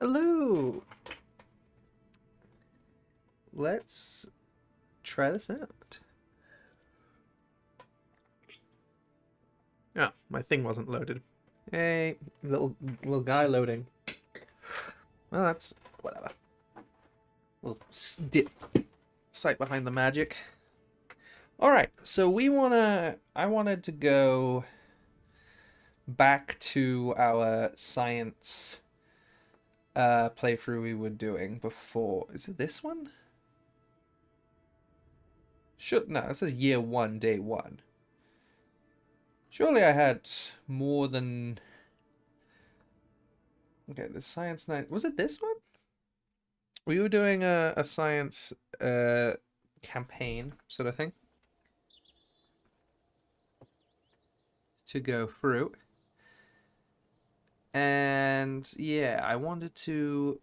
Hello! Let's try this out. Oh, my thing wasn't loaded. Hey, little guy loading. Well, that's whatever. We'll dip sight behind the magic. All right, so I wanted to go back to our science playthrough we were doing before. Is it this one? No, this is year one, day one. Surely I had more than. Okay, the science night. Was it this one? We were doing a science campaign sort of thing to go through. And yeah, I wanted to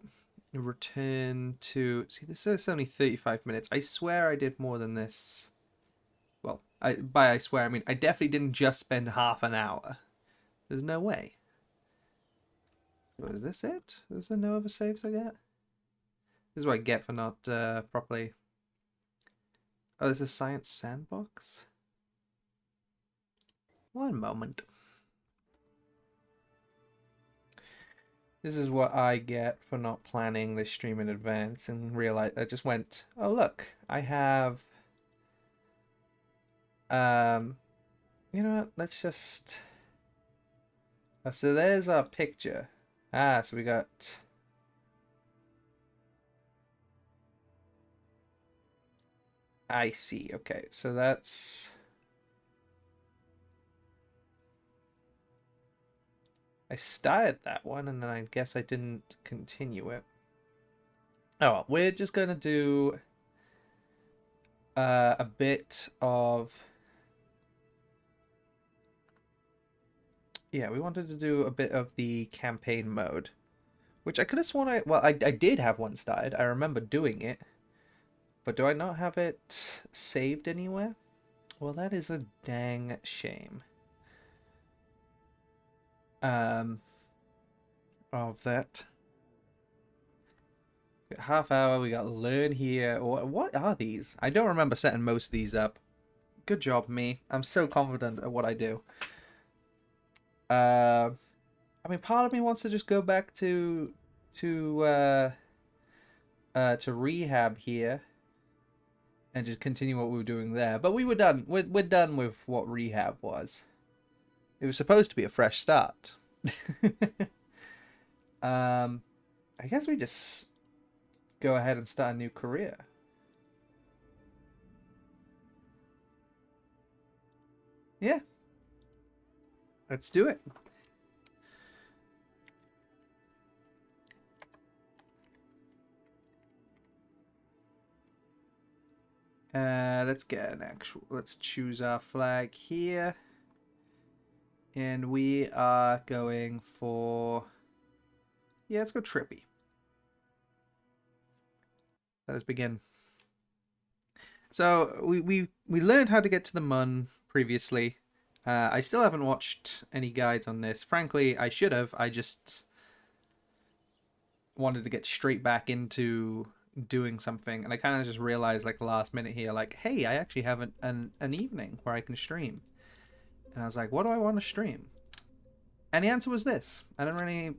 return to. See, this is only 35 minutes. I swear I did more than this. Well, I swear, I mean, I definitely didn't just spend half an hour. There's no way. Is this it? Is there no other saves I get? This is what I get for not properly. Oh, there's a science sandbox? One moment. This is what I get for not planning this stream in advance and realize I just went, oh look, I have you know what, let's just so there's our picture. So we got I see. Okay, so that's I started that one and then I guess I didn't continue it. Oh well, we're just gonna do a bit of we wanted to do a bit of the campaign mode, which I could have sworn I did have one started. I remember doing it, but do I not have it saved anywhere? Well, that is a dang shame. Of that. Half hour, we got learn here. What are these? I don't remember setting most of these up. Good job, me. I'm so confident at what I do. I mean, part of me wants to just go back to rehab here and just continue what we were doing there. But we were done. We're done with what rehab was. It was supposed to be a fresh start. I guess we just go ahead and start a new career. Yeah. Let's do it. Let's get an actual. Let's choose our flag here. And we are going for. Yeah, let's go trippy. Let us begin. So we learned how to get to the Mun previously. I still haven't watched any guides on this. Frankly, I should have. I just wanted to get straight back into doing something, and I kind of just realized like the last minute here, like, hey, I actually have an evening where I can stream, and I was like, what do I want to stream? And the answer was this. I don't really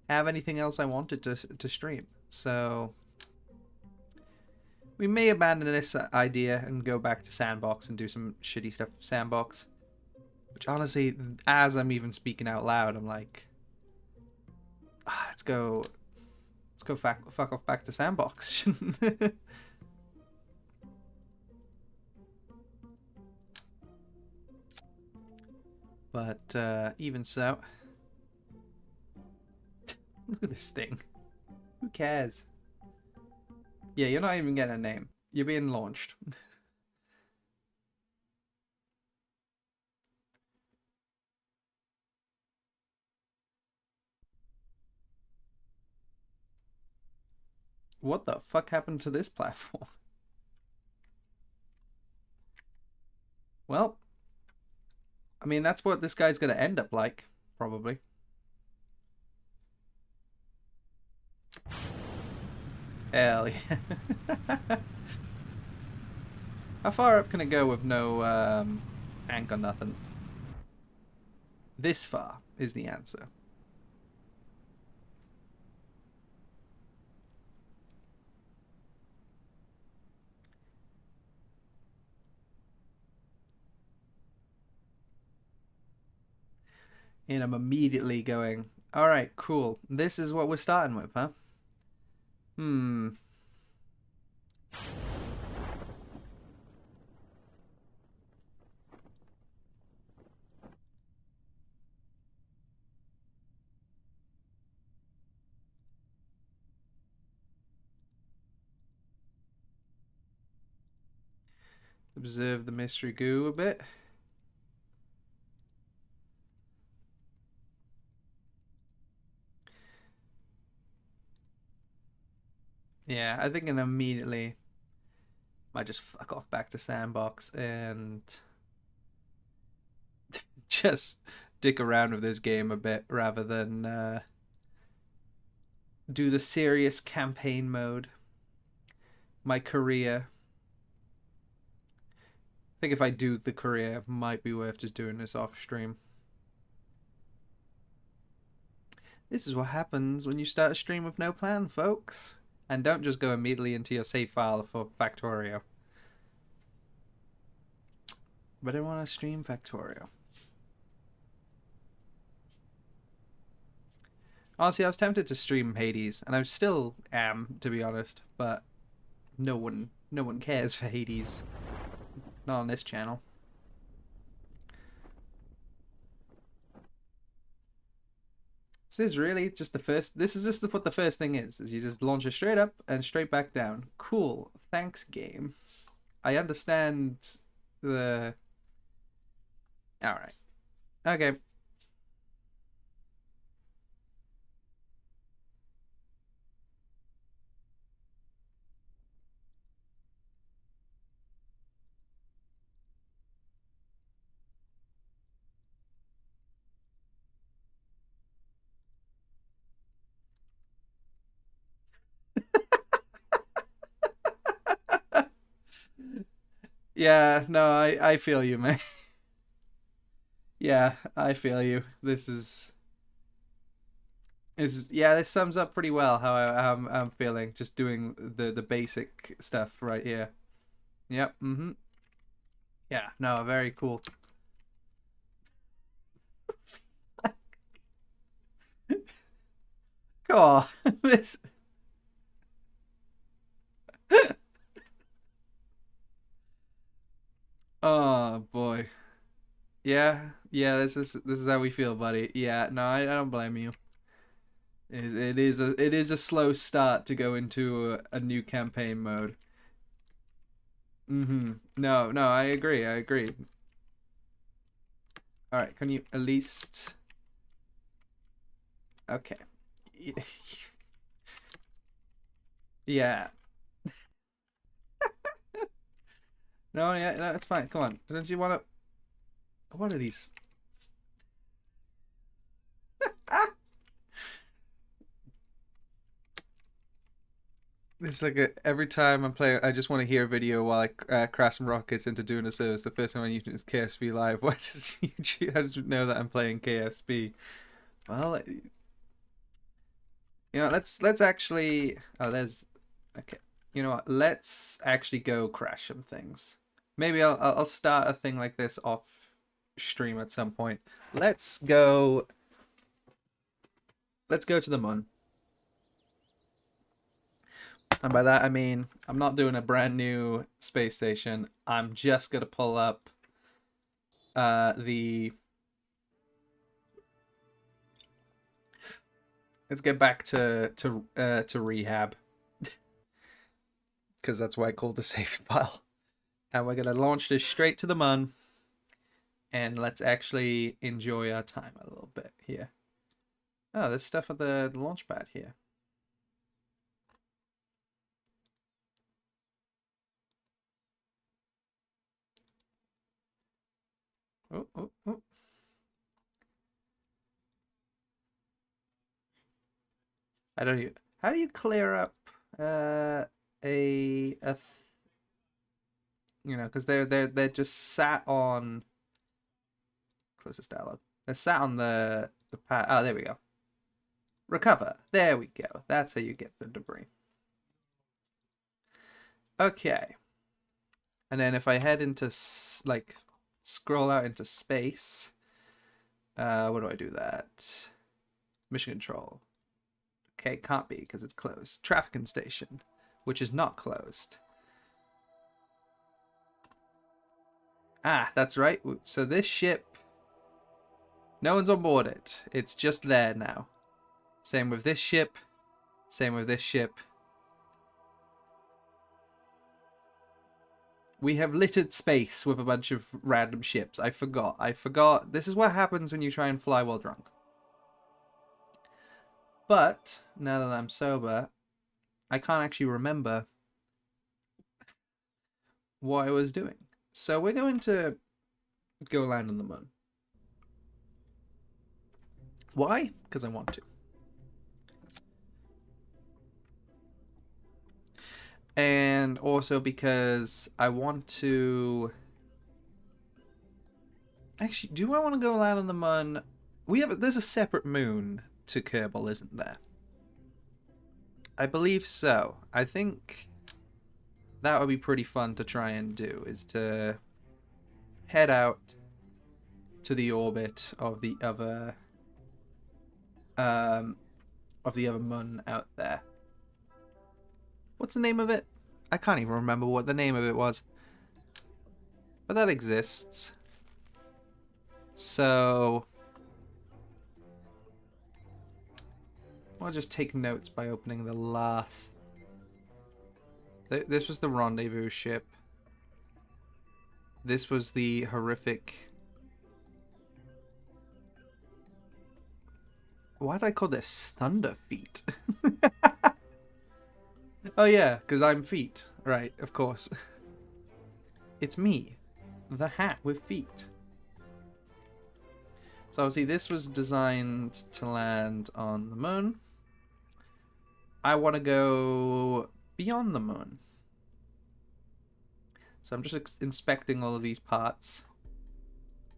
have anything else I wanted to stream, so we may abandon this idea and go back to Sandbox and do some shitty stuff with Sandbox. Which honestly, as I'm even speaking out loud, I'm like, let's go fuck off back to Sandbox. But even so, look at this thing. Who cares? Yeah, you're not even getting a name. You're being launched. What the fuck happened to this platform? Well, I mean, that's what this guy's gonna end up like, probably. Hell yeah. How far up can it go with no tank or nothing? This far is the answer. And I'm immediately going, all right, cool. This is what we're starting with, huh? Hmm. Observe the mystery goo a bit. Yeah, I think immediately might just fuck off back to sandbox and just dick around with this game a bit rather than do the serious campaign mode. My career. I think if I do the career, it might be worth just doing this off stream. This is what happens when you start a stream with no plan, folks. And don't just go immediately into your save file for Factorio. But I want to stream Factorio. Honestly, I was tempted to stream Hades, and I still am, to be honest. But no one cares for Hades. Not on this channel. This is really just the first. This is just what the first thing is you just launch it straight up and straight back down. Cool. Thanks, game. I understand the. All right. Okay. Yeah. No, I feel you, man. Yeah, I feel you. This is yeah. This sums up pretty well how I'm feeling. Just doing the basic stuff right here. Yep. Mm-hmm. Yeah. No. Very cool. Come on. This. Oh boy. Yeah, yeah, this is how we feel, buddy. Yeah, no, I don't blame you. It is a slow start to go into a new campaign mode. Mm-hmm. No, no, I agree. I agree. All right, can you at least? Okay. Yeah. No, yeah, no, it's fine. Come on. Don't you want to? What are these? It's like every time I'm playing, I just want to hear a video while I crash some rockets into doing a service. The first time I use it is KSP Live. Why does YouTube? How does it know that I'm playing KSP? Well, let's actually. Oh, there's. Okay. You know what? Let's actually go crash some things. Maybe I'll start a thing like this off stream at some point. Let's go. Let's go to the moon. And by that I mean I'm not doing a brand new space station. I'm just gonna pull up the. Let's get back to rehab because that's why I called the save file. And we're gonna launch this straight to the moon, and let's actually enjoy our time a little bit here. Oh, there's stuff at the launch pad here. Oh, oh, oh. I don't even. How do you clear up? you know, because they're just sat on closest dialogue. They're sat on the pad. Oh, there we go. Recover. There we go. That's how you get the debris. Okay. And then if I head into like scroll out into space, where do I do that? Mission control. Okay, can't be because it's closed. Trafficking station, which is not closed. Ah, that's right. So this ship, no one's on board it. It's just there now. Same with this ship. Same with this ship. We have littered space with a bunch of random ships. I forgot. This is what happens when you try and fly while drunk. But, now that I'm sober, I can't actually remember what I was doing. So we're going to go land on the moon. Why? Because I want to. And also because I want to... Actually, do I want to go land on the moon? There's a separate moon to Kerbal, isn't there? I believe so. I think that would be pretty fun to try and do, is to head out to the orbit of the other moon out there. What's the name of it? I can't even remember what the name of it was. But that exists. So I'll just take notes by opening the last... This was the rendezvous ship. This was the horrific... Why did I call this Thunder Feet? Oh yeah, because I'm feet. Right, of course. It's me. The hat with feet. So obviously this was designed to land on the moon. I want to go beyond the moon. So I'm just inspecting all of these parts.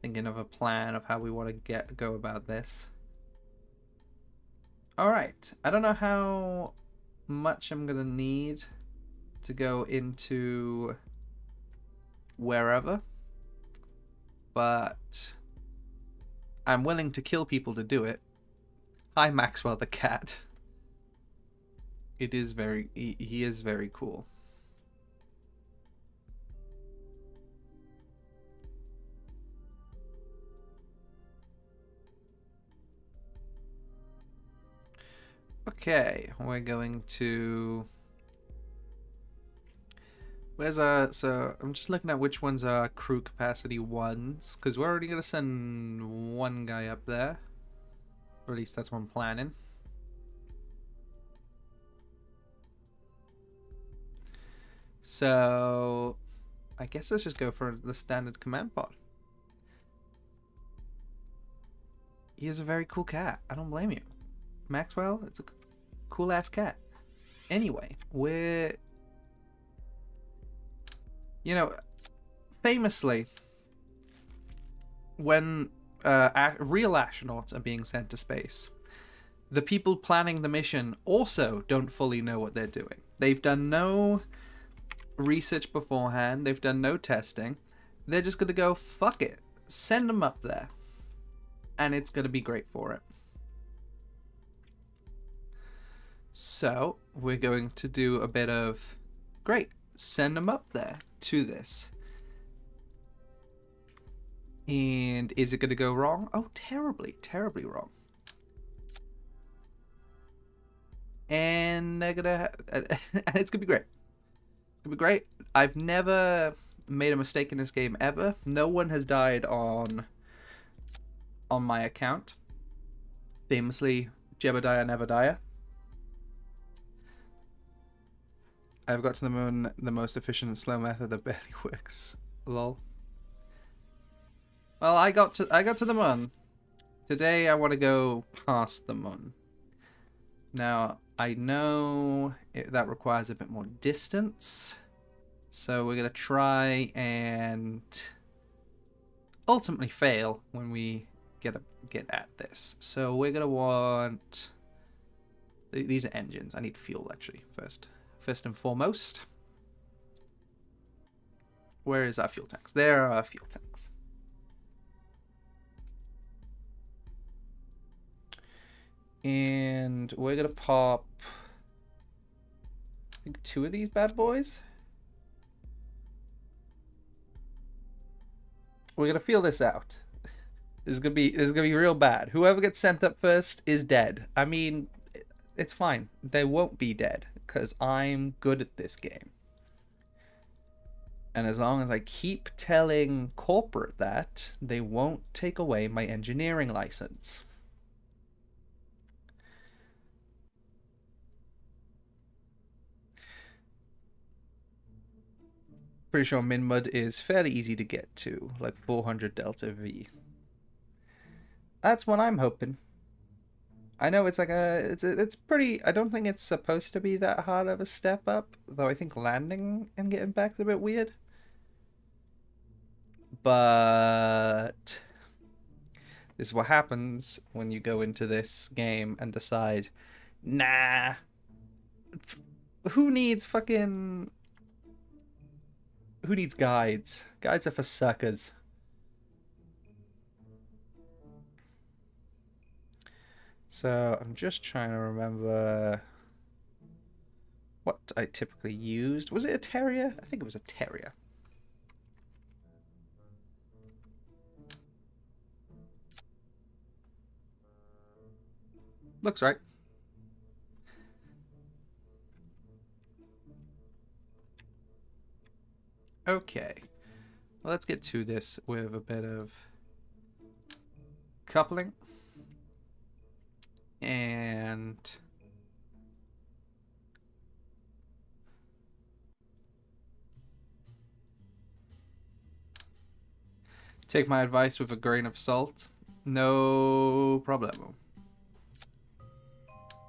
Thinking of a plan of how we want to go about this. Alright, I don't know how much I'm going to need to go into wherever. But I'm willing to kill people to do it. Hi, Maxwell the cat. It is very... He is very cool. Okay, we're going to... Where's our... So, I'm just looking at which ones are crew capacity ones, because we're already going to send one guy up there. Or at least that's what I'm planning. So, I guess let's just go for the standard command pod. He is a very cool cat. I don't blame you. Maxwell, it's a cool-ass cat. Anyway, we're... You know, famously, when real astronauts are being sent to space, the people planning the mission also don't fully know what they're doing. They've done no research beforehand. They've done no testing. They're just going to go, fuck it. Send them up there. And it's going to be great for it. So, we're going to do a bit of, great, send them up there to this. And is it going to go wrong? Oh, terribly, terribly wrong. And they're going to, and it's going to be great. It's going to be great. I've never made a mistake in this game ever. No one has died on my account. Famously, Jebediah never die. I've got to the moon the most efficient and slow method that barely works. Lol. Well, I got to the moon. Today I want to go past the moon. Now, I know that requires a bit more distance. So we're going to try and ultimately fail when we get at this. So we're going to want... These are engines. I need fuel, actually, first. First and foremost. Where is our fuel tanks? There are our fuel tanks. And we're going to pop... I think 2 of these bad boys. We're going to feel this out. This is gonna be real bad. Whoever gets sent up first is dead. I mean, it's fine. They won't be dead because I'm good at this game. And as long as I keep telling corporate that, they won't take away my engineering license. Pretty sure Minmud is fairly easy to get to, like 400 Delta V. That's what I'm hoping. I know it's like it's pretty. I don't think it's supposed to be that hard of a step up, though. I think landing and getting back is a bit weird. But this is what happens when you go into this game and decide, nah, who needs guides? Guides are for suckers. So I'm just trying to remember what I typically used. Was it a terrier? I think it was a terrier. Looks right. Okay. Well, let's get to this with a bit of coupling. And take my advice with a grain of salt. No problem.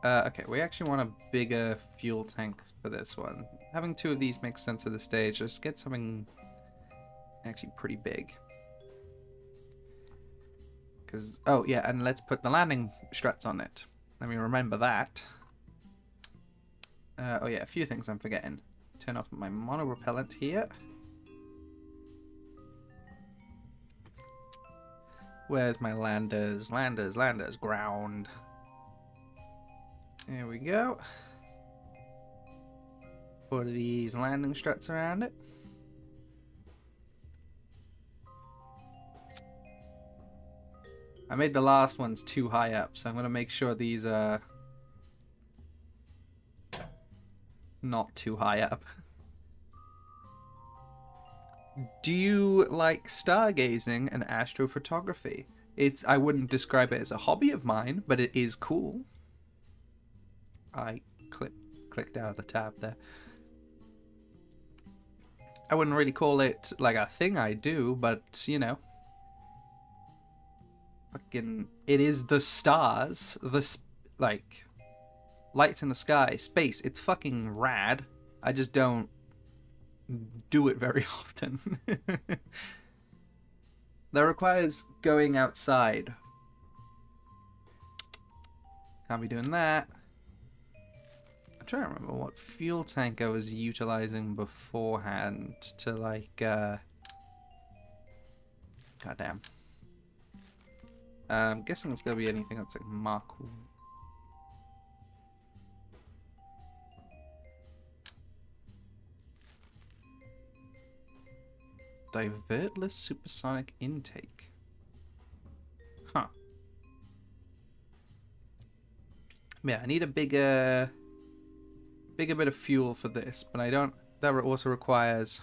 Okay, we actually want a bigger fuel tank for this one. Having 2 of these makes sense at this stage. Just get something actually pretty big. Because, oh yeah, and let's put the landing struts on it. Let me remember that. Oh yeah, a few things I'm forgetting. Turn off my mono repellent here. Where's my landers? Landers, ground. There we go. Put these landing struts around it. I made the last ones too high up, so I'm going to make sure these are not too high up. Do you like stargazing and astrophotography? I wouldn't describe it as a hobby of mine, but it is cool. I clicked out of the tab there. I wouldn't really call it like a thing I do, but you know. Fucking, it is the stars, like, lights in the sky, space. It's fucking rad. I just don't do it very often. That requires going outside. Can't be doing that. I'm trying to remember what fuel tank I was utilizing beforehand to, like, goddamn. I'm guessing it's gonna be anything that's like Mark. Divertless supersonic intake. Huh. Yeah, I need a bigger bit of fuel for this, but I don't. That also requires.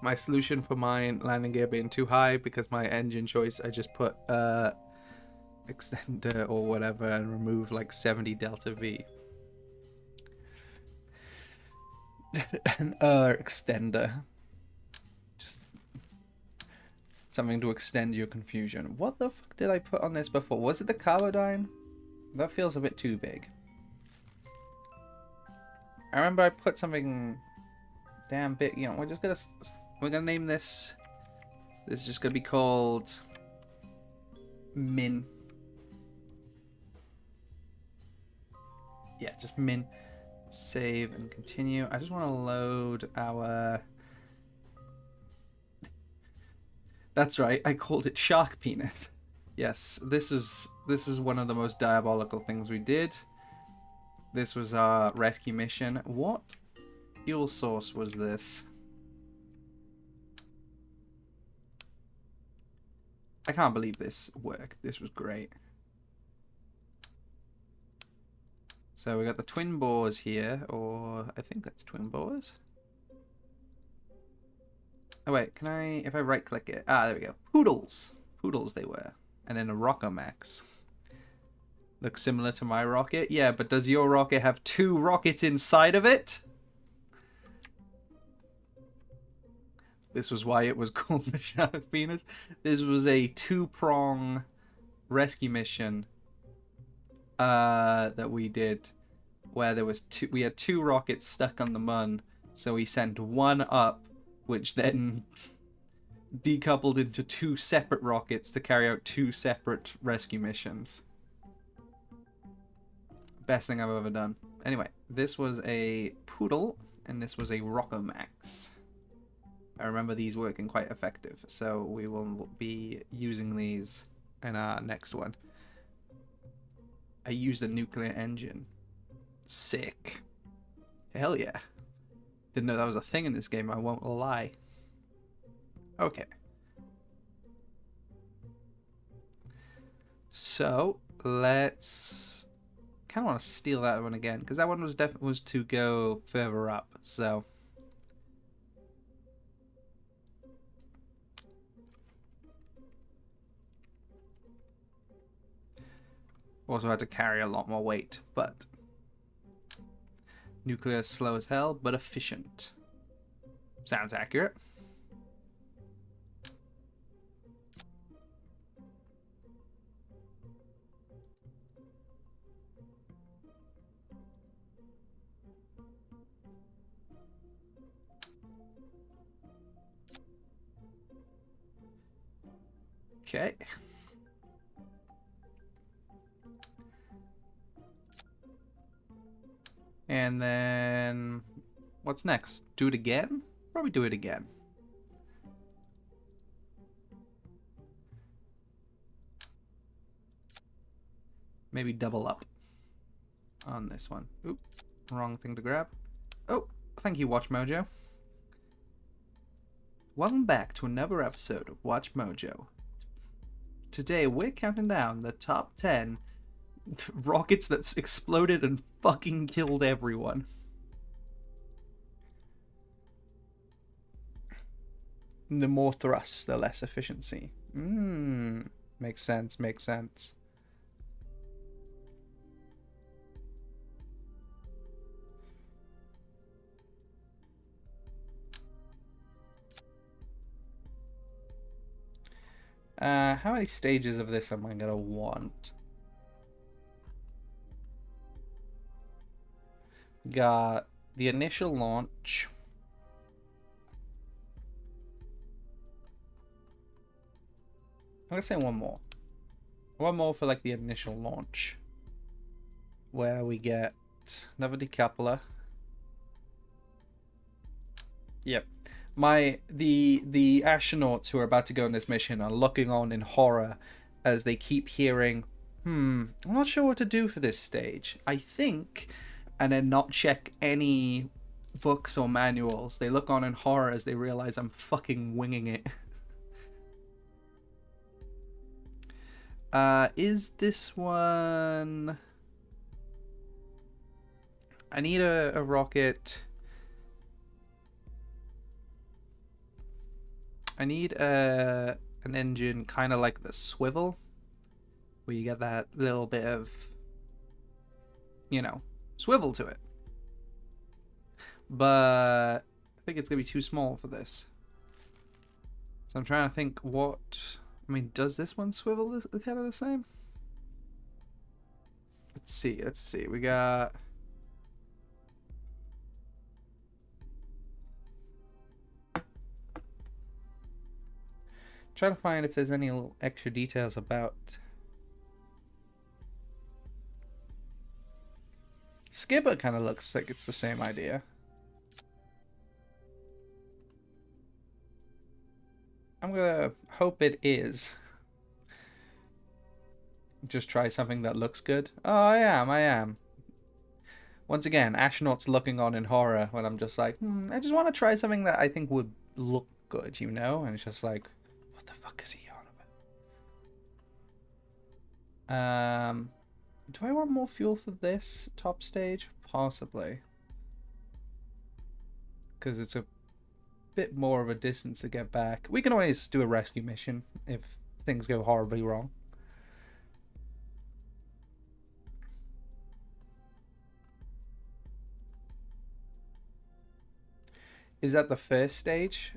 My solution for my landing gear being too high because my engine choice, I just put extender or whatever and remove like 70 Delta V. An extender. Just Something to extend your confusion. What the fuck did I put on this before? Was it the carbidine? That feels a bit too big. I remember I put something damn big. You know, we're gonna name this. This is just gonna be called Min. Yeah, just Min. Save and continue. I just want to load our. That's right. I called it Shark Penis. Yes, this is one of the most diabolical things we did. This was our rescue mission. What fuel source was this? I can't believe this worked. This was great. So we got the twin bores here, or I think that's twin bores. Oh wait, can I, if I right click it, there we go. Poodles. Poodles they were. And then a Rockomax. Looks similar to my rocket. Yeah, but does your rocket have 2 rockets inside of it? This was why it was called the Shark Penis. This was a 2-prong rescue mission that we did, where there was we had 2 rockets stuck on the Mun, so we sent one up, which then decoupled into 2 separate rockets to carry out 2 separate rescue missions. Best thing I've ever done. Anyway, this was a Poodle, and this was a Rockomax. I remember these working quite effective, so we will be using these in our next one. I used a nuclear engine. Sick. Hell yeah. Didn't know that was a thing in this game, I won't lie. Okay. So, let's... kind of want to steal that one again, because that one was definitely to go further up, so... Also had to carry a lot more weight, but... nuclear is slow as hell, but efficient. Sounds accurate. Okay. And then... what's next? Do it again? Probably do it again. Maybe double up on this one. Oop, wrong thing to grab. Oh, thank you, Watch Mojo. Welcome back to another episode of Watch Mojo. Today we're counting down the top 10 rockets that exploded and fucking killed everyone. The more thrust, the less efficiency. Makes sense, makes sense. How many stages of this am I gonna want? Got the initial launch. I'm gonna say one more. One more for like the initial launch. Where we get another decoupler. Yep. The astronauts who are about to go on this mission are looking on in horror as they keep hearing, I'm not sure what to do for this stage. I think, and then not check any books or manuals. They look on in horror as they realize I'm fucking winging it. Is this one... I need a rocket... I need an engine kind of like the swivel, where you get that little bit of, you know, swivel to it. But I think it's going to be too small for this. So I'm trying to think what... I mean, does this one swivel kind of the same? Let's see, let's see. We got... Trying to find if there's any little extra details about... Skipper kind of looks like it's the same idea. I'm gonna hope it is. Just try something that looks good. Oh, I am. Once again, Astronaut's looking on in horror when I'm just like, I just want to try something that I think would look good, you know? And it's just like, what the fuck is he on about? Do I want more fuel for this top stage? Possibly. Because it's a bit more of a distance to get back. We can always do a rescue mission if things go horribly wrong. Is that the first stage?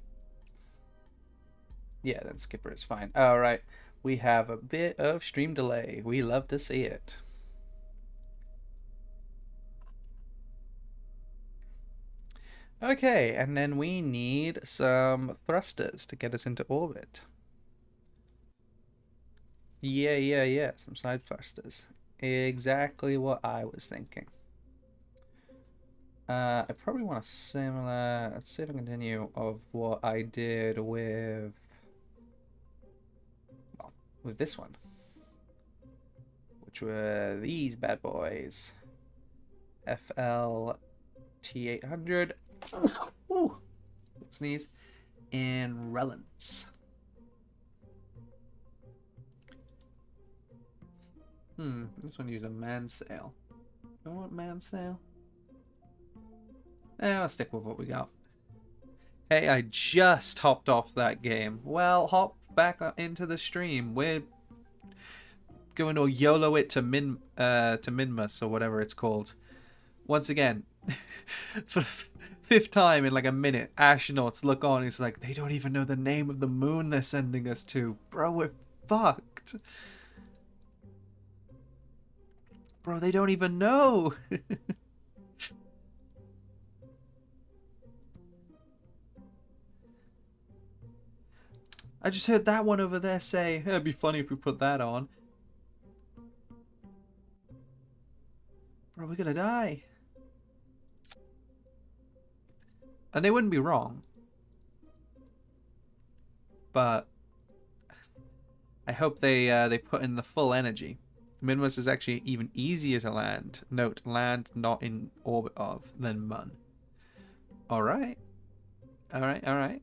Yeah, then Skipper is fine. Alright, we have a bit of stream delay. We love to see it. Okay, and then we need some thrusters to get us into orbit. Yeah, some side thrusters. Exactly what I was thinking. I probably want a similar, let's see if I can continue, of what I did with, well, with this one. Which were these bad boys. FL T800. Ooh, sneeze. And Relance. This one used a mansail. You want mansail? I'll stick with what we got. Hey, I just hopped off that game. Well, hop back into the stream. We're going to YOLO it to Minmus or whatever it's called. Once again, for the fifth time in like a minute, astronauts look on. It's like they don't even know the name of the moon they're sending us to, bro. We're fucked, bro. They don't even know. I just heard that one over there say, it'd be funny if we put that on. Bro, we're gonna die. And they wouldn't be wrong. But I hope they put in the full energy. Minmus is actually even easier to land. Note, land not in orbit of than Mun. Alright. Alright.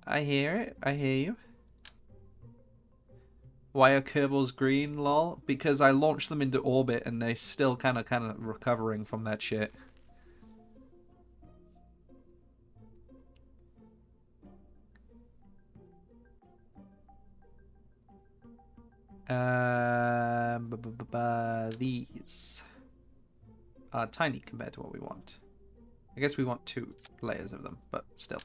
I hear it. I hear you. Why are Kerbals green, lol? Because I launched them into orbit and they're still kind of recovering from that shit. These are tiny compared to what we want. I guess we want 2 layers of them, but still.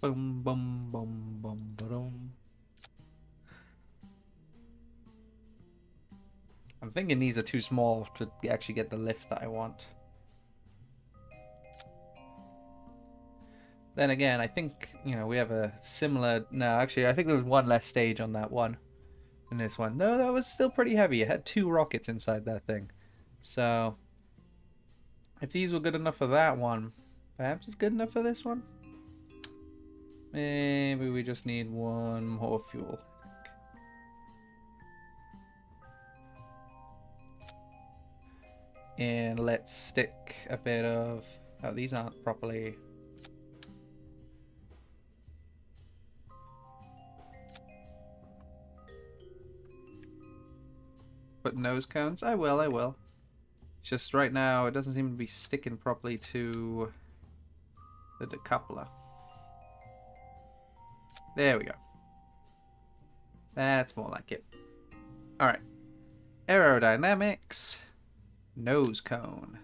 Boom, boom, boom, boom, boom. I'm thinking these are too small to actually get the lift that I want. Then again, I think, you know, we have a similar... No, actually, I think there was one less stage on that one than this one. No, that was still pretty heavy. It had 2 rockets inside that thing. So, if these were good enough for that one, perhaps it's good enough for this one? Maybe we just need 1 more fuel. And let's stick a bit of... Oh, these aren't properly... Put nose cones? I will. Just right now, it doesn't seem to be sticking properly to the decoupler. There we go. That's more like it. Alright. Aerodynamics. Nose cone.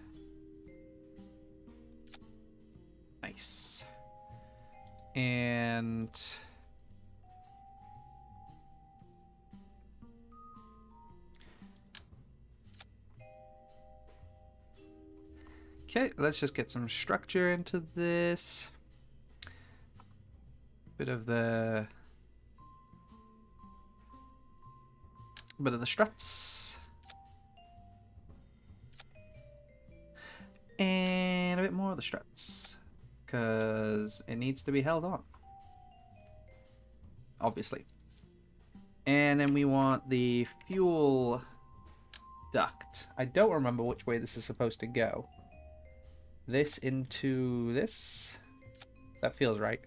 Nice. And... okay, let's just get some structure into this. Bit of the struts. And a bit more of the struts. Because it needs to be held on. Obviously. And then we want the fuel duct. I don't remember which way this is supposed to go. This into this? That feels right.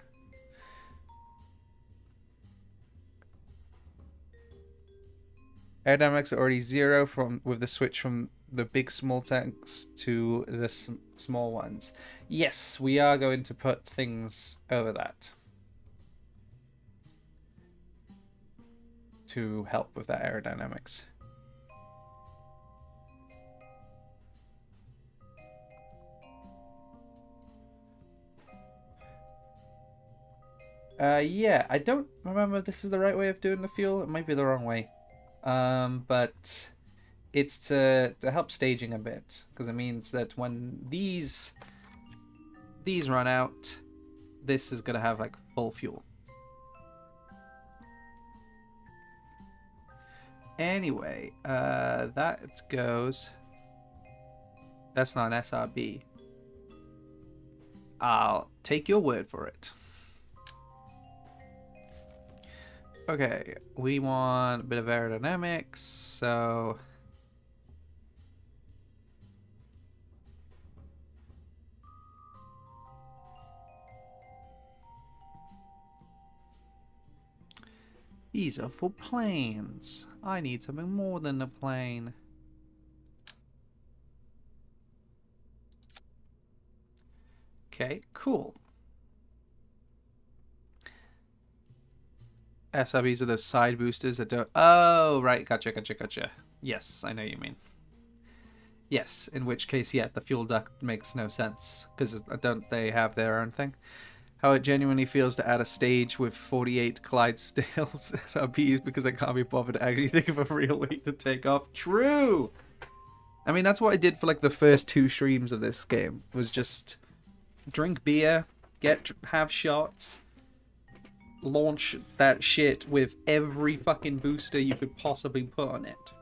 Aerodynamics are already 0 with the switch from the big small tanks to the small ones. Yes, we are going to put things over that to help with that aerodynamics. Yeah, I don't remember if this is the right way of doing the fuel. It might be the wrong way. But it's to help staging a bit, because it means that when these run out, this is gonna have like full fuel. Anyway, that goes. That's not an SRB. I'll take your word for it. Okay, we want a bit of aerodynamics, so... these are for planes. I need something more than a plane. Okay, cool. SRBs are those side boosters that don't... oh, right, gotcha. Yes, I know what you mean. Yes, in which case, yeah, the fuel duct makes no sense, because don't they have their own thing? How it genuinely feels to add a stage with 48 Clydesdales SRBs because I can't be bothered to actually think of a real way to take off. True! I mean, that's what I did for like the first 2 streams of this game, was just drink beer, have shots, launch that shit with every fucking booster you could possibly put on it.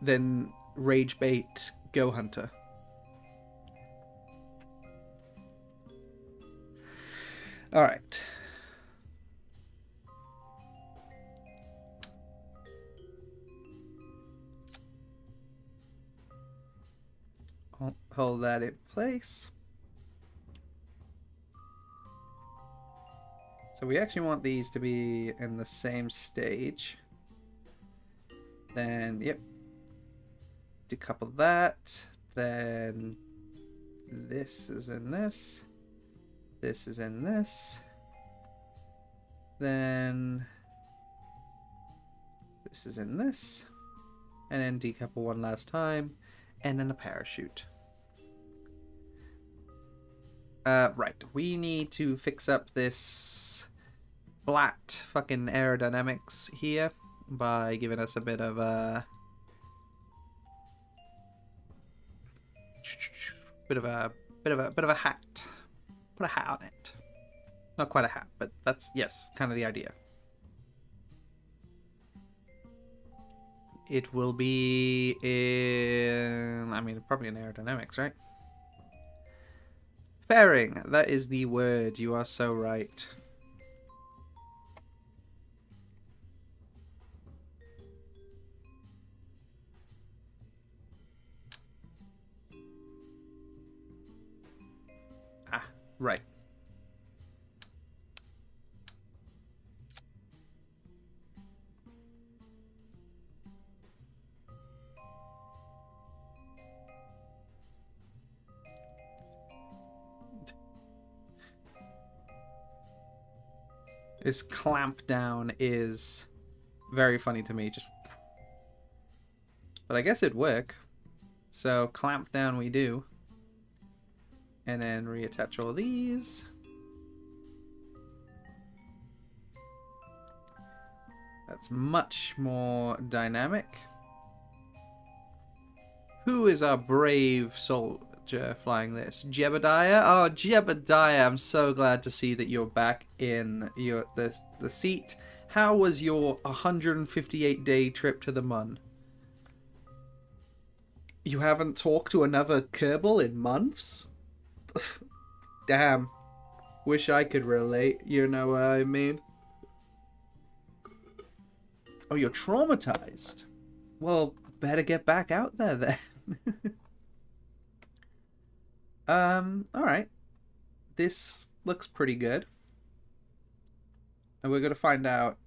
Then rage bait Go Hunter. Alright. Hold that in place. So we actually want these to be in the same stage. Then, yep. Decouple that. Then this is in this. This is in this. Then this is in this. And then decouple one last time. And then a parachute. Right. We need to fix up this flat fucking aerodynamics here by giving us a bit of a bit of a hat. Put a hat on it. Not quite a hat, but that's, yes, kind of the idea. It will be in, I mean, probably in aerodynamics, right? Fairing, that is the word. You are so right. Ah, right. This clamp down is Very funny to me. Just, but I guess it'd work. So clamp down we do. And then reattach all these. That's much more dynamic. Who is our brave soldier flying this? Jebediah? Oh, Jebediah, I'm so glad to see that you're back in the seat. How was your 158-day trip to the Mun? You haven't talked to another Kerbal in months? Damn. Wish I could relate, you know what I mean? Oh, you're traumatized. Well, better get back out there then. Alright. This looks pretty good. And we're gonna find out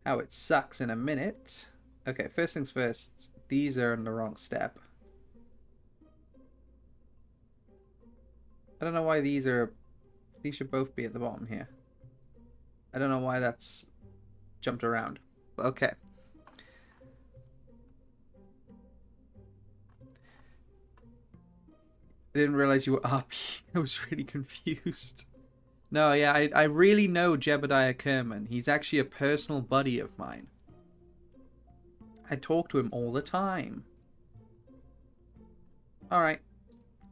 how it sucks in a minute. Okay, first things first. These are in the wrong step. I don't know why these should both be at the bottom here. I don't know why that's jumped around. Okay. I didn't realize you were RP. I was really confused. No, yeah, I really know Jebediah Kerman. He's actually a personal buddy of mine. I talk to him all the time. Alright.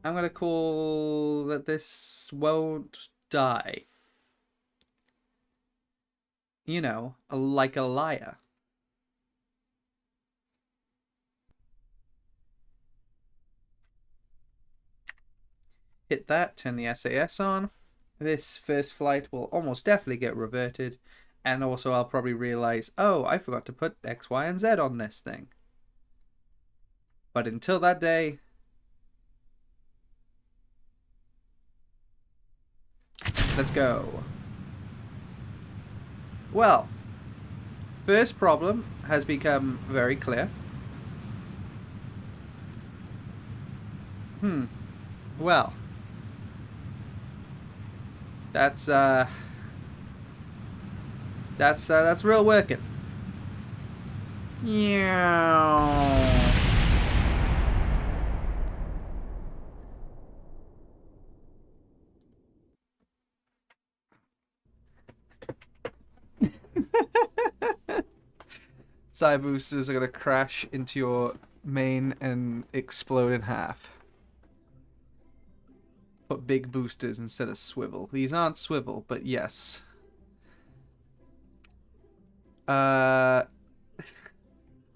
I'm gonna call that this won't die. You know, like a liar. Hit that, turn the SAS on. This first flight will almost definitely get reverted. And also I'll probably realize, oh, I forgot to put X, Y, and Z on this thing. But until that day... let's go. Well, first problem has become very clear. Well, that's real working. Yeah. Side boosters are gonna crash into your main and explode in half. Put big boosters instead of swivel. These aren't swivel, but yes. I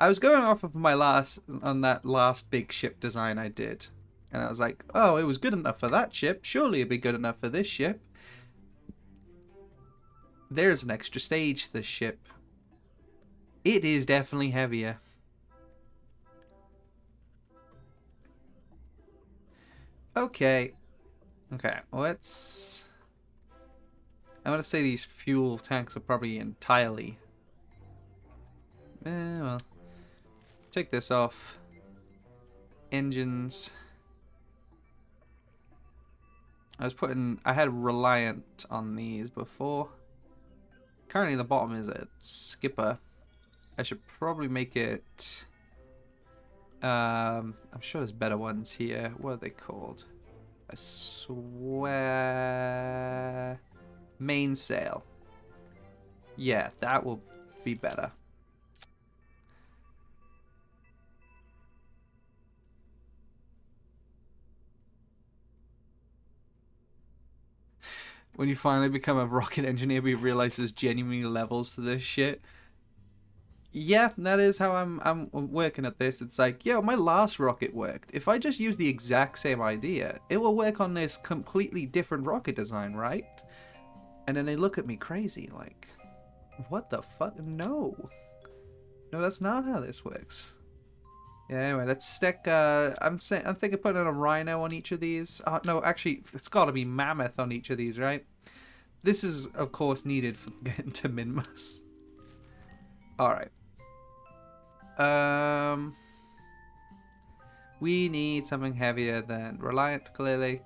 was going off of my that last big ship design I did. And I was like, oh, it was good enough for that ship. Surely it'd be good enough for this ship. There's an extra stage to this ship. It is definitely heavier. Okay. Okay, let's... I'm gonna say these fuel tanks are probably entirely... well... take this off. Engines. I had Reliant on these before. Currently the bottom is a skipper. I should probably make it... I'm sure there's better ones here. What are they called? I swear... mainsail. Yeah, that will be better. When you finally become a rocket engineer, we realize there's genuinely levels to this shit. Yeah, that is how I'm working at this. It's like, yo, my last rocket worked. If I just use the exact same idea, it will work on this completely different rocket design, right? And then they look at me crazy, like, what the fuck? No. No, that's not how this works. Yeah, anyway, let's stick, I'm thinking putting a rhino on each of these. No, actually, it's gotta be mammoth on each of these, right? This is, of course, needed for getting to Minmus. Alright. We need something heavier than Reliant, clearly.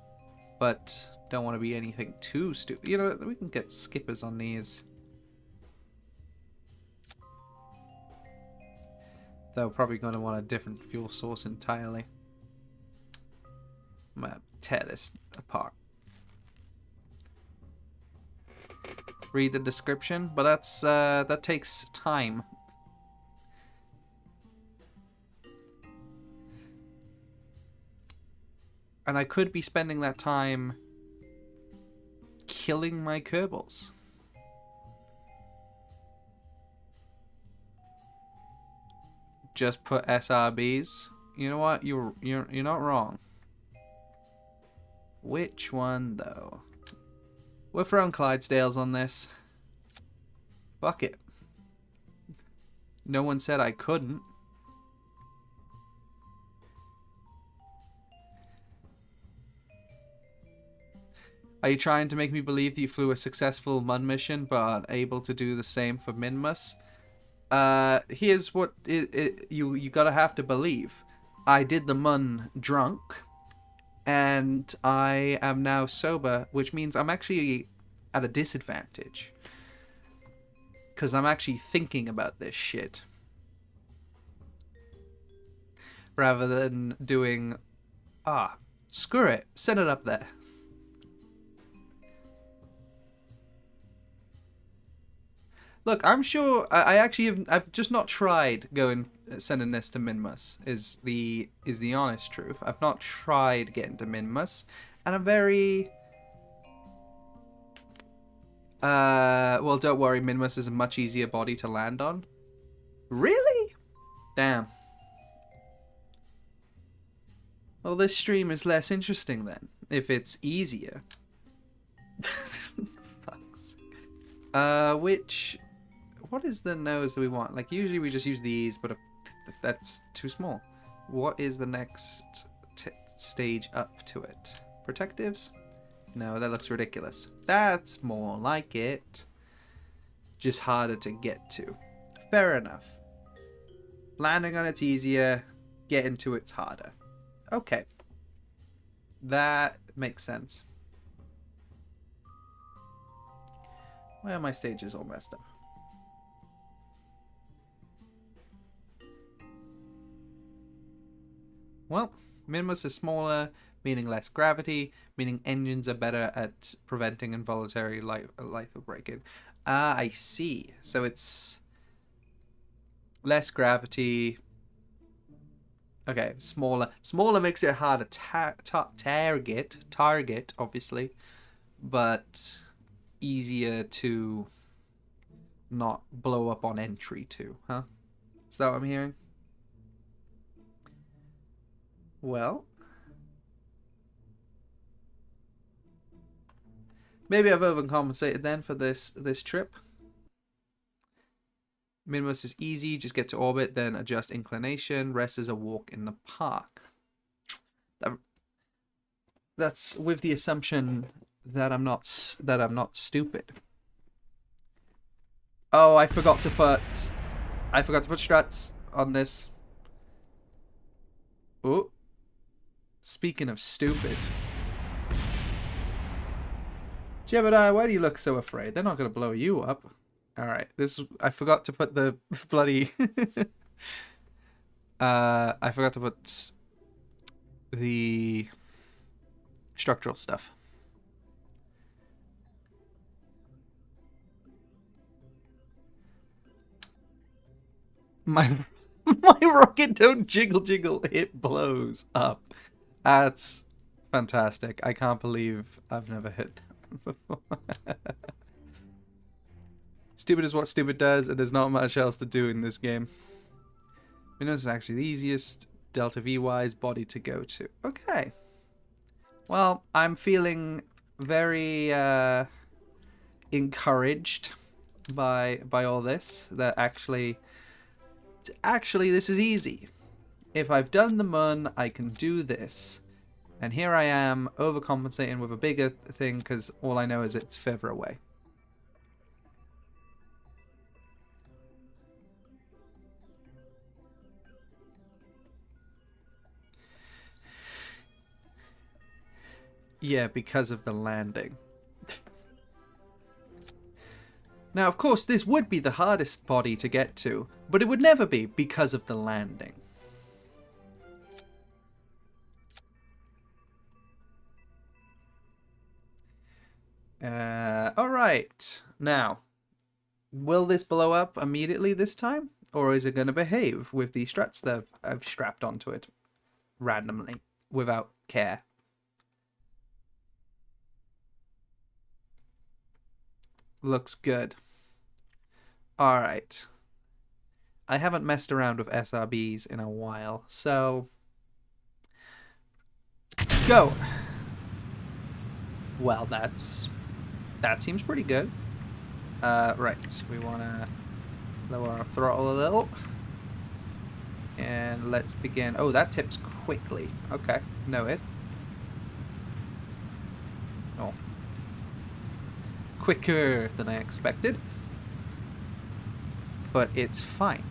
But don't want to be anything too stupid. You know, we can get skippers on these. Though probably going to want a different fuel source entirely. I'm going to tear this apart. Read the description, but that takes time. And I could be spending that time killing my Kerbals. Just put SRBs. You know what? You're not wrong. Which one though? We're throwing Clydesdales on this. Fuck it. No one said I couldn't. Are you trying to make me believe that you flew a successful Mun mission but aren't able to do the same for Minmus? Here's what you gotta have to believe. I did the Mun drunk, and I am now sober, which means I'm actually at a disadvantage. Because I'm actually thinking about this shit. Rather than doing... screw it. Set it up there. Look, I'm sure I actually I've just not tried sending this to Minmus is the honest truth. I've not tried getting to Minmus, and I'm very well, don't worry, Minmus is a much easier body to land on. Really? Damn. Well, this stream is less interesting then, if it's easier. Fucks. What is the nose that we want? Like, usually we just use these, but that's too small. What is the next stage up to it? Protectives? No, that looks ridiculous. That's more like it. Just harder to get to. Fair enough. Landing on it's easier. Getting to it's harder. Okay. That makes sense. Why are my stages all messed up? Well, Minmus is smaller, meaning less gravity, meaning engines are better at preventing involuntary lethal break-in. Ah, I see. So it's less gravity. Okay, smaller. Smaller makes it harder to target, obviously, but easier to not blow up on entry to, huh? Is that what I'm hearing? Well, maybe I've overcompensated then for this trip. Minmus is easy, just get to orbit, then adjust inclination. Rest is a walk in the park. That's with the assumption that I'm not stupid. Oh, I forgot to put struts on this. Oh. Speaking of stupid. Jebediah, why do you look so afraid? They're not going to blow you up. Alright, I forgot to put the bloody... I forgot to put the structural stuff. My rocket don't jiggle, it blows up. That's fantastic. I can't believe I've never hit that before. Stupid is what stupid does, and there's not much else to do in this game. Windows is actually the easiest Delta V-wise body to go to. Okay. Well, I'm feeling very encouraged by all this. That actually this is easy. If I've done the Mun, I can do this. And here I am, overcompensating with a bigger thing, because all I know is it's further away. Yeah, because of the landing. Now, of course, this would be the hardest body to get to, but it would never be because of the landing. Alright. Now, will this blow up immediately this time? Or is it going to behave with the struts that I've strapped onto it randomly, without care? Looks good. Alright. I haven't messed around with SRBs in a while, so... Go! Well, that seems pretty good. Right, we want to lower our throttle a little. And let's begin. Oh, that tips quickly. Okay, noted. Oh. Quicker than I expected. But it's fine.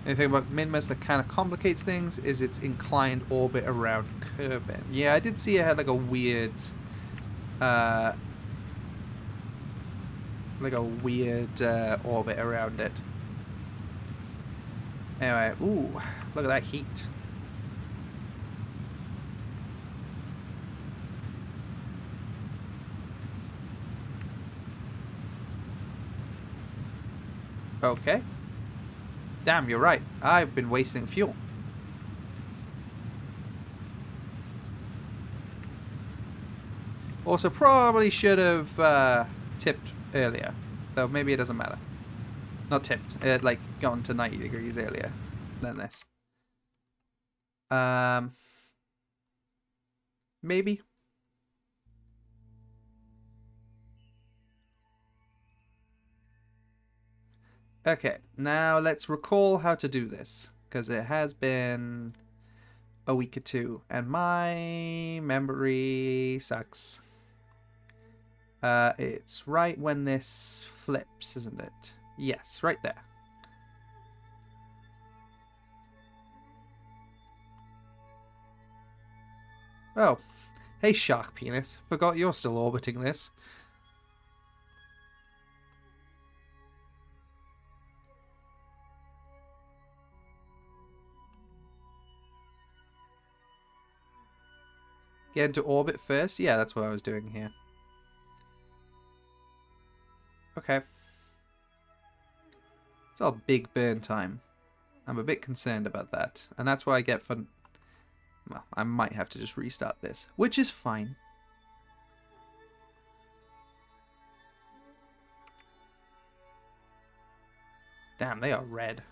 The thing about Minmus that kind of complicates things is its inclined orbit around Kerbal. Yeah, I did see it had like a weird, orbit around it. Anyway, ooh, look at that heat. Okay. Damn, you're right. I've been wasting fuel. Also, probably should have tipped earlier. Though maybe it doesn't matter. Not tipped. It had, like, gone to 90 degrees earlier than this. Maybe. Okay, now let's recall how to do this, because it has been a week or two, and my memory sucks. It's right when this flips, isn't it? Yes, right there. Oh, hey Shark Penis, forgot you're still orbiting this. Get into orbit first? Yeah, that's what I was doing here. Okay. It's all big burn time. I'm a bit concerned about that. And that's what I get for... Well, I might have to just restart this, which is fine. Damn, they are red.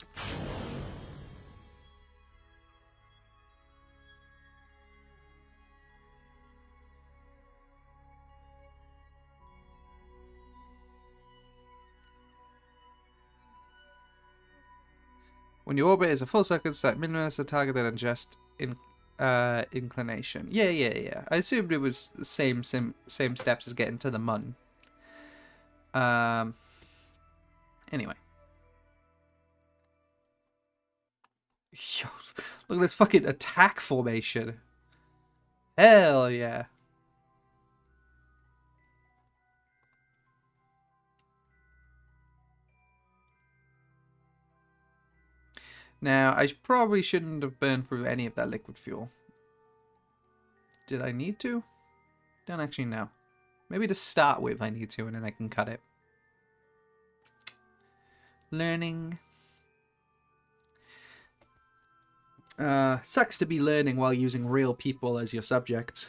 When your orbit is a full circle, set minimize the target then adjust inclination. Yeah. I assumed it was the same steps as getting to the mun. Anyway. Yo, look at this fucking attack formation. Hell yeah. Now, I probably shouldn't have burned through any of that liquid fuel. Did I need to? Don't actually know. Maybe to start with I need to, and then I can cut it. Learning. Sucks to be learning while using real people as your subjects.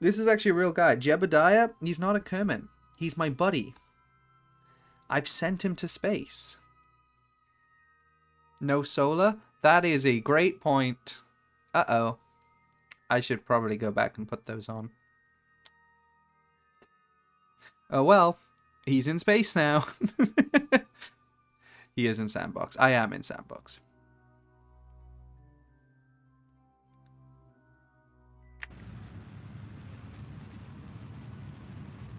This is actually a real guy. Jebediah, he's not a Kerman. He's my buddy. I've sent him to space. No solar? That is a great point. Uh-oh. I should probably go back and put those on. Oh well. He's in space now. He is in sandbox. I am in sandbox.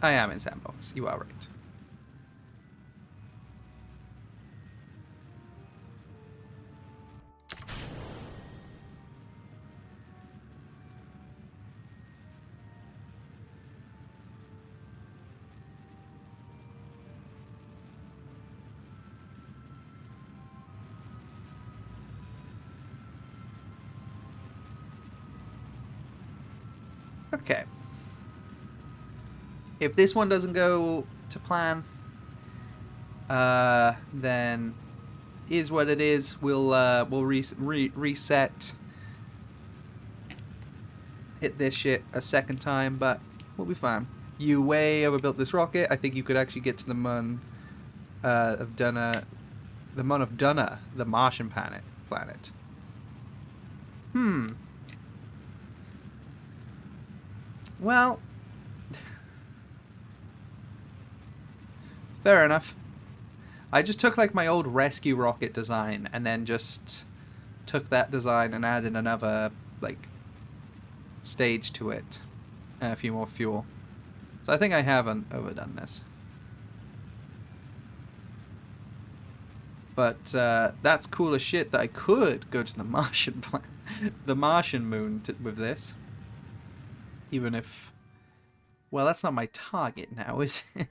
I am in sandbox. You are right. Okay. If this one doesn't go to plan, then is what it is. We'll reset, hit this shit a second time, but we'll be fine. You way overbuilt this rocket. I think you could actually get to the moon of Dunna, the moon of Dunna, the Martian planet. Hmm. Well, fair enough. I just took like my old rescue rocket design and then just took that design and added another like stage to it and a few more fuel. So I think I haven't overdone this. But that's cool as shit that I could go to the Martian the Martian moon with this. Even if, well, that's not my target now, is it?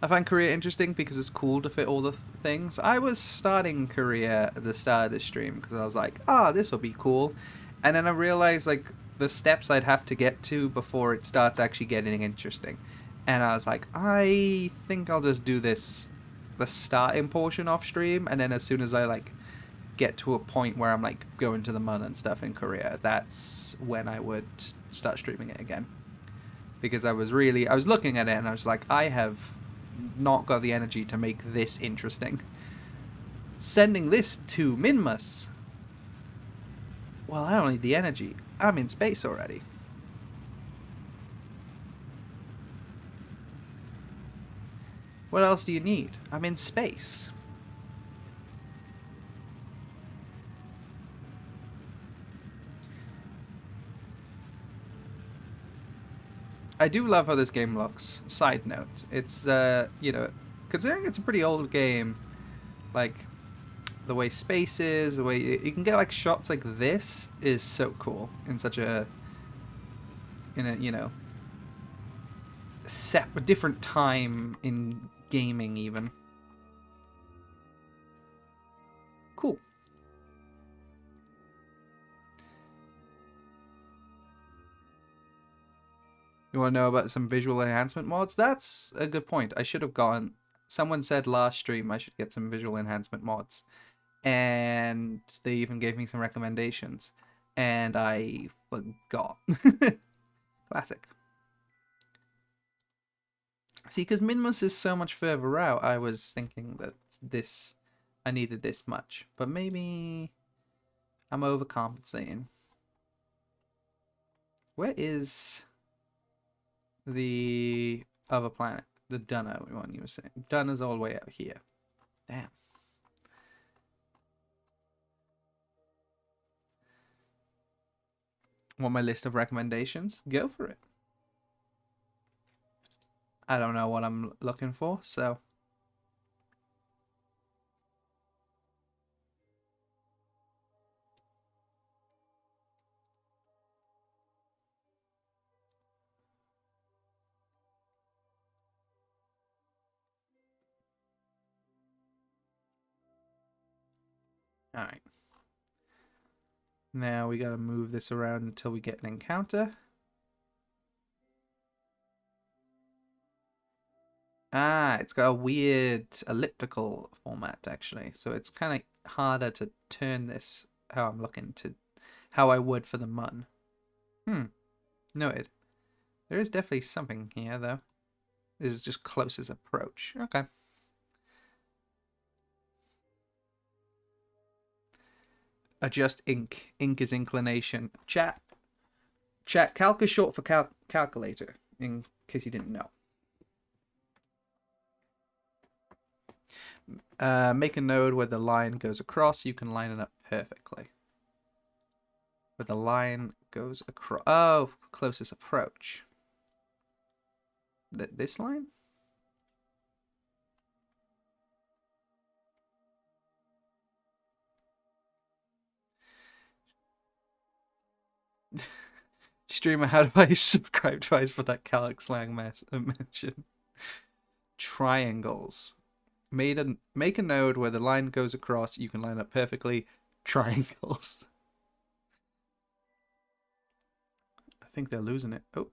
I find Korea interesting because it's cool to fit all the things. I was starting Korea at the start of this stream because I was like, this will be cool. And then I realized, like, the steps I'd have to get to before it starts actually getting interesting. And I was like, I think I'll just do this, the starting portion off stream. And then as soon as I, like, get to a point where I'm, like, going to the mun and stuff in Korea, that's when I would start streaming it again. Because I was looking at it and I was like, I have not got the energy to make this interesting. Sending this to Minmus. Well, I don't need the energy. I'm in space already. What else do you need? I'm in space. I do love how this game looks. Side note, it's, you know, considering it's a pretty old game, like, the way space is, the way you can get, like, shots like this is so cool in such a, you know, a different time in gaming, even. Cool. You want to know about some visual enhancement mods? That's a good point. I should have gone. Someone said last stream I should get some visual enhancement mods. And they even gave me some recommendations. And I forgot. Classic. See, because Minmus is so much further out, I was thinking that I needed this much. But maybe I'm overcompensating. Where is the other planet? The Dunna one you were saying. Dunna's all the way out here. Damn. Want my list of recommendations? Go for it. I don't know what I'm looking for, so... Alright. Now we gotta move this around until we get an encounter. Ah, it's got a weird elliptical format, actually. So it's kind of harder to turn this how I'm looking to... how I would for the mun. Noted. There is definitely something here, though. This is just closest approach. Okay. Adjust ink. Ink is inclination. Chat. Calc is short for calculator, in case you didn't know. Make a node where the line goes across. You can line it up perfectly. Where the line goes across. Oh, closest approach. This line? Streamer, how do I subscribe twice for that Calyx slang mention? Triangles. Make a node where the line goes across. You can line up perfectly. Triangles. I think they're losing it. Oh.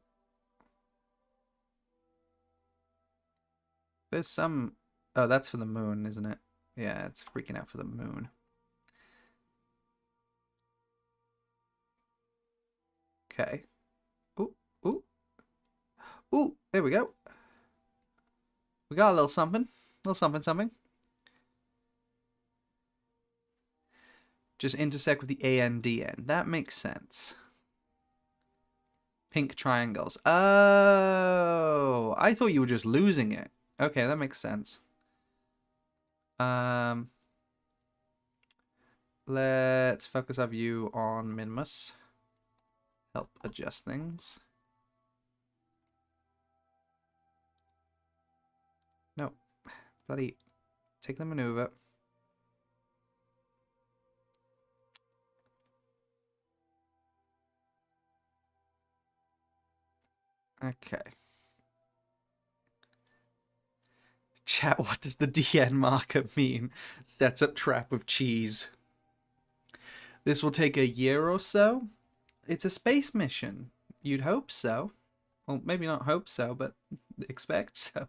There's some... Oh, that's for the moon, isn't it? Yeah, it's freaking out for the moon. Okay. Ooh, ooh. Ooh, there we go. We got a little something. A little something, something. Just intersect with the ANDN. That makes sense. Pink triangles. Oh, I thought you were just losing it. Okay, that makes sense. Let's focus our view on Minimus. Help adjust things. No. Bloody take the maneuver. Okay. Chat, what does the DN marker mean? Sets up trap of cheese. This will take a year or so. It's a space mission. You'd hope so. Well, maybe not hope so, but expect so.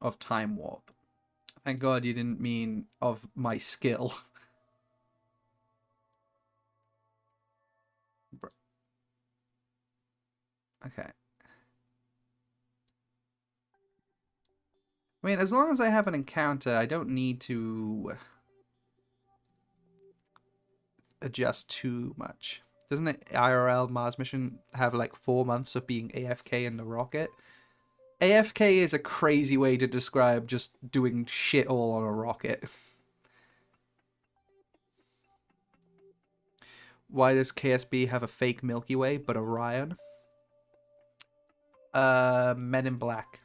Of time warp. Thank God you didn't mean of my skill. Okay. I mean, as long as I have an encounter, I don't need to adjust too much. Doesn't it IRL Mars mission have like 4 months of being AFK in the rocket? AFK is a crazy way to describe just doing shit all on a rocket. Why does KSB have a fake Milky Way but Orion? Men in Black.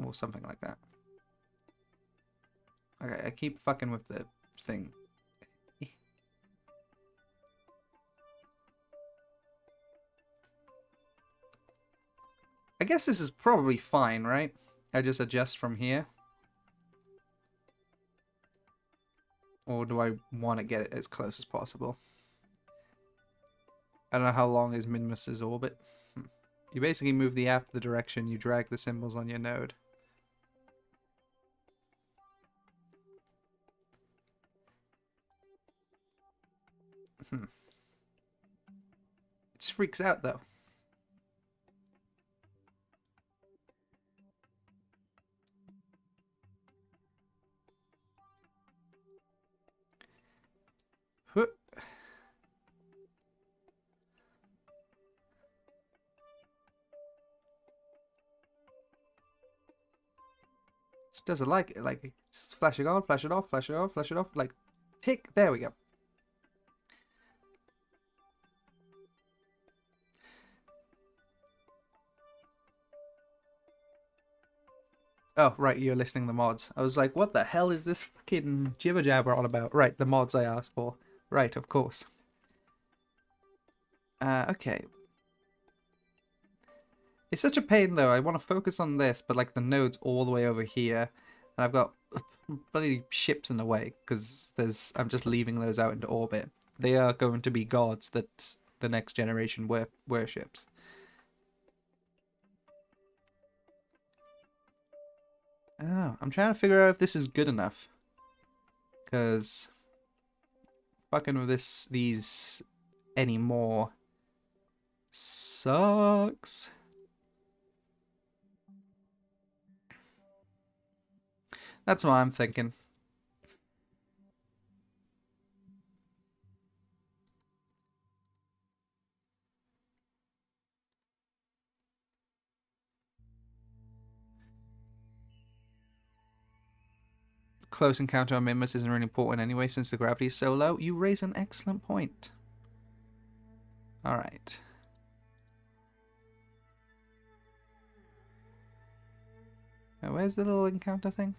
Or something like that. Okay, I keep fucking with the thing. I guess this is probably fine, right? I just adjust from here. Or do I want to get it as close as possible? I don't know how long is Minimus's orbit. You basically move the app the direction you drag the symbols on your node. It just freaks out though. Huh. Just doesn't like it. Like, just flash it on, flash it off, flash it off, flash it off. Like, pick. There we go. Oh, right, you're listing the mods. I was like, what the hell is this fucking jibber jabber on about? Right, the mods I asked for. Right, of course. Okay. It's such a pain though. I want to focus on this, but like the node's all the way over here, and I've got bloody ships in the way because I'm just leaving those out into orbit. They are going to be gods that the next generation worships. Oh, I'm trying to figure out if this is good enough. Because fucking with these anymore sucks. That's what I'm thinking. close encounter on Minmus isn't really important anyway since the gravity is so low. You raise an excellent point. Alright. Now, where's the little encounter thing?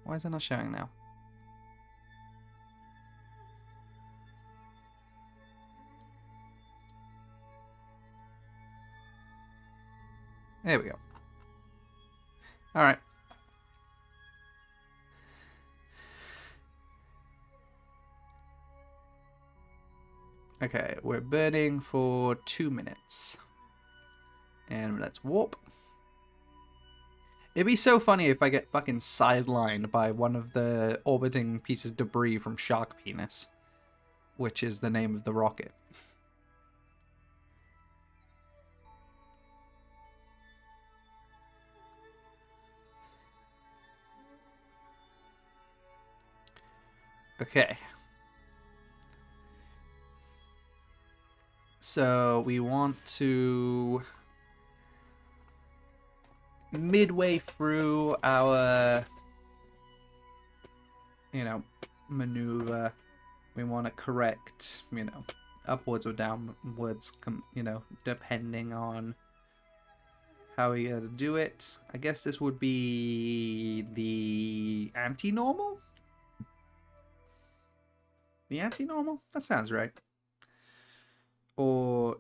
Why is it not showing now? There we go. Alright. Okay, we're burning for 2 minutes. And let's warp. It'd be so funny if I get fucking sidelined by one of the orbiting pieces of debris from Shark Penis, which is the name of the rocket. Okay. So we want to... midway through our, maneuver, we want to correct, upwards or downwards, depending on how we gotta do it. I guess this would be the anti-normal? The anti-normal? That sounds right. Or...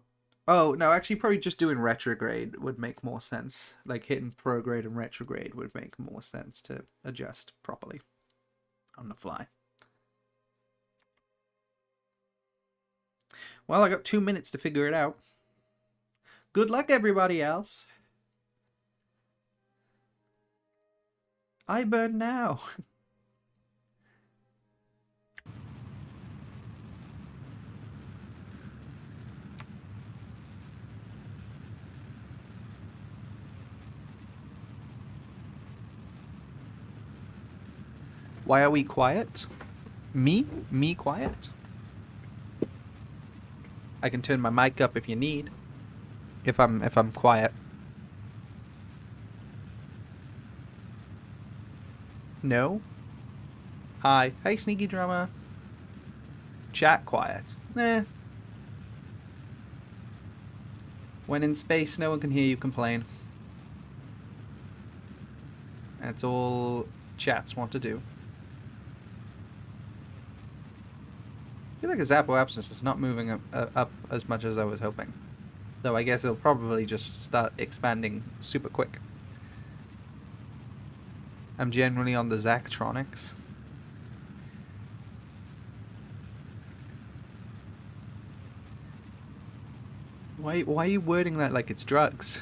oh, no, actually probably just doing retrograde would make more sense. Like hitting prograde and retrograde would make more sense to adjust properly on the fly. Well, I got 2 minutes to figure it out. Good luck, everybody else. I burn now. Why are we quiet? Me? Me quiet? I can turn my mic up if you need. If I'm quiet. No? Hi. Hey, Sneaky Drummer. Chat quiet. Nah. When in space, no one can hear you complain. That's all chats want to do. I feel like a Zapoapsis is not moving up as much as I was hoping. Though I guess it'll probably just start expanding super quick. I'm generally on the Zactronics. Why are you wording that like it's drugs?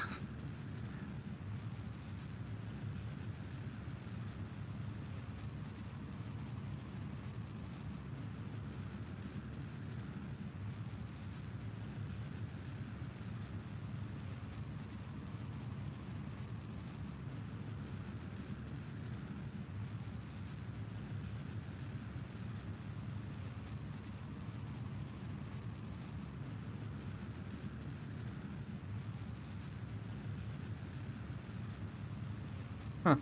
Huh.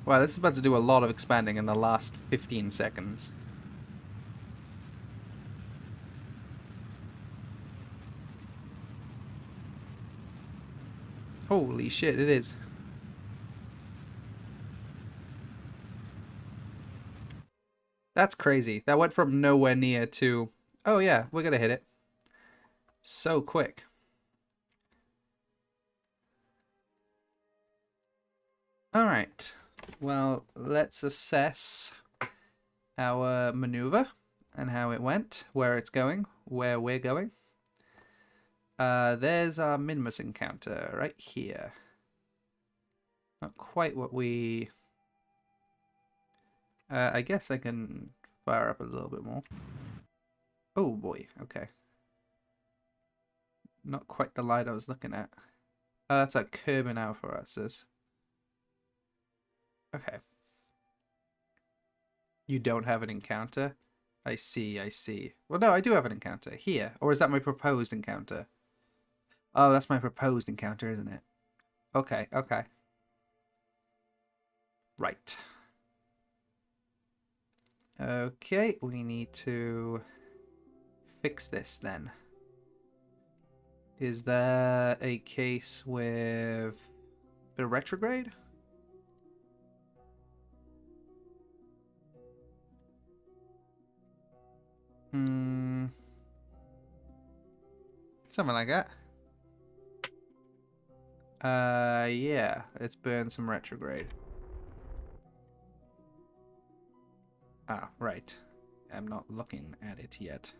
Wow, this is about to do a lot of expanding in the last 15 seconds. Holy shit, it is. That's crazy. That went from nowhere near to, oh yeah, we're gonna hit it. So quick. Alright. Well, let's assess our maneuver and how it went, where it's going, where we're going. There's our Minmus encounter right here. Not quite what we... I guess I can fire up a little bit more. Oh boy, okay. Not quite the light I was looking at. Oh, that's a Kerbal now for us. Okay. You don't have an encounter? I see, I see. Well, no, I do have an encounter. Here. Or is that my proposed encounter? Oh, that's my proposed encounter, isn't it? Okay, okay. Right. Okay, we need to fix this then. Is there a case with a bit of retrograde? Something like that. Yeah, let's burn some retrograde. Ah, right. I'm not looking at it yet.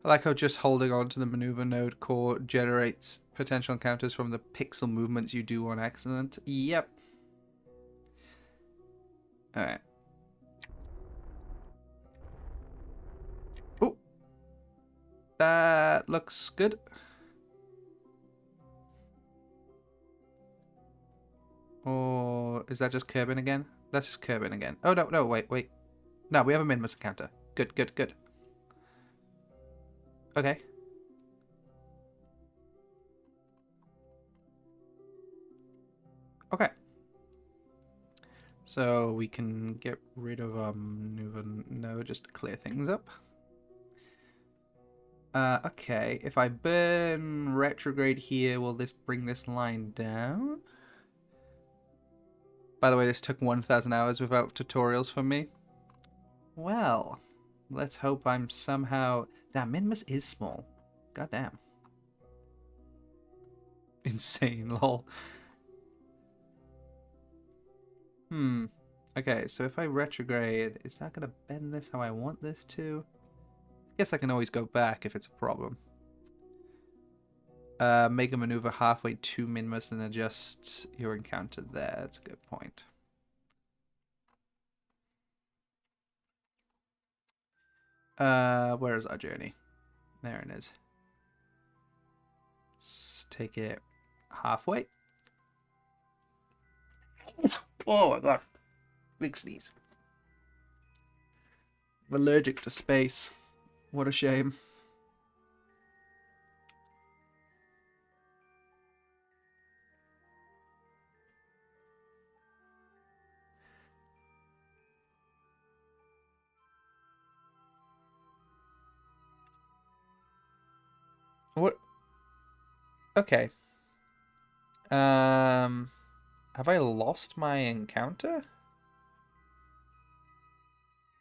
I like how just holding on to the maneuver node core generates potential encounters from the pixel movements you do on accident. Yep. Alright. Oh! That looks good. Or is that just Kerbin again? That's just Kerbin again. Oh, no, wait. No, we have a Minmus encounter. Good. Okay. Okay. So we can get rid of no, just to clear things up. Okay, if I burn retrograde here, will this bring this line down? By the way, this took 1,000 hours without tutorials from me. Well, let's hope I'm somehow... Damn, Minmus is small. Goddamn. Insane, lol. Okay, so if I retrograde, is that going to bend this how I want this to? I guess I can always go back if it's a problem. Make a maneuver halfway to Minmus and adjust your encounter there. That's a good point. Where is our journey? There it is. Let's take it halfway. Oh my god. Big sneeze. I'm allergic to space. What a shame. What? Okay. Have I lost my encounter?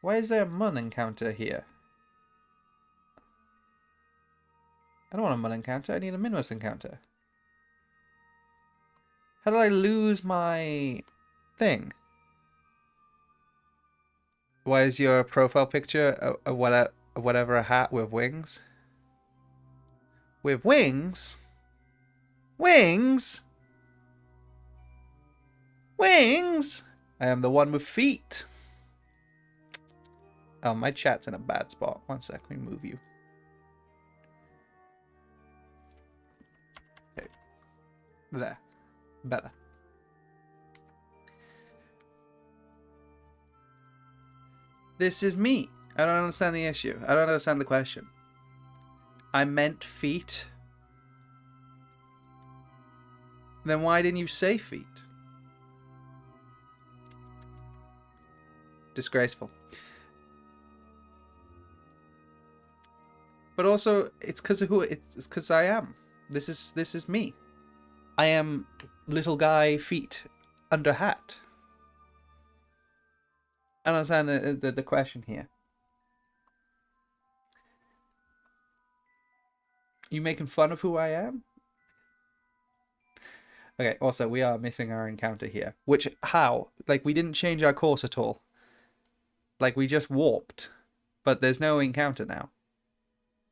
Why is there a Mun encounter here? I don't want a Mun encounter. I need a Minmus encounter. How did I lose my thing? Why is your profile picture a whatever a hat with wings? With wings? Wings? Wings? I am the one with feet. Oh, my chat's in a bad spot. One sec, let me move you. Okay. There. Better. This is me. I don't understand the issue. I don't understand the question. I meant feet. Then why didn't you say feet? Disgraceful. But also, it's because of who it's because I am. This is me. I am little guy feet under hat. I don't understand the question here. You making fun of who I am? Okay, also, we are missing our encounter here. Which, how? Like, we didn't change our course at all. Like, we just warped. But there's no encounter now.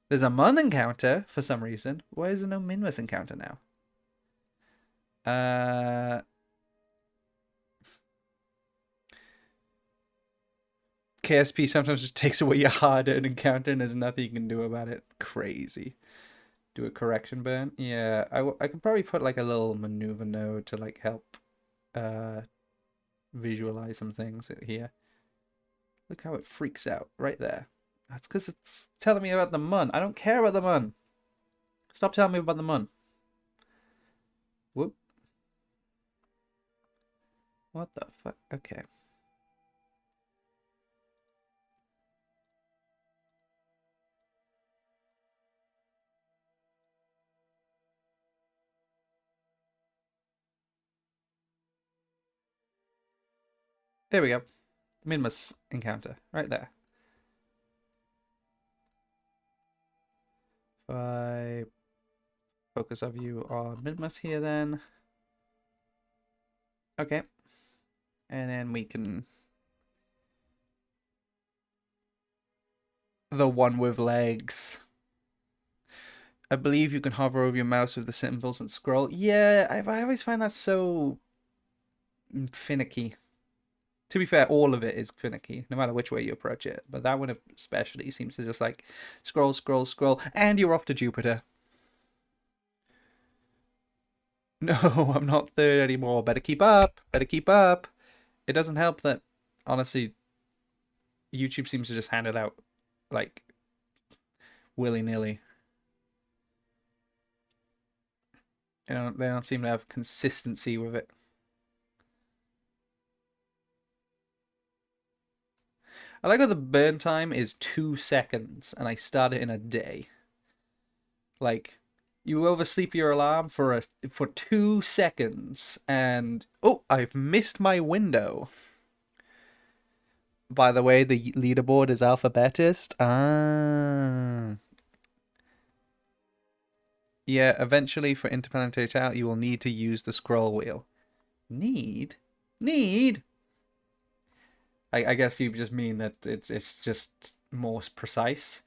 There's a Mun encounter, for some reason. Why is there no Minmus encounter now? KSP sometimes just takes away your hard-earned encounter and there's nothing you can do about it. Crazy. Do a correction burn. Yeah, I could probably put like a little maneuver node to like help visualize some things here. Look how it freaks out right there. That's because it's telling me about the Mun. I don't care about the Mun. Stop telling me about the Mun. Whoop. What the fuck? Okay. There we go. Minmus encounter. Right there. If I focus our view on Minmus here then. Okay. And then we can... The one with legs. I believe you can hover over your mouse with the symbols and scroll. Yeah, I always find that so finicky. To be fair, all of it is finicky, no matter which way you approach it. But that one especially seems to just like scroll, scroll, scroll, and you're off to Jupiter. No, I'm not third anymore. Better keep up. Better keep up. It doesn't help that, honestly, YouTube seems to just hand it out like willy-nilly. They don't seem to have consistency with it. I like how the burn time is 2 seconds, and I start it in a day. Like, you oversleep your alarm for 2 seconds, and oh, I've missed my window. By the way, the leaderboard is alphabetist. Ah. Yeah, eventually for Interplanetary Chat, you will need to use the scroll wheel. Need? Need? I guess you just mean that it's just more precise.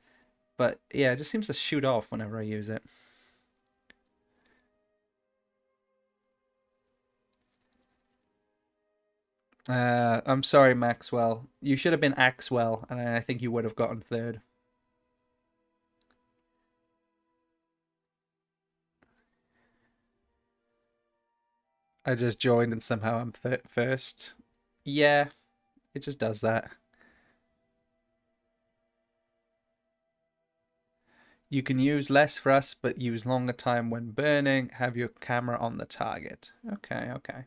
But yeah, it just seems to shoot off whenever I use it. I'm sorry, Maxwell. You should have been Axwell, and I think you would have gotten third. I just joined and somehow I'm first. Yeah, it just does that. You can use less thrust, but use longer time when burning. Have your camera on the target. Okay, okay.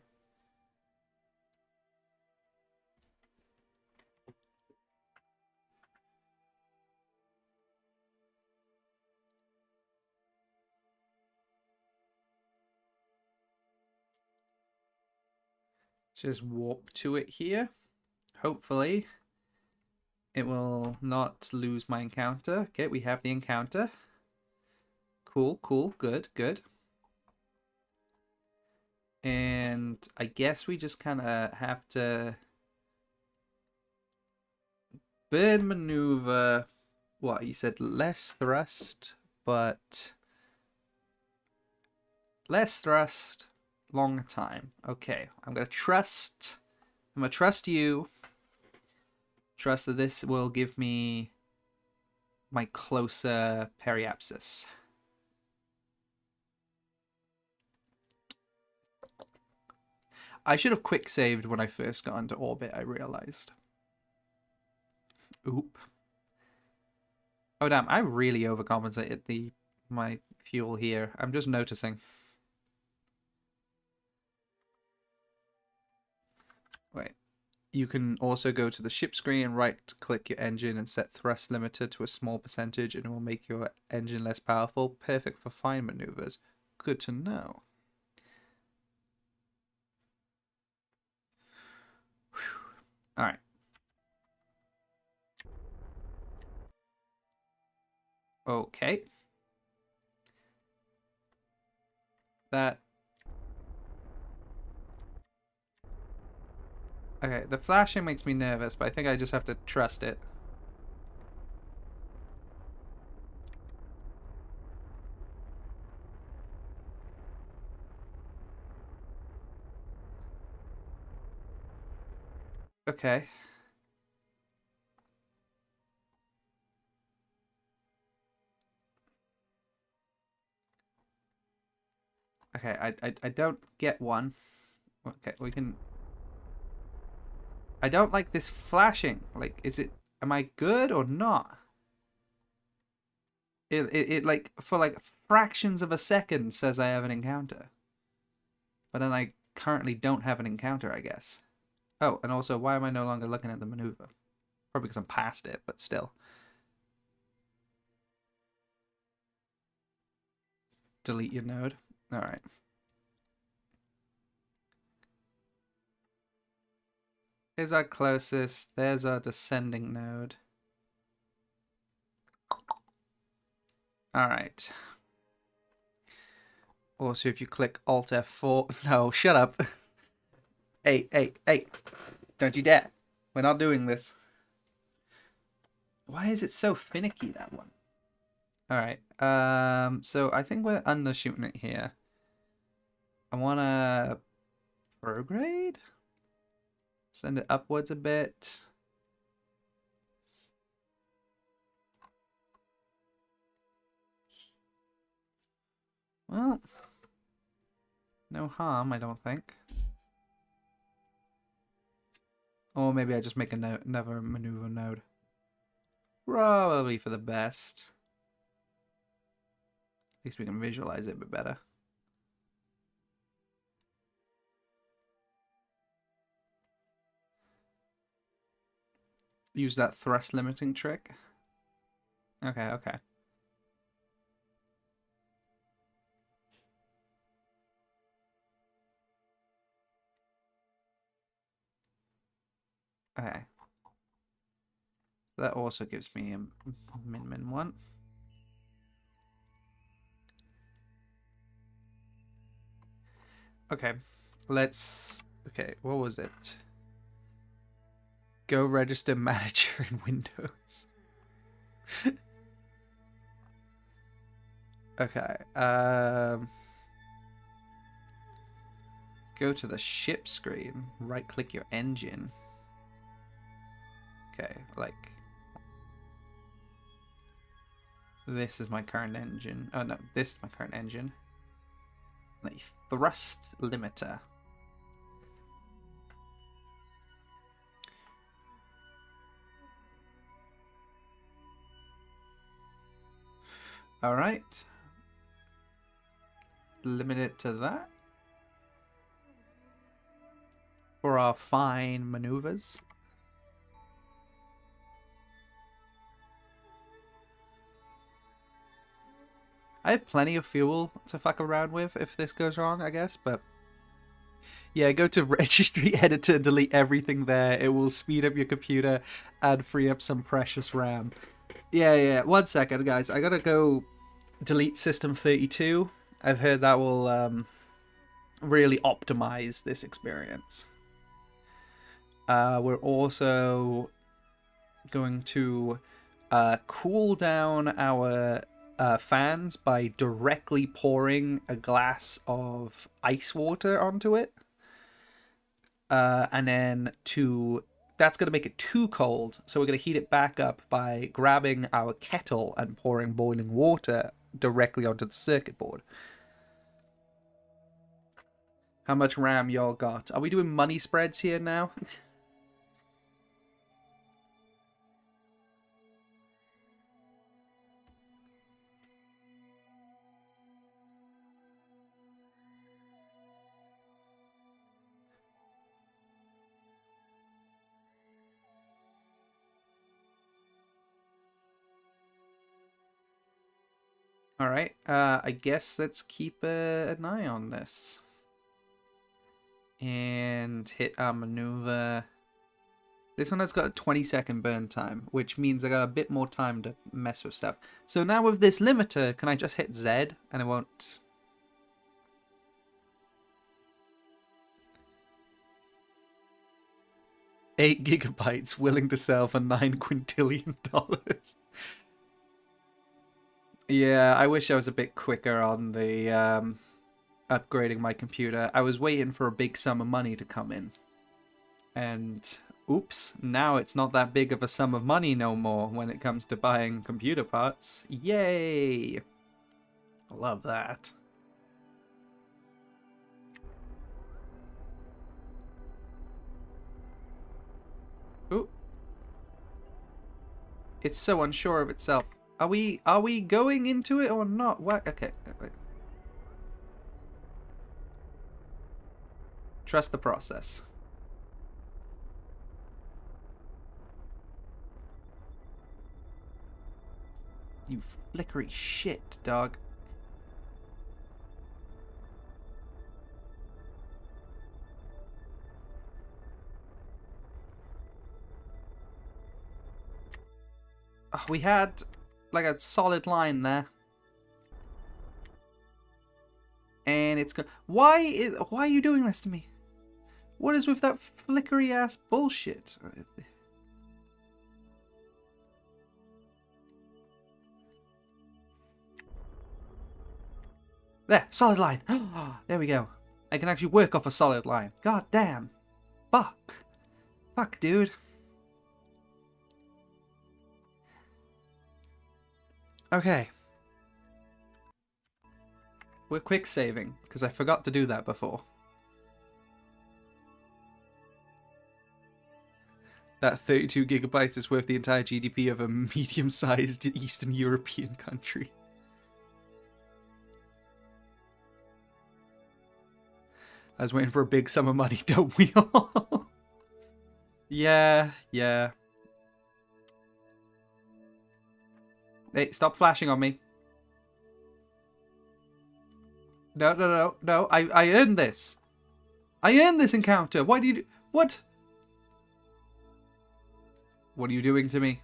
Just warp to it here. Hopefully, it will not lose my encounter. Okay, we have the encounter. Cool, cool, good, good. And I guess we just kind of have to burn maneuver. What, you said less thrust, but less thrust, long time. Okay, I'm gonna trust you. Trust that this will give me my closer periapsis. I should have quick saved when I first got into orbit, I realized. Oop. Oh damn, I really overcompensated my fuel here. I'm just noticing. Wait. You can also go to the ship screen and right-click your engine and set thrust limiter to a small percentage, and it will make your engine less powerful. Perfect for fine maneuvers. Good to know. All right. Okay. That. Okay, the flashing makes me nervous, but I think I just have to trust it. Okay. Okay, I don't get one. Okay, we can... I don't like this flashing. Like, am I good or not? It like, for like fractions of a second says I have an encounter. But then I currently don't have an encounter, I guess. Oh, and also, why am I no longer looking at the maneuver? Probably because I'm past it, but still. Delete your node. Alright. Here's our closest. There's our descending node. Alright. Also, if you click Alt F4... No, shut up. Hey. Don't you dare. We're not doing this. Why is it so finicky, that one? Alright. So I think we're undershooting it here. I want to prograde? Send it upwards a bit. Well, no harm, I don't think. Or maybe I just make another maneuver node. Probably for the best. At least we can visualize it a bit better. Use that thrust limiting trick. Okay. Okay. That also gives me a min 1. Okay. Okay, what was it? Go register manager in Windows. Okay. Go to the ship screen. Right click your engine. Okay, like this is my current engine. Oh no, this is my current engine. A thrust limiter. All right. Limit it to that for our fine maneuvers. I have plenty of fuel to fuck around with if this goes wrong, I guess, but yeah, go to registry editor, delete everything there. It will speed up your computer and free up some precious RAM. Yeah. 1 second, guys. I gotta go delete system 32. I've heard that will really optimize this experience. We're also going to cool down our fans by directly pouring a glass of ice water onto it. And then that's going to make it too cold, so we're going to heat it back up by grabbing our kettle and pouring boiling water directly onto the circuit board. How much RAM y'all got? Are we doing money spreads here now? Alright, I guess let's keep an eye on this. And hit our maneuver. This one has got a 20-second burn time, which means I got a bit more time to mess with stuff. So now with this limiter, can I just hit Z and it won't... 8 gigabytes willing to sell for $9 quintillion. Yeah, I wish I was a bit quicker on the upgrading my computer. I was waiting for a big sum of money to come in. And oops, now it's not that big of a sum of money no more when it comes to buying computer parts. Yay! Love that. Ooh. It's so unsure of itself. Are we going into it or not? What? Okay. Wait. Trust the process. You flickery shit, dog. Oh, we had like a solid line there. And it's good. Why are you doing this to me? What is with that flickery ass bullshit? There, solid line. There we go. I can actually work off a solid line. God damn. Fuck. Fuck, dude. Okay. We're quick saving, because I forgot to do that before. That 32 gigabytes is worth the entire GDP of a medium-sized Eastern European country. I was waiting for a big sum of money, don't we all? Yeah. Hey, stop flashing on me. No. I earned this. I earned this encounter. Why do you... What? What are you doing to me?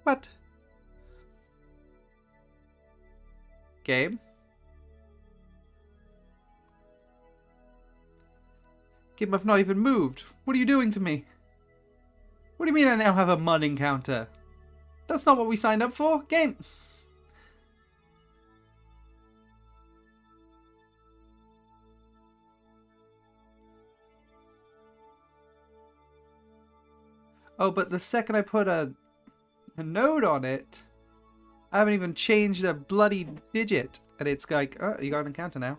What? Game? Game, I've not even moved. What are you doing to me? What do you mean I now have a mud encounter? That's not what we signed up for. Game. Oh, but the second I put a node on it, I haven't even changed a bloody digit. And it's like, oh, you got an encounter now.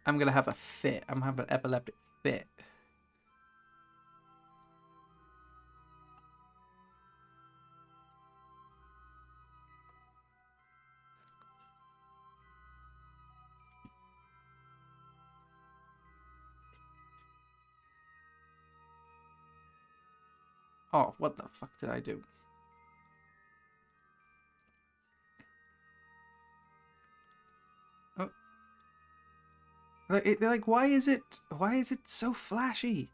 I'm gonna have a fit. I'm gonna have an epileptic fit. Oh, what the fuck did I do? Oh. Like, why is it so flashy?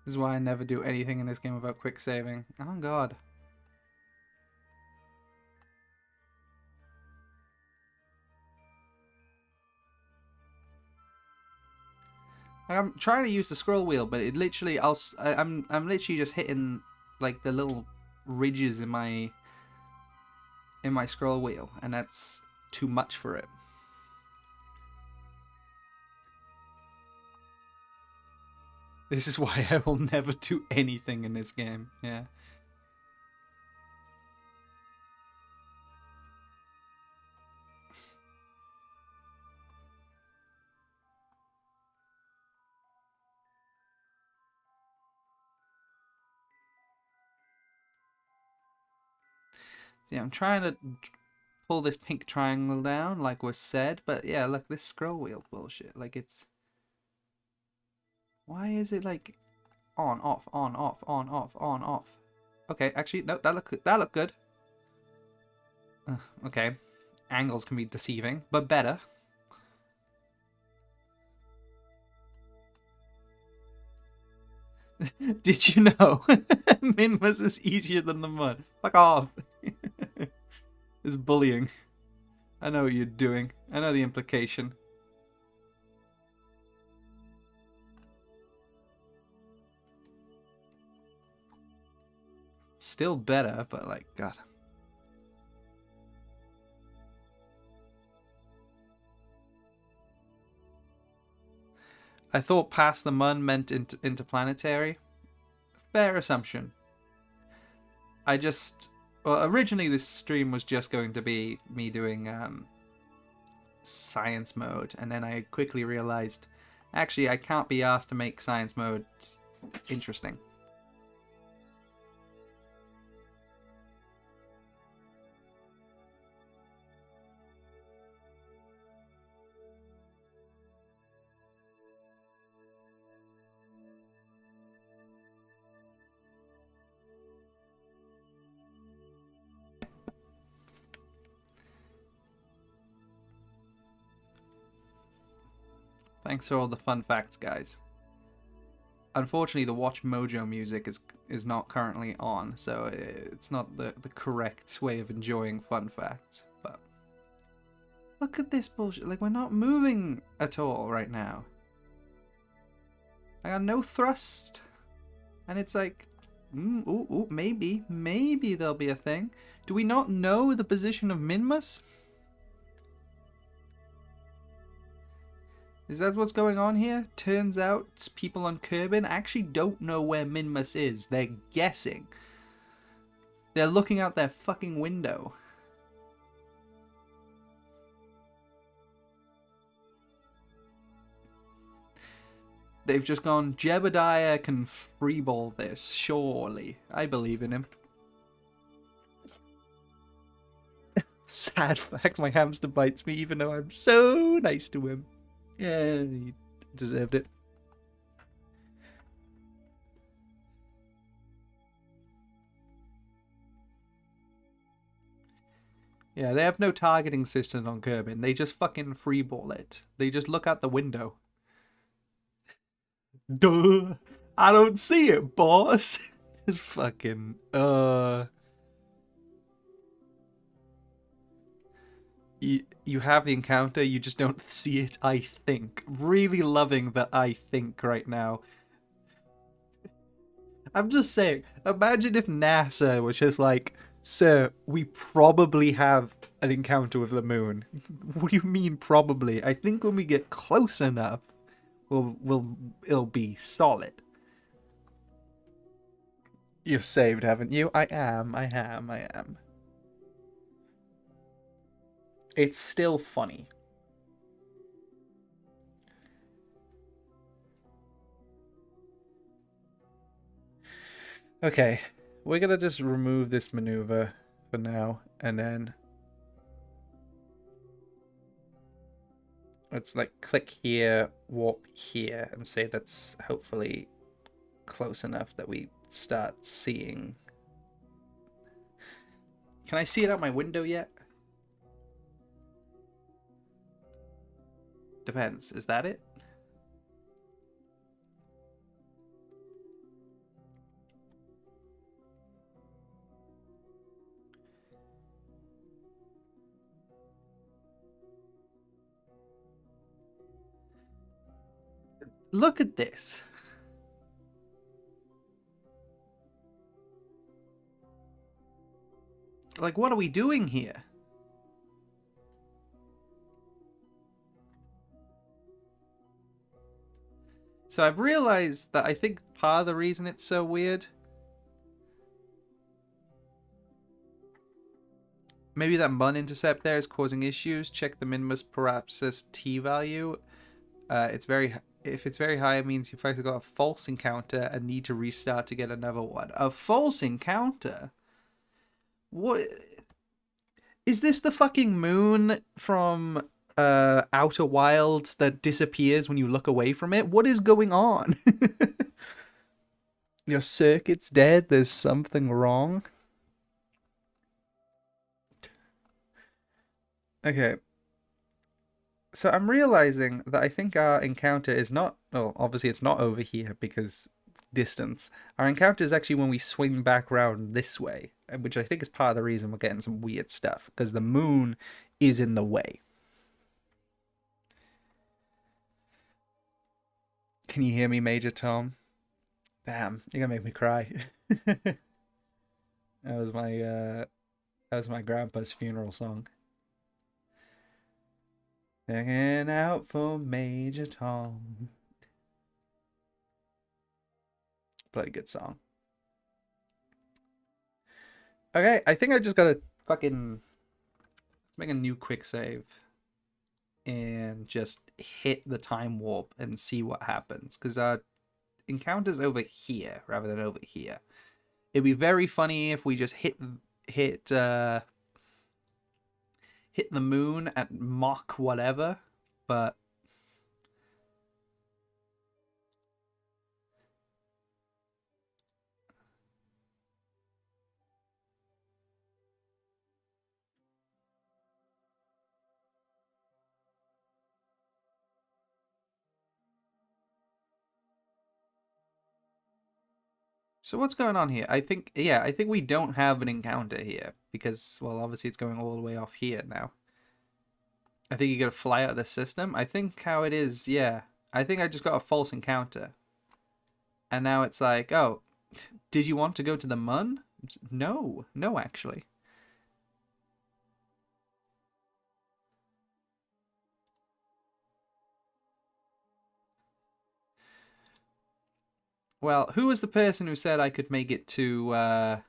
This is why I never do anything in this game without quick saving. Oh god. I'm trying to use the scroll wheel, but it literally, I'm literally just hitting like the little ridges in my scroll wheel, and that's too much for it. This is why I will never do anything in this game. Yeah. So yeah, I'm trying to pull this pink triangle down, like was said, but yeah, look, this scroll wheel bullshit. Like, it's... Why is it, like, on, off, on, off, on, off, on, off? Okay, actually, no, that looked good. Okay. Angles can be deceiving, but better. Did you know Minmus is easier than the mud? Fuck off. It's bullying. I know what you're doing. I know the implication. Still better, but like, God. I thought past the mud meant interplanetary. Fair assumption. I just... Well, originally this stream was just going to be me doing science mode, and then I quickly realized, actually, I can't be asked to make science mode interesting. Thanks for all the fun facts, guys. Unfortunately, the Watch Mojo music is not currently on, so it's not the correct way of enjoying fun facts. But look at this bullshit. Like, we're not moving at all right now. I got no thrust. And it's like, ooh, maybe there'll be a thing. Do we not know the position of Minmus? Is that what's going on here? Turns out people on Kerbal actually don't know where Minmus is. They're guessing. They're looking out their fucking window. They've just gone, Jebediah can freeball this, surely. I believe in him. Sad fact, my hamster bites me even though I'm so nice to him. Yeah, he deserved it. Yeah, they have no targeting system on Kerbal. They just fucking freeball it. They just look out the window. Duh! I don't see it, boss! Just fucking, You have the encounter, you just don't see it, I think. Really loving that I think right now. I'm just saying, imagine if NASA was just like, sir, we probably have an encounter with the moon. What do you mean probably? I think when we get close enough, it'll be solid. You've saved, haven't you? I am. It's still funny. Okay, we're gonna just remove this maneuver for now, and then let's like click here, warp here, and say that's hopefully close enough that we start seeing. Can I see it out my window yet? Depends. Is that it? Look at this. Like, what are we doing here? So I've realized that I think part of the reason it's so weird, maybe that mun intercept there is causing issues. Check the Minmus Parapsis T value. If it's very high, it means you've actually got a false encounter and need to restart to get another one. A false encounter? What? Is this the fucking moon from Outer Wilds that disappears when you look away from it? What is going on? Your circuit's dead. There's something wrong. Okay. So I'm realizing that I think our encounter is not. Well, obviously it's not over here because distance. Our encounter is actually when we swing back around this way, which I think is part of the reason we're getting some weird stuff because the moon is in the way. Can you hear me, Major Tom? Damn, you're gonna make me cry. that was my uh that was my grandpa's funeral song. Hanging out for Major Tom. Pretty good song. Okay, I think I just gotta fucking let's make a new quick save and just hit the time warp and see what happens. Because our encounter's over here rather than over here. It'd be very funny if we just hit the moon at Mach whatever, but so what's going on here? I think we don't have an encounter here because well obviously it's going all the way off here now. I think you gotta fly out of the system. I think how it is, yeah. I think I just got a false encounter. And now it's like, oh, did you want to go to the Mun? No, no, actually. Well, who was the person who said I could make it to, yeah,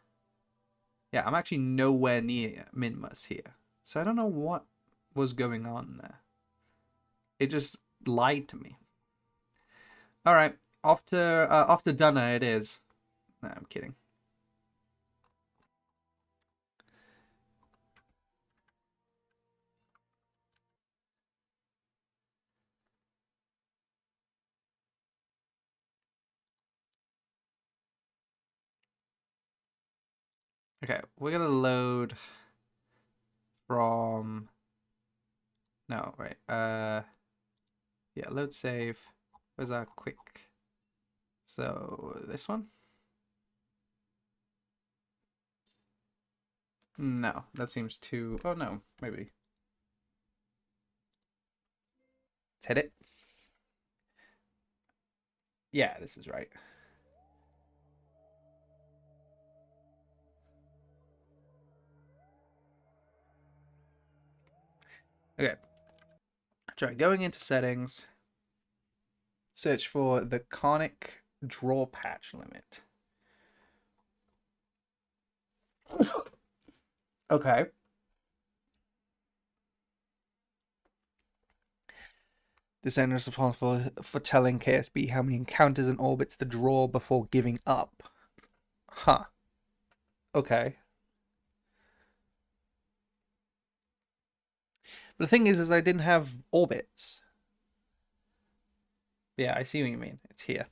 I'm actually nowhere near Minmus here. So I don't know what was going on there. It just lied to me. Alright, off to Dunna it is. No, I'm kidding. Okay, we're gonna load from... No, right. Yeah, load save. Where's our quick? So, this one? No, that seems too... Oh, no, maybe. Let's hit it. Yeah, this is right. Okay. Try going into settings. Search for the conic draw patch limit. Okay. The center is responsible for telling KSB how many encounters and orbits to draw before giving up. Huh. Okay. But the thing is I didn't have orbits. Yeah, I see what you mean. It's here.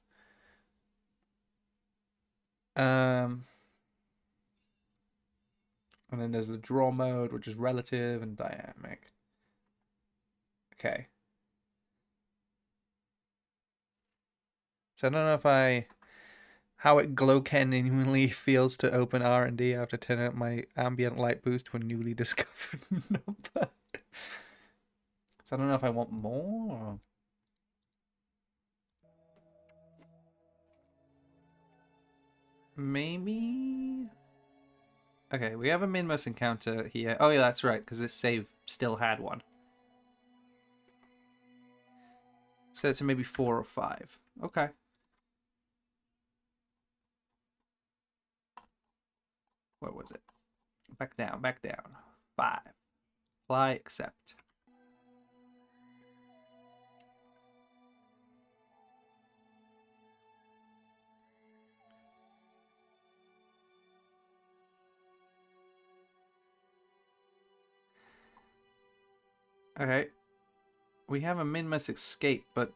And then there's the draw mode, which is relative and dynamic. Okay. So I don't know if how it genuinely feels to open R&D after turning up my ambient light boost to a newly discovered number. So I don't know if I want more or... Maybe... Okay, we have a Minmus encounter here. Oh yeah, that's right, because this save still had one. Set it to maybe 4 or 5. Okay. Where was it? Back down, back down. 5. Fly, accept. Okay. We have a Minmus escape, but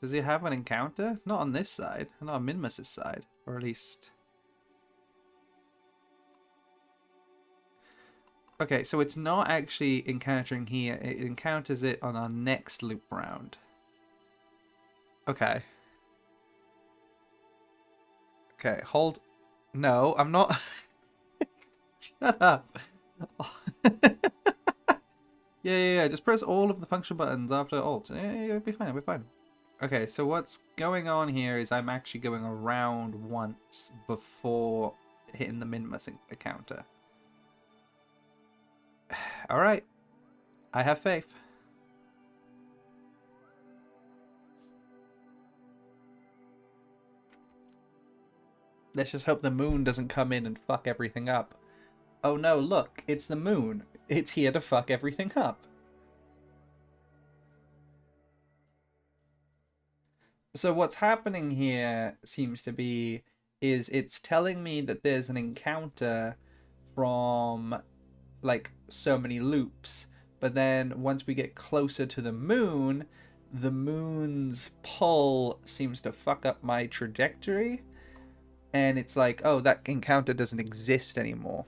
does he have an encounter? Not on this side. Not on Minmus's side. Or at least... Okay, so it's not actually encountering here. It encounters it on our next loop round. Okay. Okay, hold... No, I'm not... Shut up. Yeah. Just press all of the function buttons after Alt. Yeah, it'll be fine, it'll be fine. Okay, so what's going on here is I'm actually going around once before hitting the Minmus encounter. Alright. I have faith. Let's just hope the moon doesn't come in and fuck everything up. Oh no, look, it's the moon. It's here to fuck everything up. So what's happening here seems to be is it's telling me that there's an encounter from like so many loops, but then once we get closer to the moon's pull seems to fuck up my trajectory, and it's like, oh, that encounter doesn't exist anymore.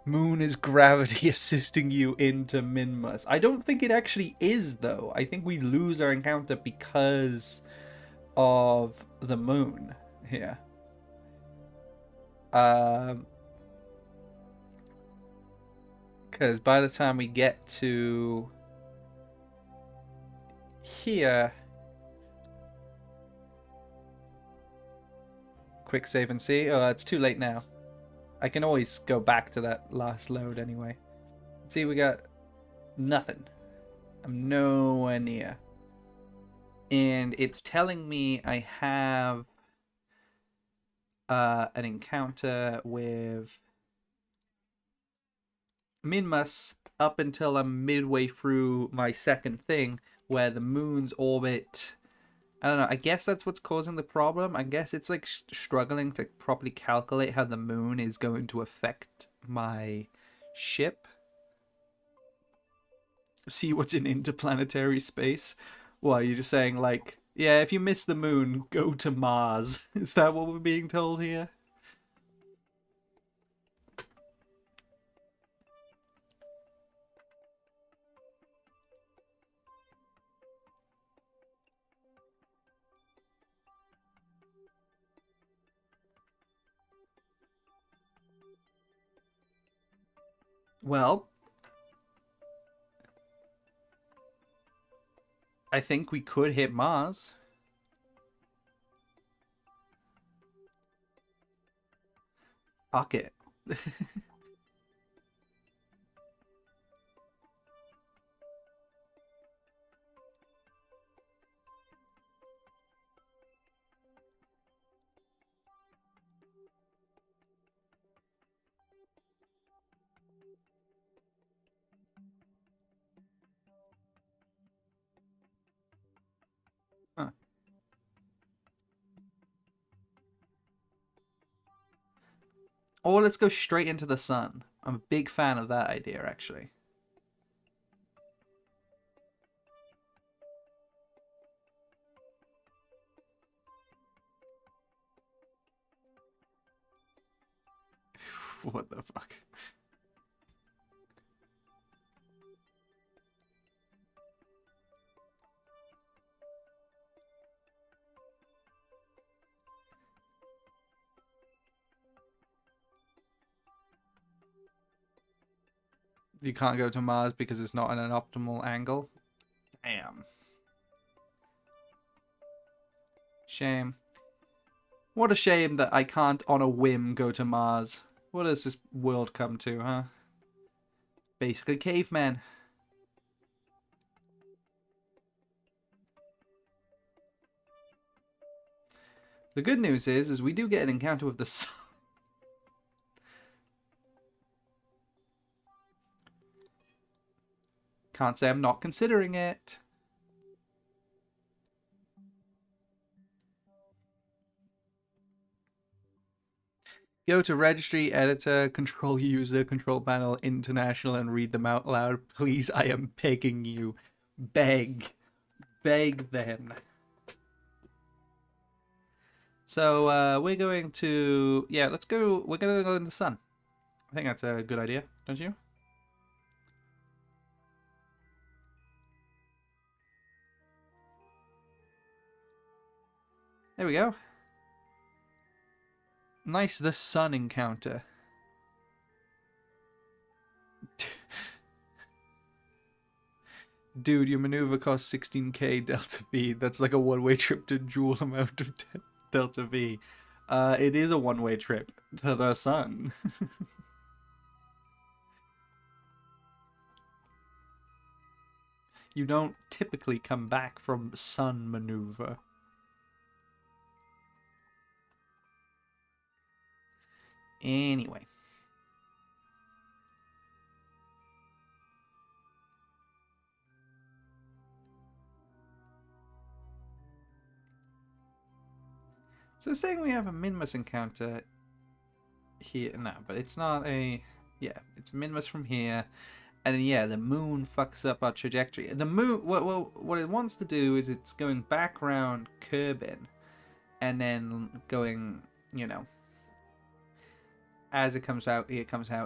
Moon is gravity assisting you into Minmus. I don't think it actually is, though. I think we lose our encounter because of the moon here. Because by the time we get to here... Quick save and see. Oh, it's too late now. I can always go back to that last load anyway. Let's see, we got nothing. I'm nowhere near. And it's telling me I have an encounter with Minmus up until I'm midway through my second thing, where the moon's orbit... I don't know, I guess that's what's causing the problem. I guess it's like struggling to properly calculate how the moon is going to affect my ship. See what's in interplanetary space? Well, you're just saying like, yeah, if you miss the moon, go to Mars. Is that what we're being told here? Well, I think we could hit Mars. Fuck it. Huh. Or let's go straight into the sun. I'm a big fan of that idea, actually. What the fuck? You can't go to Mars because it's not in an optimal angle. Damn. Shame. What a shame that I can't on a whim go to Mars. What does this world come to, huh? Basically cavemen. The good news is we do get an encounter with the sun. Can't say I'm not considering it. Go to registry, editor, control user, control panel, international, and read them out loud. Please, I am begging you. Beg. Beg them. So, we're going to... Yeah, let's go... We're going to go in the sun. I think that's a good idea, don't you? There we go. Nice, the sun encounter. Dude, your maneuver costs 16k Delta V. That's like a one-way trip to Joule amount of Delta V. It is a one-way trip to the sun. You don't typically come back from sun maneuver. Anyway. So it's saying we have a Minmus encounter here. No, but it's not a... Yeah, it's Minmus from here. And yeah, the moon fucks up our trajectory. The moon... What it wants to do is it's going back around Kerbal. And then going, you know... As it comes out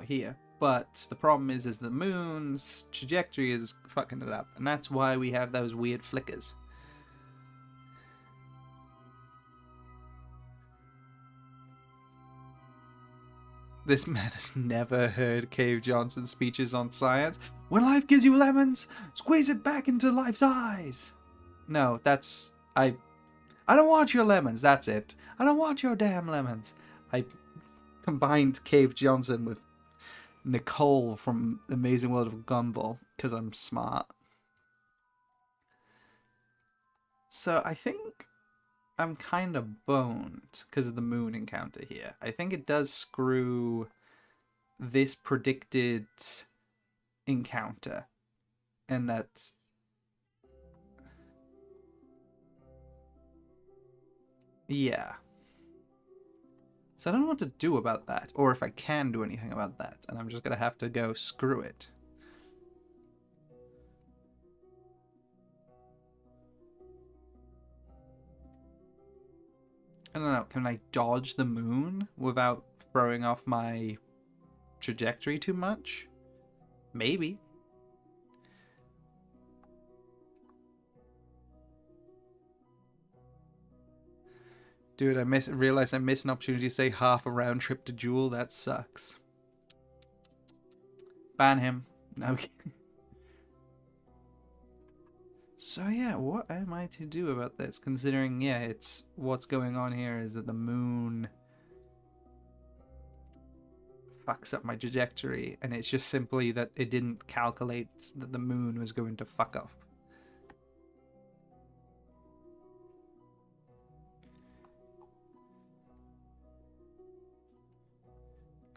here. But the problem is the moon's trajectory is fucking it up. And that's why we have those weird flickers. This man has never heard Cave Johnson's speeches on science. When life gives you lemons, squeeze it back into life's eyes. No, that's... I don't want your lemons, that's it. I don't want your damn lemons. I combined Cave Johnson with Nicole from Amazing World of Gumball because I'm smart. So I think I'm kind of boned because of the moon encounter here. I think it does screw this predicted encounter. And that's... Yeah. So I don't know what to do about that, or if I can do anything about that, and I'm just gonna have to go screw it. I don't know, can I dodge the moon without throwing off my trajectory too much? Maybe. Dude, I realized I missed an opportunity to say half a round trip to Joule. That sucks. Ban him. No. So yeah, what am I to do about this? Considering, yeah, it's what's going on here is that the moon fucks up my trajectory, and it's just simply that it didn't calculate that the moon was going to fuck off.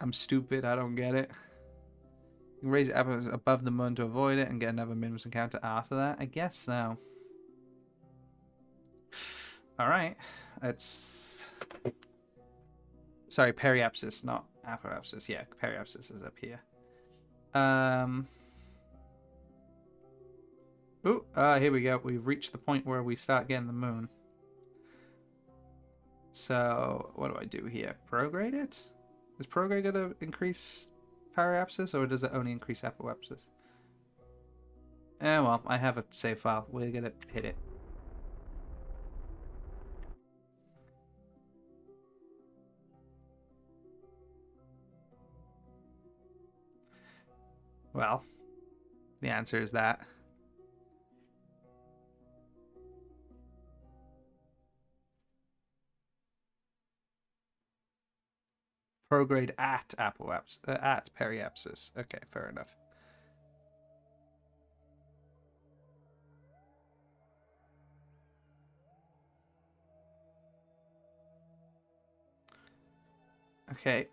I'm stupid, I don't get it. You can raise it above the moon to avoid it and get another Minmus encounter after that? I guess so. Alright, it's... Sorry, periapsis, not apoapsis. Yeah, periapsis is up here. Here we go. We've reached the point where we start getting the moon. So, what do I do here? Prograde it? Is prograde going to increase periapsis, or does it only increase apoapsis? Well, I have a save file. We're going to hit it. Well, the answer is that. Prograde at at periapsis. Okay, fair enough. Okay.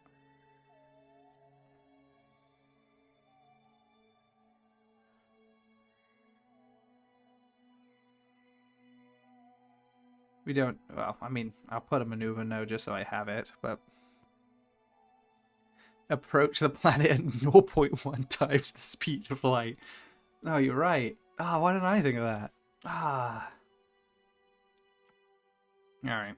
We don't... Well, I mean, I'll put a maneuver node just so I have it, but... approach the planet at 0.1 times the speed of light. No, you're right. Ah, why didn't I think of that? Ah. Alright.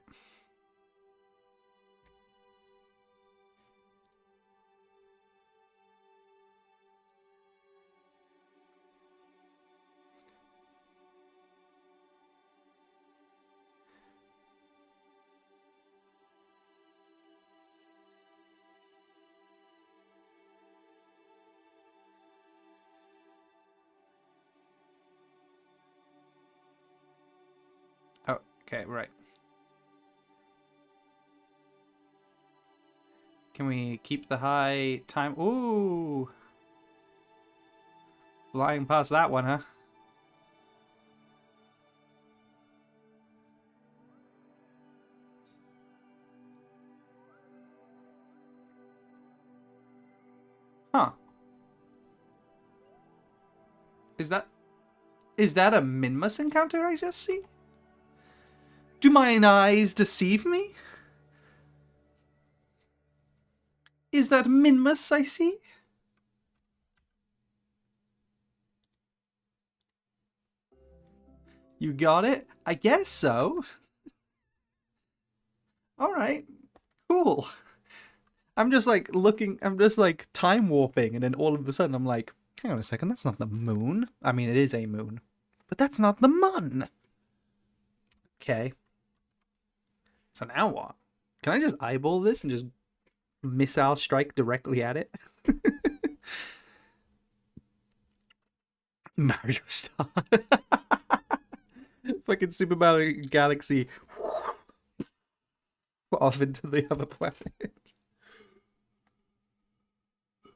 Oh, okay, right. Can we keep the high time? Ooh! Flying past that one, huh? Huh. Is that a Minmus encounter I just see? Do mine eyes deceive me? Is that Minmus I see? You got it? I guess so. Alright. Cool. I'm just like looking, I'm just like time warping, and then all of a sudden I'm like, hang on a second, that's not the moon. I mean, it is a moon, but that's not the mun. Okay. So now what? Can I just eyeball this and just missile strike directly at it? Mario Star. Fucking Super Mario Galaxy off into the other planet.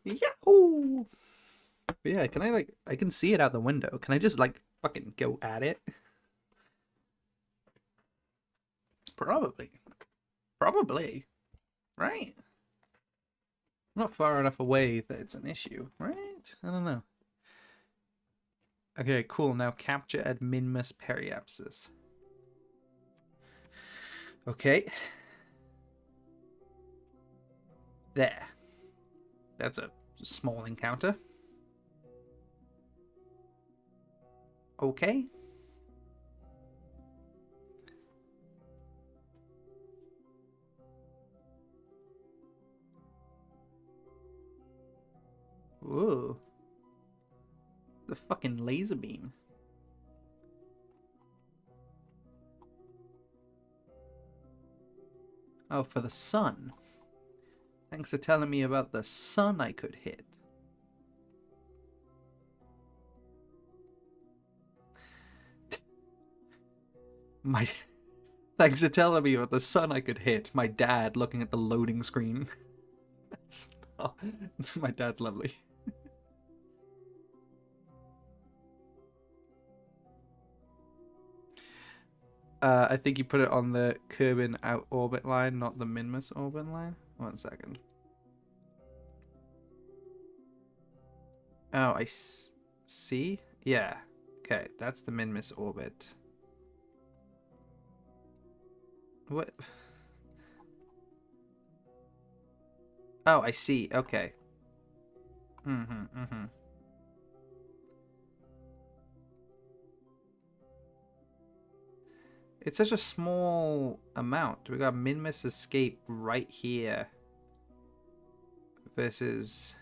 Yahoo! But yeah, can I like, I can see it out the window. Can I just like fucking go at it? Probably. Probably. Right? I'm not far enough away that it's an issue, right? I don't know. Okay, cool. Now capture at Minmus periapsis. Okay. There. That's a small encounter. Okay. Ooh. The fucking laser beam. Oh, for the sun. Thanks for telling me about the sun I could hit. My... Thanks for telling me about the sun I could hit. My dad looking at the loading screen. That's... Oh, my dad's lovely. I think you put it on the Kerbal out orbit line, not the Minmus orbit line. 1 second. Oh, I see? Yeah. Okay, that's the Minmus orbit. What? Oh, I see. Okay. Mm-hmm. It's such a small amount. We got Minmus escape right here. Versus...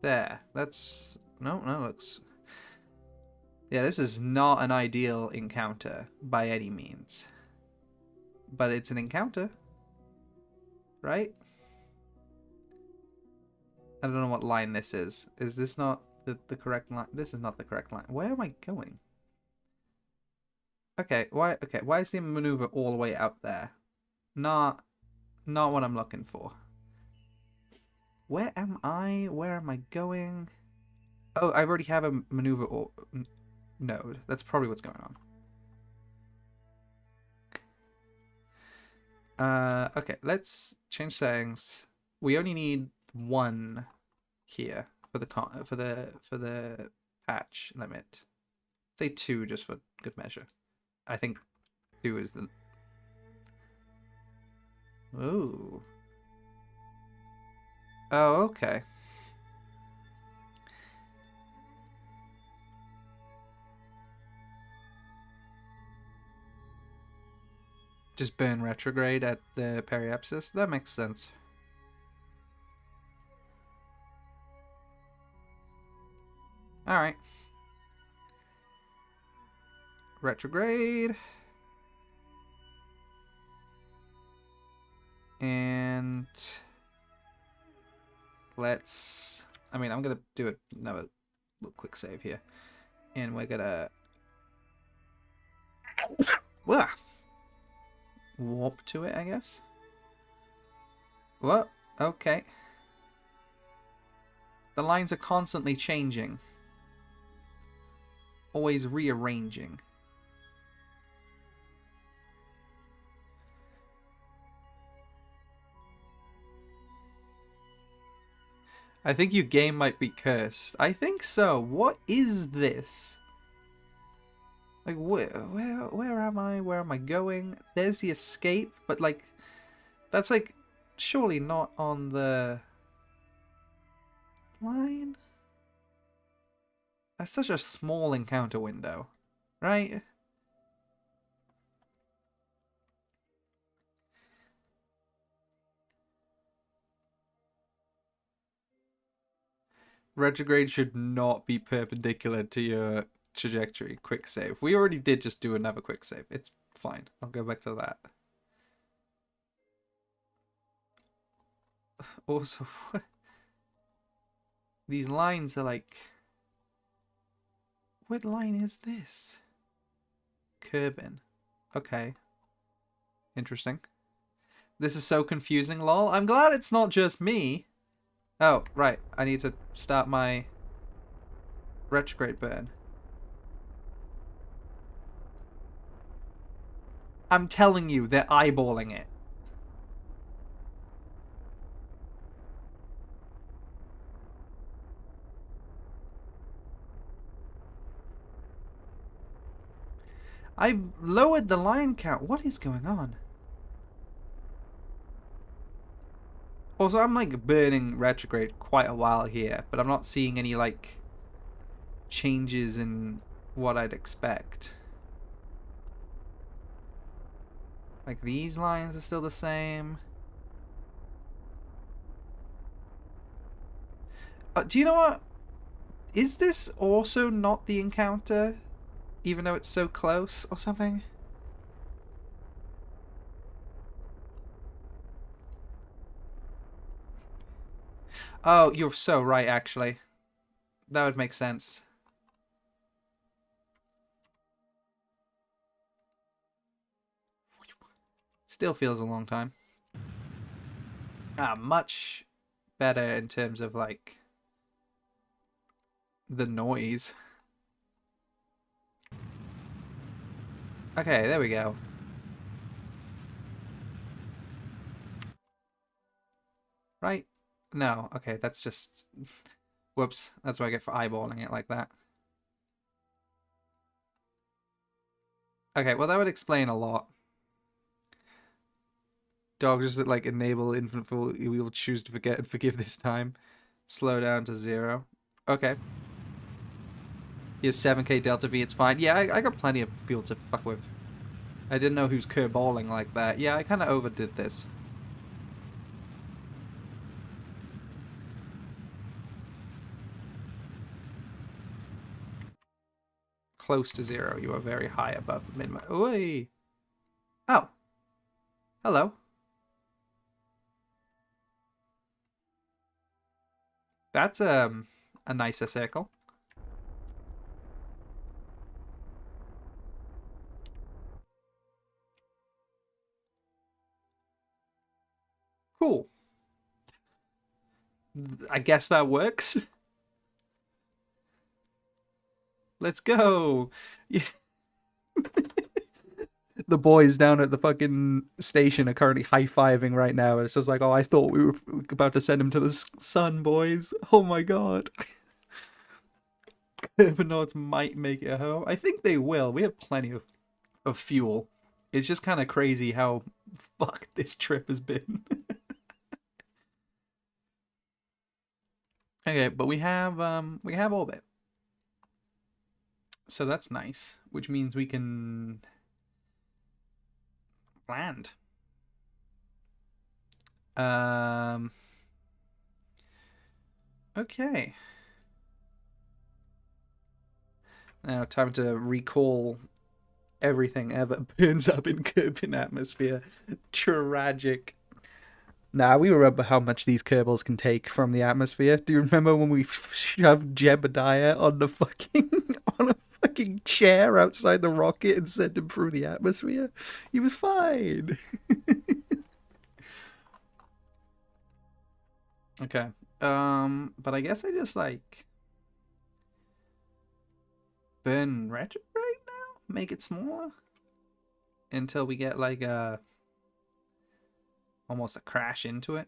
There. That's... No, looks... Yeah, this is not an ideal encounter by any means. But it's an encounter. Right? I don't know what line this is. Is this not the correct line? This is not the correct line. Where am I going? Okay, why is the maneuver all the way out there? Not what I'm looking for. Where am I? Where am I going? Oh, I already have a maneuver or node. That's probably what's going on. Okay, let's change settings. We only need 1 here for the patch limit. Say 2 just for good measure. I think 2 is the... Ooh. Oh, okay. Just burn retrograde at the periapsis? That makes sense. Alright. Retrograde. And let's... I mean, I'm going to do another little quick save here. And we're going to... warp to it, I guess. What? Okay. The lines are constantly changing. Always rearranging. I think your game might be cursed. I think so. What is this? Like, where am I? Where am I going? There's the escape, but like, that's like, surely not on the line? That's such a small encounter window, right? Retrograde should not be perpendicular to your trajectory. Quick save. We already did just do another quick save. It's fine. I'll go back to that. Also, these lines are like... What line is this? Kerbal. Okay. Interesting. This is so confusing, lol. I'm glad it's not just me. Oh, right. I need to start my retrograde burn. I'm telling you, they're eyeballing it. I've lowered the line count. What is going on? Also, I'm like burning retrograde quite a while here, but I'm not seeing any like changes in what I'd expect. Like these lines are still the same. Do you know what? Is this also not the encounter? Even though it's so close or something? Oh, you're so right, actually. That would make sense. Still feels a long time. Much better in terms of, like, the noise. Okay, there we go. Right? No, okay, that's just... Whoops, that's what I get for eyeballing it like that. Okay, well that would explain a lot. Dogs just like enable infinite full, we will choose to forget and forgive this time. Slow down to 0. Okay. He has 7k Delta V, it's fine. Yeah, I got plenty of fuel to fuck with. I didn't know he was curballing like that. Yeah, I kind of overdid this. Close to 0. You are very high above minimum. Oi! Oh. Hello. That's a nicer circle. Cool. I guess that works. Let's go. Yeah. The boys down at the fucking station are currently high-fiving right now. It's just like, oh, I thought we were about to send him to the sun, boys. Oh my god. Urbanoids might make it home. I think they will. We have plenty of fuel. It's just kind of crazy how fucked this trip has been. Okay, but we have orbit. So that's nice, which means we can land. Okay. Now time to recall everything ever burns up in Kerbin atmosphere. Tragic. Nah, we remember how much these Kerbals can take from the atmosphere. Do you remember when we shoved Jebediah on the fucking on a fucking chair outside the rocket and sent him through the atmosphere? He was fine. Okay. But I guess I just like burn retrograde now? Make it smaller? Until we get like almost a crash into it.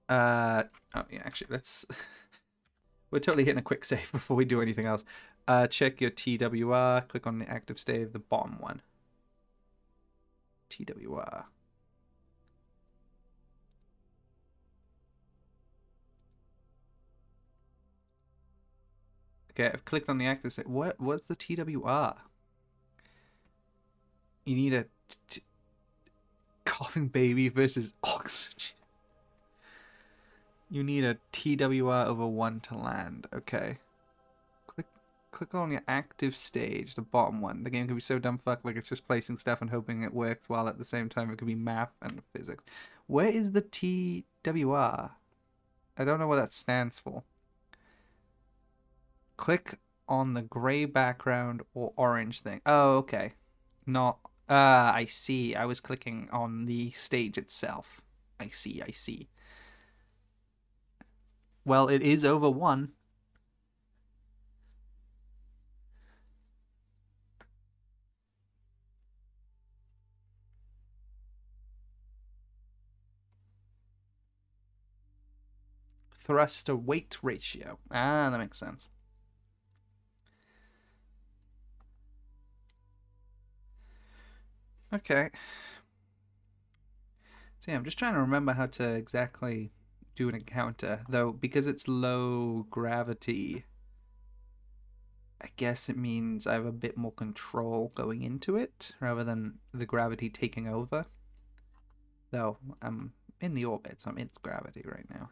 Oh yeah, actually let's we're totally hitting a quick save before we do anything else. Check your TWR, click on the active state, the bottom one. TWR. Okay, I've clicked on the active state. What's the TWR? You need a coughing baby versus oxygen. You need a TWR over 1 to land. Okay. Click on your active stage, the bottom one. The game can be so dumb fuck, like it's just placing stuff and hoping it works, while at the same time it could be math and physics. Where is the TWR? I don't know what that stands for. Click on the gray background or orange thing. Oh, okay. Not... I see. I was clicking on the stage itself. I see. Well, it is over 1. Thrust to weight ratio. Ah, that makes sense. Okay. So yeah, I'm just trying to remember how to exactly do an encounter, though because it's low gravity, I guess it means I have a bit more control going into it rather than the gravity taking over. Though I'm in the orbit, so I'm in its gravity right now.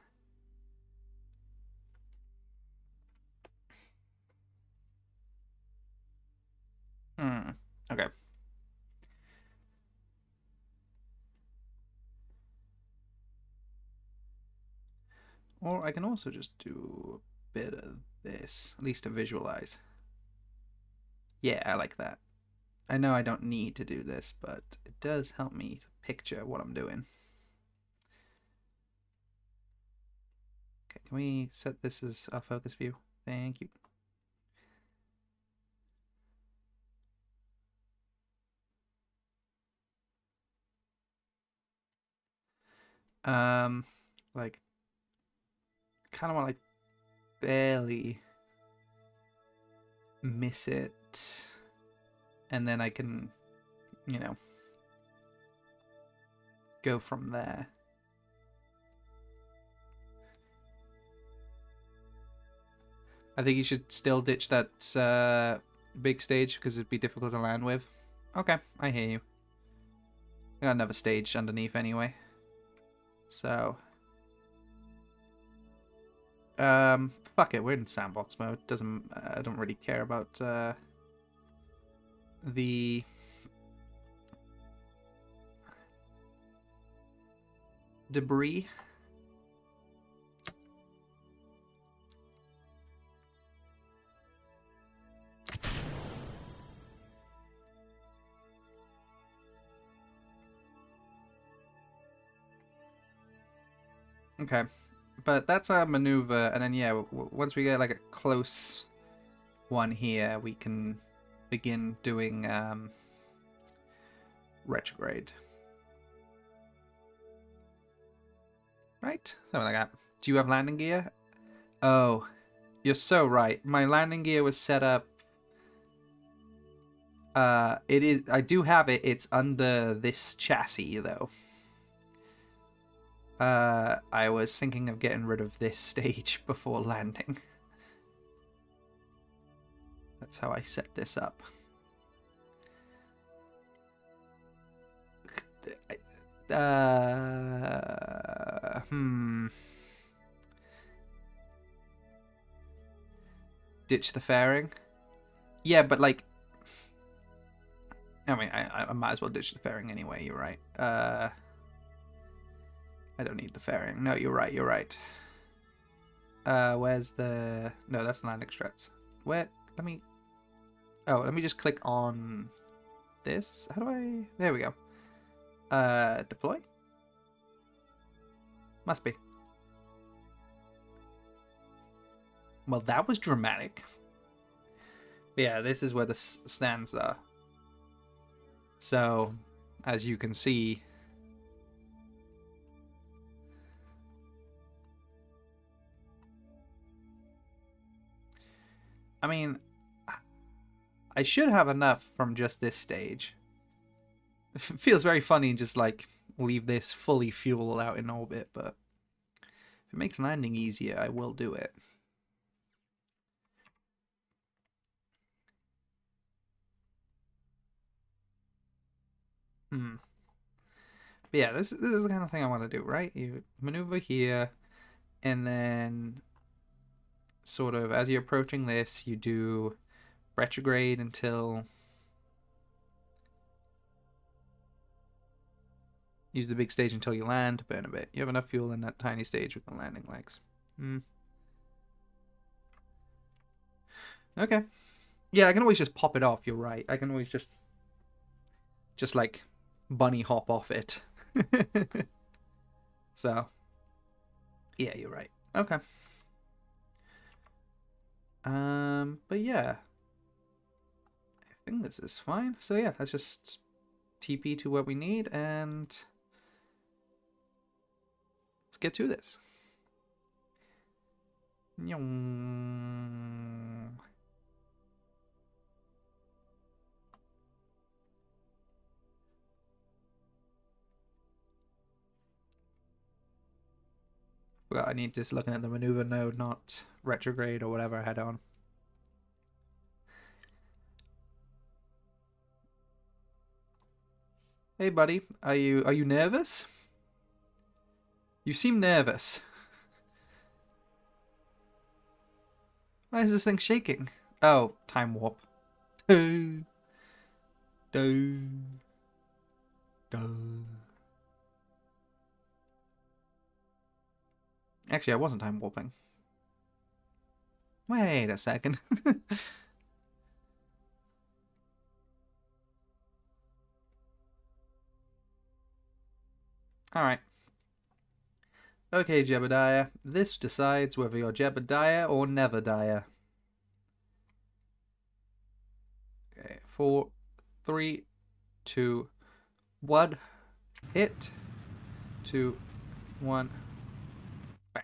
Okay. Or I can also just do a bit of this, at least to visualize. Yeah, I like that. I know I don't need to do this, but it does help me picture what I'm doing. Okay, can we set this as our focus view? Thank you. Like, kind of want to like barely miss it, and then I can, you know, go from there. I think you should still ditch that big stage because it'd be difficult to land with. Okay, I hear you. I got another stage underneath anyway. So, fuck it, we're in sandbox mode. Doesn't I don't really care about the debris. Okay, but that's a maneuver, and then yeah, once we get like a close one here, we can begin doing retrograde. Right? Something like that. Do you have landing gear? Oh, you're so right. My landing gear was set up. It is. I do have it. It's under this chassis though. I was thinking of getting rid of this stage before landing. That's how I set this up. Ditch the fairing? Yeah, but like... I mean, I might as well ditch the fairing anyway, you're right. I don't need the fairing. No, you're right, you're right. Where's the... No, that's the landing struts. Where... Let me... Oh, let me just click on this. How do I... There we go. Deploy? Must be. Well, that was dramatic. But yeah, this is where the stands are. So, as you can see... I mean... I should have enough from just this stage. It feels very funny just like leave this fully fueled out in orbit, but if it makes landing easier, I will do it. But yeah, this is the kind of thing I want to do, right? You maneuver here, and then sort of as you're approaching this, you do retrograde until... Use the big stage until you land, burn a bit. You have enough fuel in that tiny stage with the landing legs. Okay. Yeah, I can always just pop it off, you're right. I can always just like bunny hop off it. So, yeah, you're right. Okay. But yeah. I think this is fine. So yeah, let's just TP to what we need and let's get to this. Well, I need just looking at the maneuver node, not retrograde or whatever I had on. Hey buddy, are you nervous? You seem nervous. Why is this thing shaking? Oh, time warp. Do, do, do. Actually, I wasn't time warping. Wait a second. Alright. Okay, Jebediah. This decides whether you're Jebediah or Nevediah. Okay, 4, 3, 2, 1. Hit. 2, 1. Bang.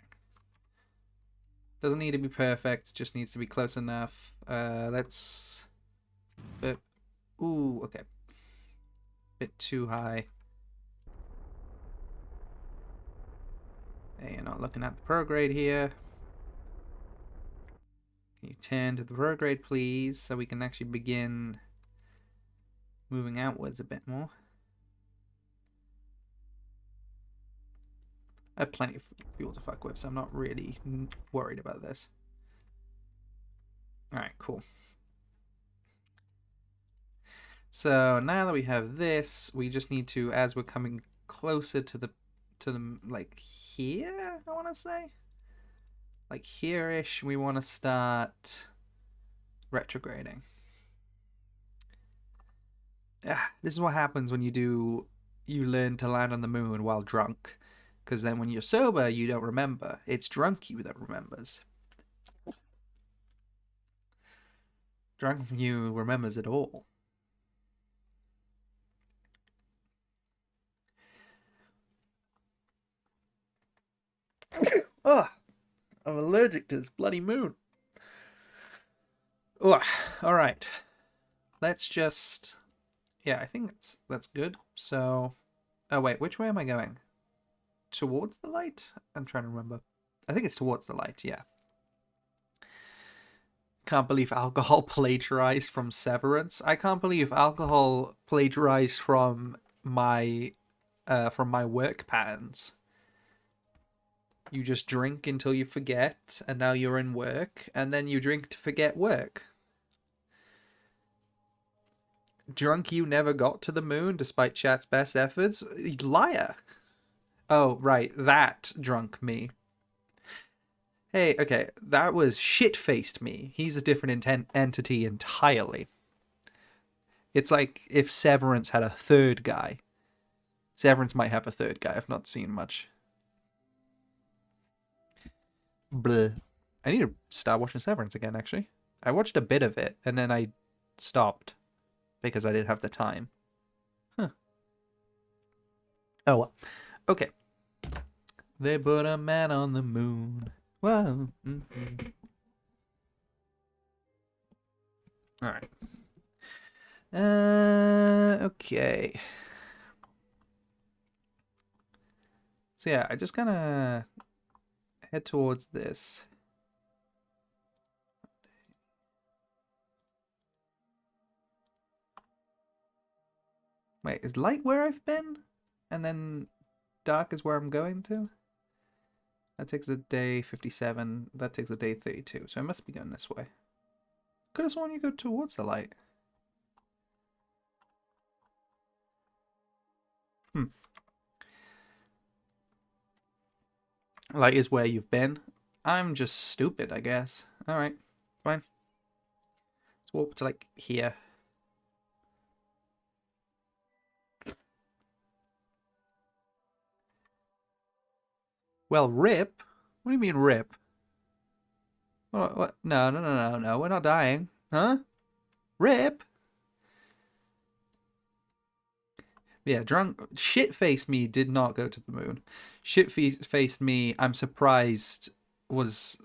Doesn't need to be perfect, just needs to be close enough. Let's... Ooh, okay. Bit too high. Hey, you're not looking at the prograde here. Can you turn to the prograde, please, so we can actually begin moving outwards a bit more? I have plenty of fuel to fuck with, so I'm not really worried about this. Alright, cool. So now that we have this, we just need to, as we're coming closer to the like here, I want to say, like here-ish, we want to start retrograding. This is what happens when you learn to land on the moon while drunk, because then when you're sober, you don't remember. It's drunk you that remembers. Drunk you remembers it all. Oh, I'm allergic to this bloody moon. Oh, all right. Let's just... Yeah, I think that's good. So... Oh, wait, which way am I going? towards the light? I'm trying to remember. I think it's towards the light, yeah. Can't believe alcohol plagiarized from Severance. I can't believe alcohol plagiarized from my work patterns. You just drink until you forget, and now you're in work, and then you drink to forget work. Drunk you never got to the moon despite chat's best efforts? Liar. Oh, right, that drunk me. Hey, okay, that was shit-faced me. He's a different entity entirely. It's like if Severance had a third guy. Severance might have a third guy. I've not seen much. Bleh. I need to start watching Severance again, actually. I watched a bit of it, and then I stopped because I didn't have the time. Huh. Oh, well. Okay. They put a man on the moon. Whoa. Mm-hmm. All right. Okay. So yeah, I just kind of head towards this. Wait, is light where I've been? And then dark is where I'm going to? That takes a day 57. That takes a day 32. So I must be going this way. Could have sworn you go towards the light. Light is where you've been. I'm just stupid, I guess. Alright, fine. Let's walk to, like, here. Well, rip? What do you mean, rip? What? No, no, no, no, no. We're not dying. Huh? Rip? Yeah, drunk... Shit-faced me did not go to the moon. Shit-faced me, I'm surprised, was...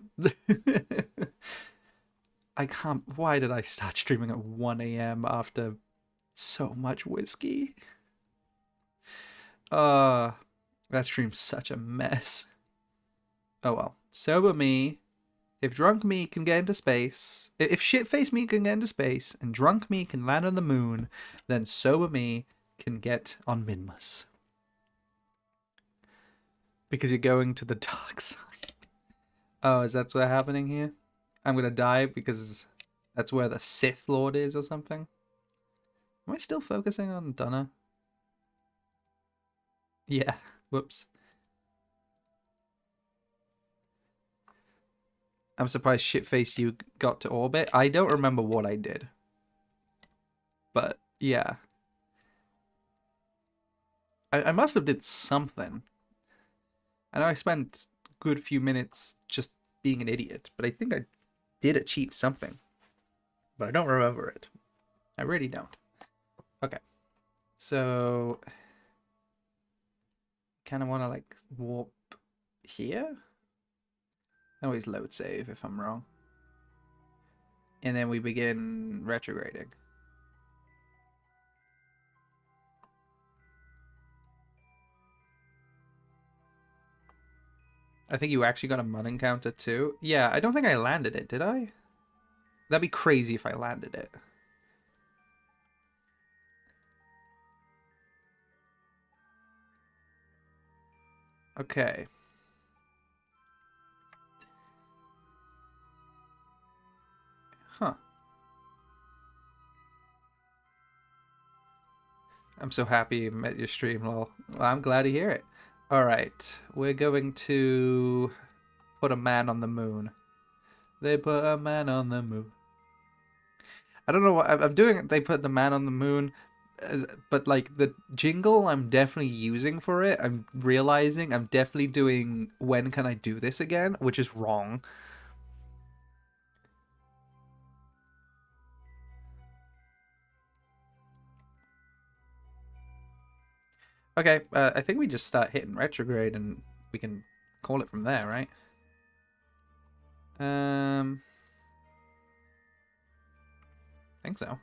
I can't... Why did I start streaming at 1 a.m. after so much whiskey? That stream's such a mess. Oh well. Sober me. If drunk me can get into space, if shit-faced me can get into space, and drunk me can land on the moon, then sober me can get on Minmus. Because you're going to the dark side. Oh, is that what's happening here? I'm gonna die because that's where the Sith Lord is or something? Am I still focusing on Dunna? Yeah. Whoops. I'm surprised shit-faced you got to orbit. I don't remember what I did. But, yeah. I must have did something. I know I spent a good few minutes just being an idiot, but I think I did achieve something. But I don't remember it. I really don't. Okay. So... kind of want to, like, warp here? I always load save if I'm wrong. And then we begin retrograding. I think you actually got a mun encounter too. Yeah, I don't think I landed it, did I? That'd be crazy if I landed it. Okay. Huh. I'm so happy you met your stream, lol. Well, I'm glad to hear it. Alright, we're going to put a man on the moon. They put a man on the moon. I don't know what I'm doing. They put the man on the moon, but like the jingle I'm definitely using for it, I'm realizing I'm definitely doing when can I do this again, which is wrong. Okay, I think we just start hitting retrograde and we can call it from there, right? I think so.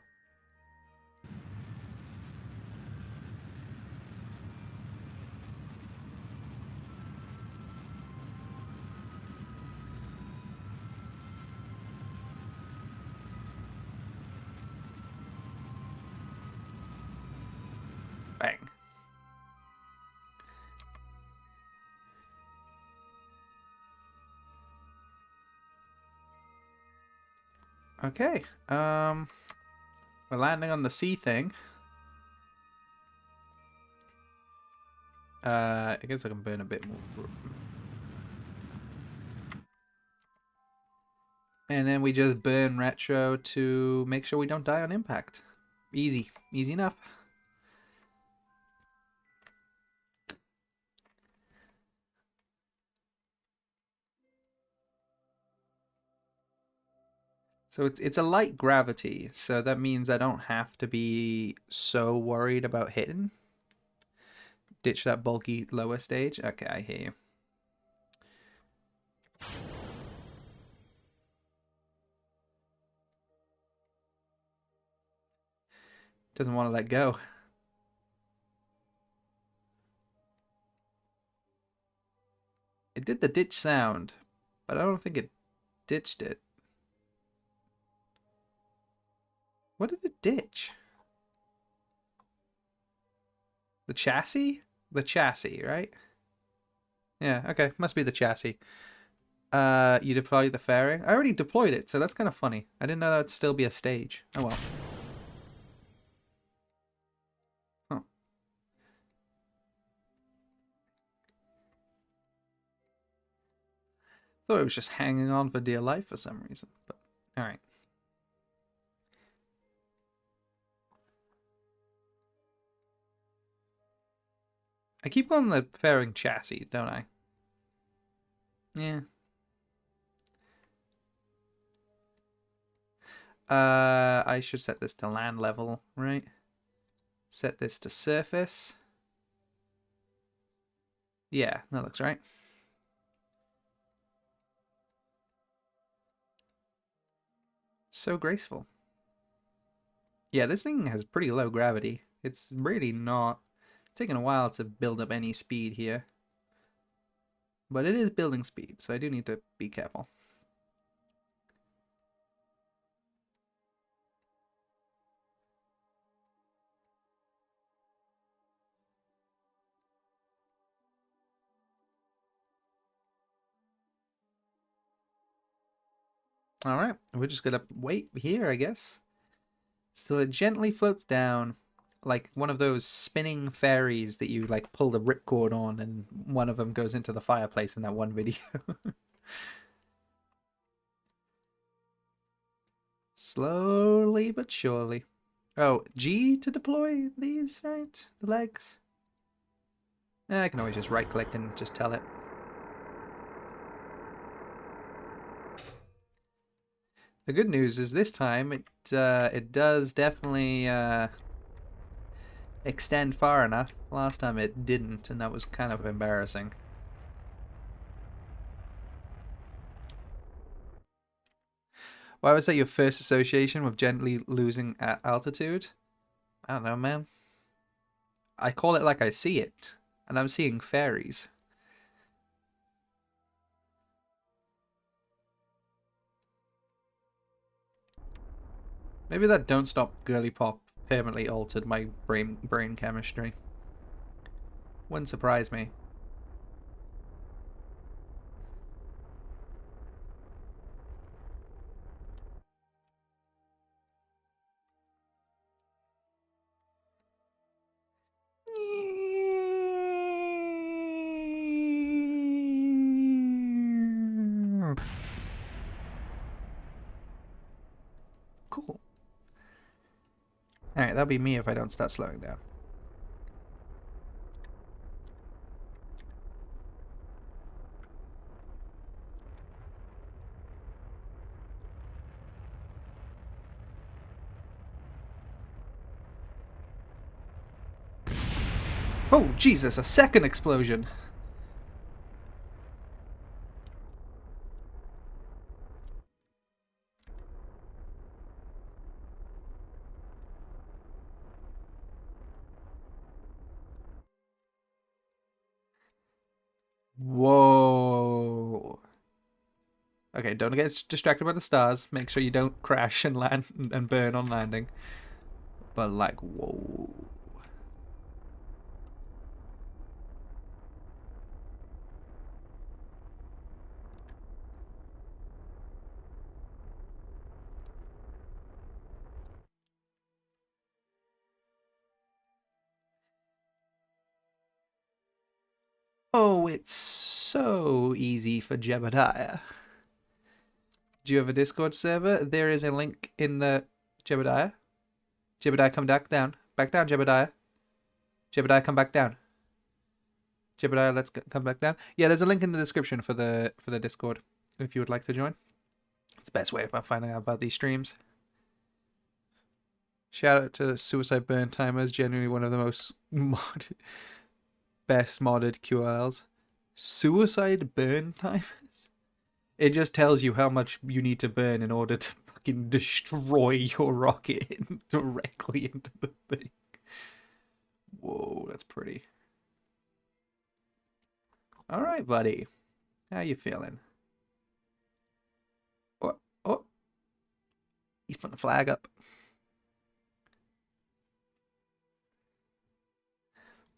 Okay. We're landing on the sea thing. I guess I can burn a bit more. And then we just burn retro to make sure we don't die on impact. Easy. Easy enough. So it's a light gravity, so that means I don't have to be so worried about hitting. Ditch that bulky lower stage. Okay, I hear you. Doesn't want to let go. It did the ditch sound, but I don't think it ditched it. What did it ditch? The chassis? The chassis, right? Yeah, okay. Must be the chassis. You deploy the fairing? I already deployed it, so that's kind of funny. I didn't know that would still be a stage. Oh well. Huh. Thought it was just hanging on for dear life for some reason, but alright. I keep calling the fairing chassis, don't I? Yeah. I should set this to land level, right? Set this to surface. Yeah, that looks right. So graceful. Yeah, this thing has pretty low gravity. It's really not taking a while to build up any speed here. But it is building speed, so I do need to be careful. Alright, we're just gonna wait here, I guess. So it gently floats down like one of those spinning fairies that you like pull the ripcord on and one of them goes into the fireplace in that one video. Slowly but surely. Oh, G to deploy these, right? The legs? I can always just right click and just tell it. The good news is this time it does definitely extend far enough. Last time it didn't, and that was kind of embarrassing. Why was that your first association with gently losing altitude? I don't know, man. I call it like I see it, and I'm seeing fairies. Maybe that Don't Stop Girly Pop permanently altered my brain chemistry. Wouldn't surprise me. Cool. Alright, that'll be me if I don't start slowing down. Oh, Jesus, a second explosion! Whoa. Okay, don't get distracted by the stars. Make sure you don't crash and land and burn on landing. But like, whoa. Oh, it's so easy for Jebediah. Do you have a Discord server? There is a link in the Jebediah. Jebediah, come back down. Back down, Jebediah. Jebediah, come back down. Jebediah, come back down. Yeah, there's a link in the description for the Discord if you would like to join. It's the best way of finding out about these streams. Shout out to Suicide Burn Timers, genuinely one of the most best modded QLs. Suicide Burn Timers? It just tells you how much you need to burn in order to fucking destroy your rocket directly into the thing. Whoa, that's pretty. All right, buddy. How you feeling? Oh, oh. He's putting the flag up.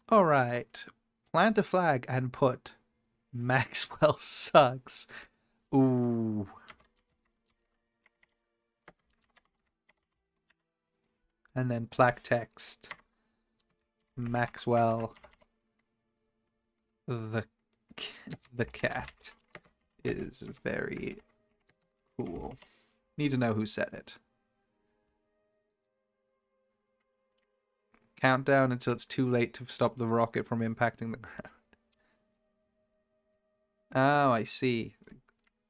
All right. Plant a flag and put Maxwell sucks. Ooh. And then plaque text. Maxwell the cat is very cool. Need to know who said it. Countdown until it's too late to stop the rocket from impacting the ground. Oh, I see.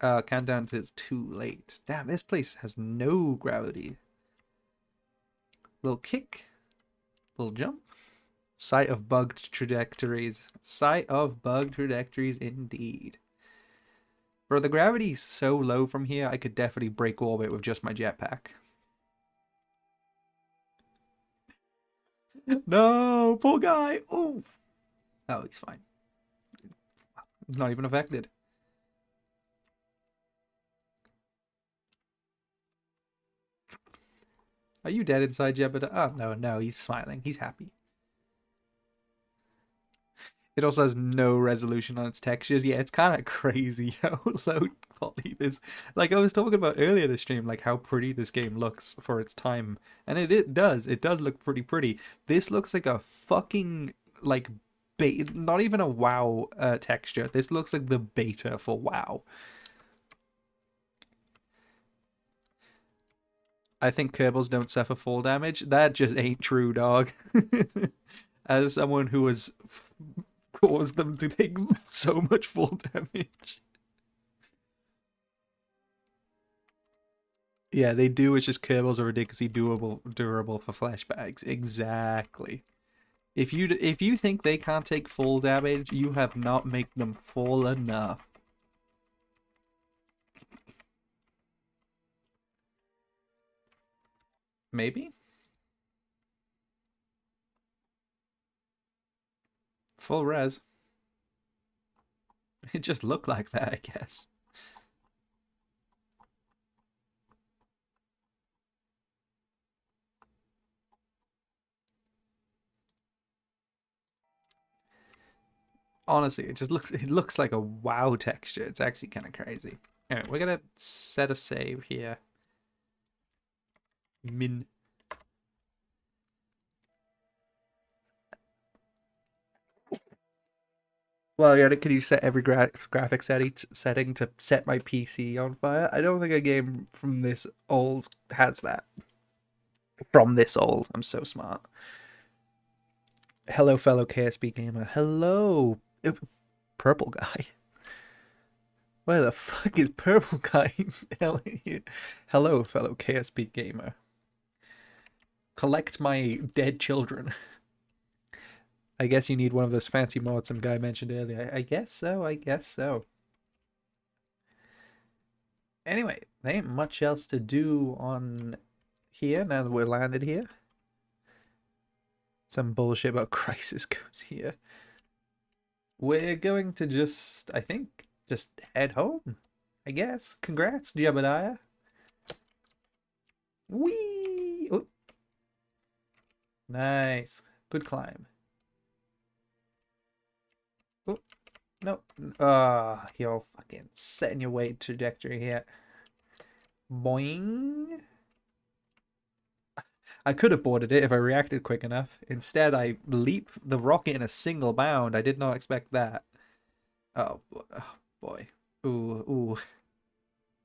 Countdown until it's too late. Damn, this place has no gravity. Little kick. Little jump. Sight of bugged trajectories. Sight of bugged trajectories indeed. Bro, the gravity's so low from here, I could definitely break orbit with just my jetpack. No, poor guy. Oh, he's fine. He's not even affected. Are you dead inside Jebediah? Oh, no, he's smiling. He's happy. It also has no resolution on its textures. Yeah, it's kind of crazy how low quality this. Like I was talking about earlier this stream, like how pretty this game looks for its time, and it does. It does look pretty pretty. This looks like a fucking like not even a WoW texture. This looks like the beta for WoW. I think Kerbals don't suffer fall damage. That just ain't true, dog. As someone who has caused them to take so much fall damage. Yeah, they do. It's just Kerbals are ridiculously durable for flashbacks. Exactly. If you think they can't take fall damage, you have not made them fall enough. Maybe? Full res. It just looked like that, I guess. Honestly, it looks like a WoW texture. It's actually kind of crazy. Alright, we're gonna set a save here. Min. Well, yeah, can you set every graphic setting to set my PC on fire? I don't think a game from this old has that. From this old. I'm so smart. Hello, fellow KSB gamer. Hello, purple guy. Where the fuck is purple guy? Hello, fellow KSB gamer. Collect my dead children. I guess you need one of those fancy mods some guy mentioned earlier. I guess so, I guess so. Anyway, there ain't much else to do on here now that we're landed here. Some bullshit about crisis goes here. We're going to just, I think, just head home, I guess. Congrats, Jebediah. Whee! Oh. Nice. Good climb. Oh, no. You're fucking setting your weight trajectory here. Boing. I could have boarded it if I reacted quick enough. Instead, I leap the rocket in a single bound. I did not expect that. Oh boy. Ooh, ooh.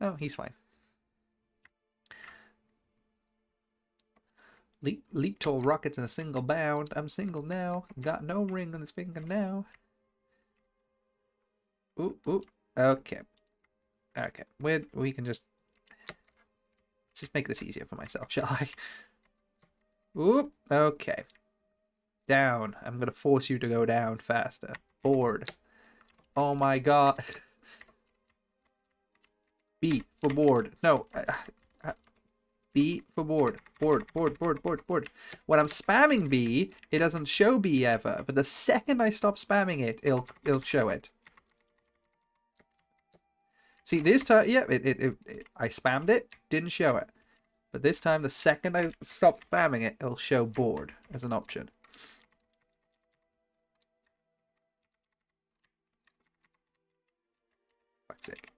Oh, he's fine. Leap tall rockets in a single bound. I'm single now. Got no ring on his finger now. Ooh, ooh. Okay. Okay. We can just... Let's just make this easier for myself, shall I? Ooh. Okay. Down. I'm going to force you to go down faster. Board. Oh my god. B for board. No. B for board. Board, board, board, board, board. When I'm spamming B, it doesn't show B ever. But the second I stop spamming it, it'll show it. See, this time, yeah, I spammed it, didn't show it. But this time, the second I stop spamming it, it'll show board as an option. Fuck's sake.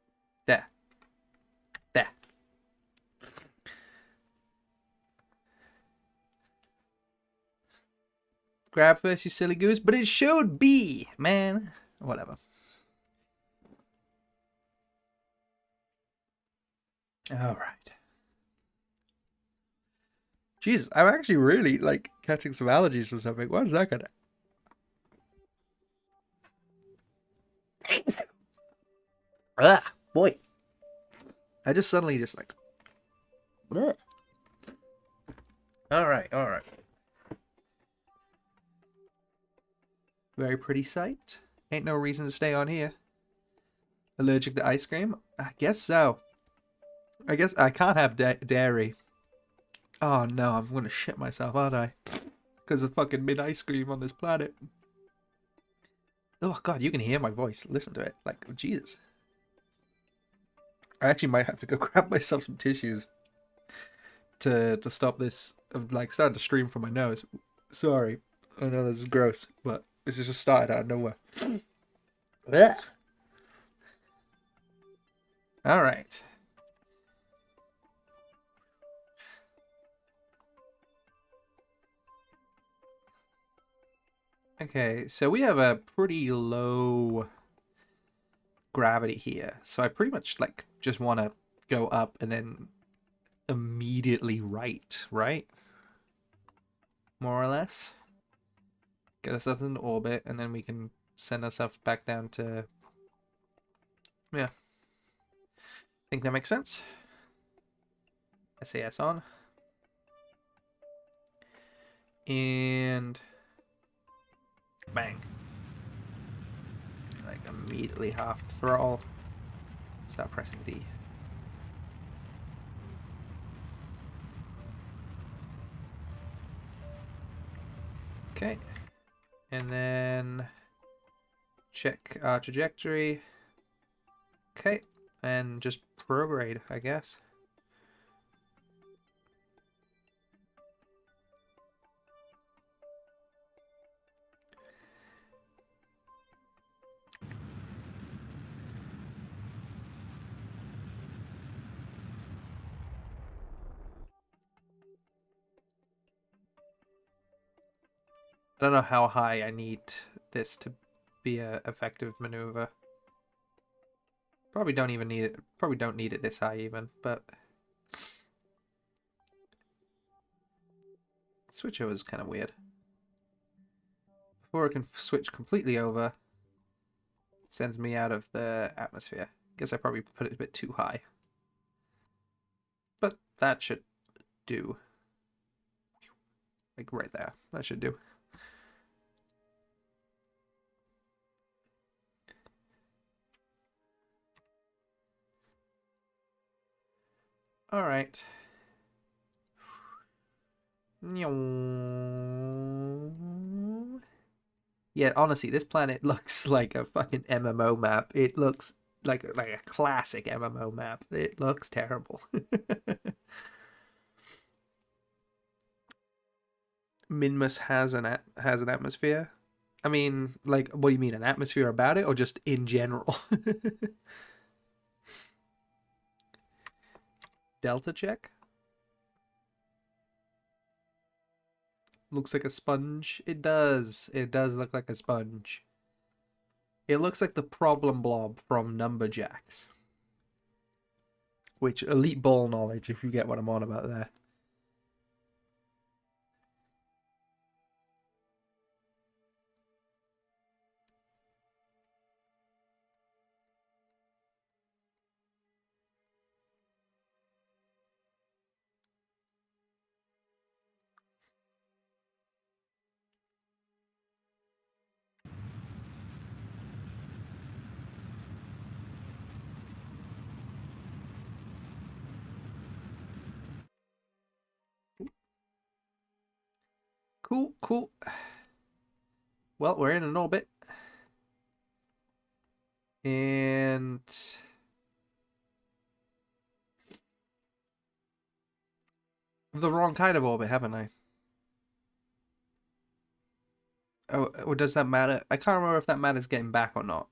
There. There. Grab first, you silly goose. But it showed B, man. Whatever. All right. Jesus, I'm actually really, like, catching some allergies or something. What is that gonna... Ah, boy. I just suddenly just, like... Bleh. All right, all right. Very pretty sight. Ain't no reason to stay on here. Allergic to ice cream? I guess so. I guess I can't have dairy. Oh no, I'm gonna shit myself, aren't I? Because of fucking mid ice cream on this planet. Oh god, you can hear my voice. Listen to it. Like, oh, Jesus. I actually might have to go grab myself some tissues to stop this. I'm like starting to stream from my nose. Sorry. I know this is gross, but this just started out of nowhere. Alright. Okay, so we have a pretty low gravity here. So I pretty much like just want to go up and then immediately right? More or less. Get ourselves into orbit and then we can send ourselves back down to... Yeah. Think that makes sense? SAS on. And... Bang. Like immediately half throttle. Start pressing D. Okay. And then check our trajectory. Okay. And just prograde, I guess. I don't know how high I need this to be a effective maneuver. Probably don't even need it. Probably don't need it this high even, but switch over is kind of weird. Before I can switch completely over, it sends me out of the atmosphere. Guess I probably put it a bit too high. But that should do. Like right there. That should do. All right. Yeah, honestly, this planet looks like a fucking MMO map. It looks like a classic MMO map. It looks terrible. Minmus has an atmosphere. I mean, like, what do you mean, an atmosphere about it, or just in general? Delta check. Looks like a sponge. It does. It does look like a sponge. It looks like the problem blob from Numberjacks. Which, elite ball knowledge, if you get what I'm on about there. Cool, cool. Well, we're in an orbit. And the wrong kind of orbit, haven't I? Oh, or does that matter? I can't remember if that matters getting back or not.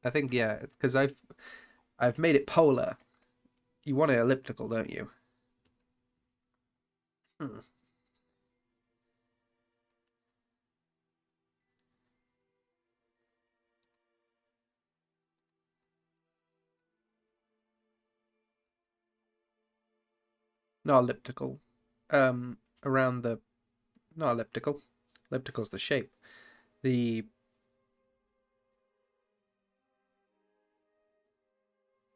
I think yeah, because I've made it polar. You want it elliptical, don't you? Hmm. Not elliptical. Around the not elliptical. Elliptical's the shape. The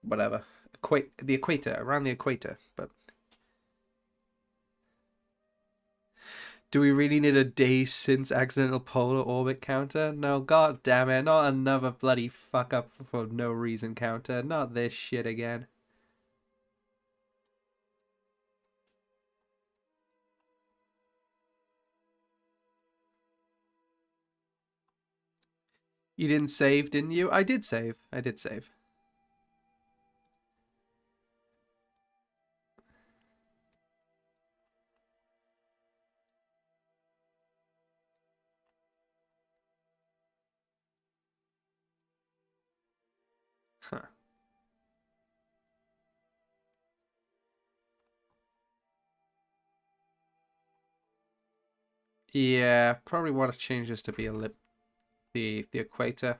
whatever. The equator, around the equator. But do we really need a day since accidental polar orbit counter? No, god damn it, not another bloody fuck up for no reason counter. Not this shit again. You didn't save, didn't you? I did save. I did save. Huh. Yeah, probably want to change this to be the equator.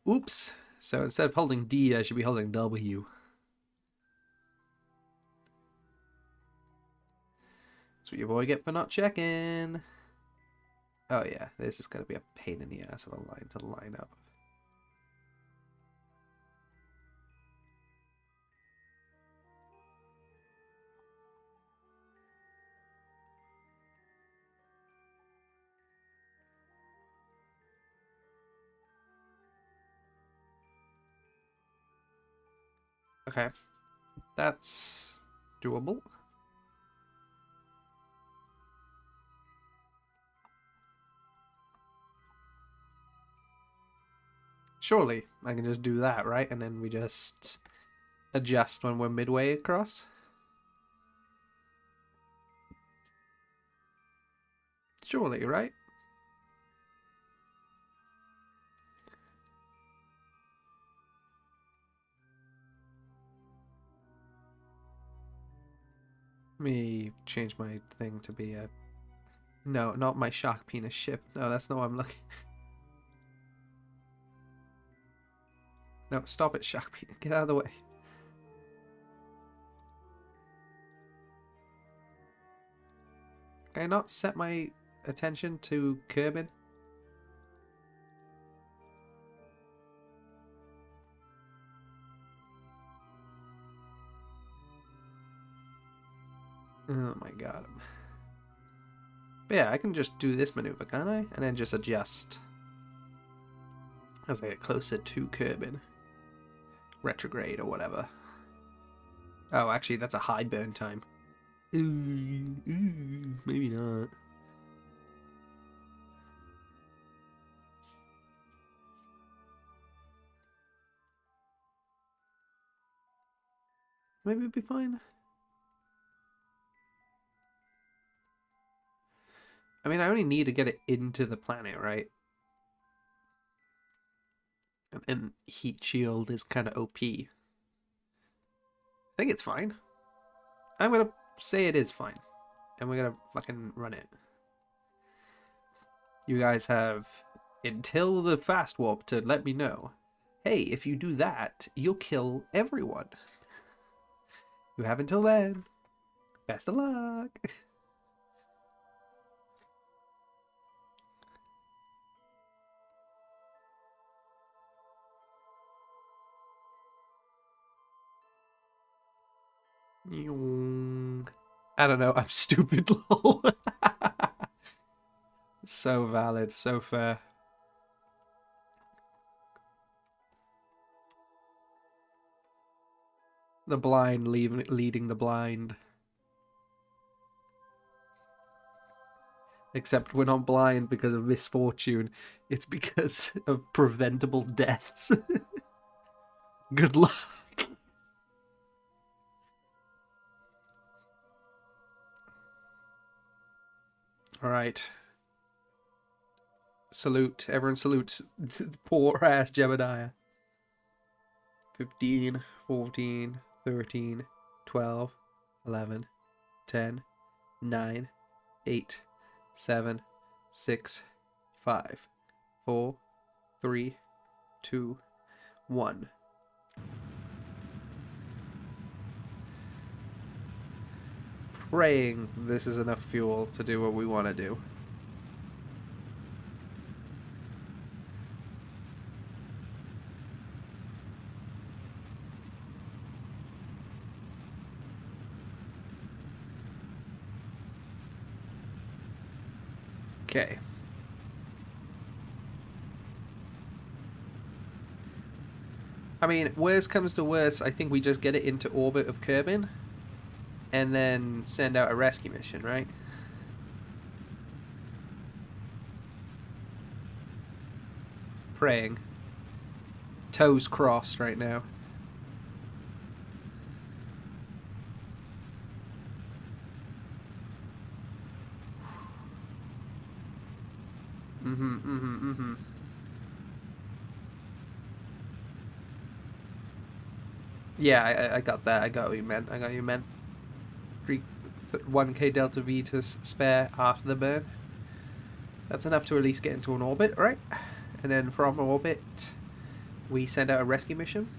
Oops. So instead of holding D, I should be holding W. That's what your boy get for not checking. Oh yeah, this is gonna be a pain in the ass of a line to line up. Okay, that's doable. Surely I can just do that, right? And then we just adjust when we're midway across. Surely, right? Let me change my thing to be a... No, not my shark penis ship. No, that's not what I'm looking... No, stop it, shark penis. Get out of the way. Can I not set my attention to Kerbal? Oh my god. But yeah, I can just do this maneuver, can't I? And then just adjust as I get closer to Kerbal. Retrograde or whatever. Oh, actually, that's a high burn time. Maybe not. Maybe it'll be fine. I mean, I only need to get it into the planet, right? And heat shield is kind of OP. I think it's fine. I'm gonna say it is fine. And we're gonna fucking run it. You guys have until the fast warp to let me know. Hey, if you do that, you'll kill everyone. You have until then. Best of luck. I don't know. I'm stupid, lol. So valid, so fair. The blind leading the blind. Except we're not blind because of misfortune. It's because of preventable deaths. Good luck. Alright. Salute. Everyone salutes poor ass Jebediah. 15, 14, 13, 12, 11, 10, 9, 8, 7, 6, 5, 4, 3, 2, 1. Praying this is enough fuel to do what we want to do. Okay. I mean, worst comes to worst, I think we just get it into orbit of Kerbin and then send out a rescue mission, right? Praying. Toes crossed right now. Yeah, I got that. I got what you meant. 1k delta V to spare after the burn. That's enough to at least get into an orbit, right? And then from orbit, we send out a rescue mission.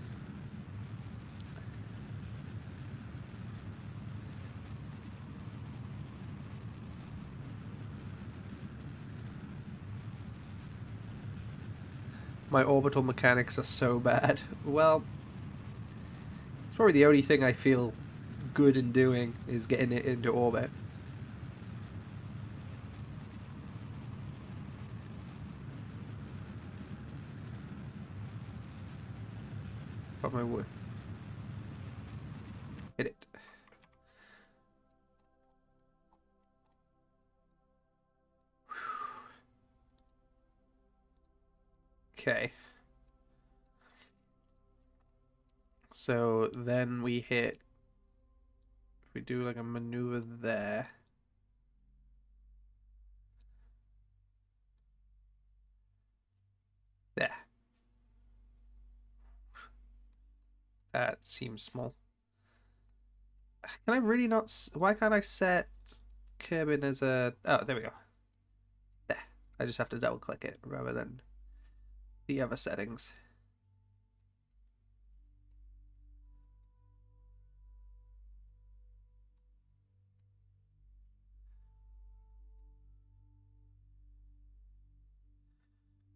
My orbital mechanics are so bad. Well, it's probably the only thing I feel good in doing is getting it into orbit. Got my wood. Hit it. Okay. So then we hit. If we do like a maneuver there. There. That seems small. Can I really not? Why can't I set Kerbin as a? Oh, there we go. There. I just have to double click it rather than the other settings.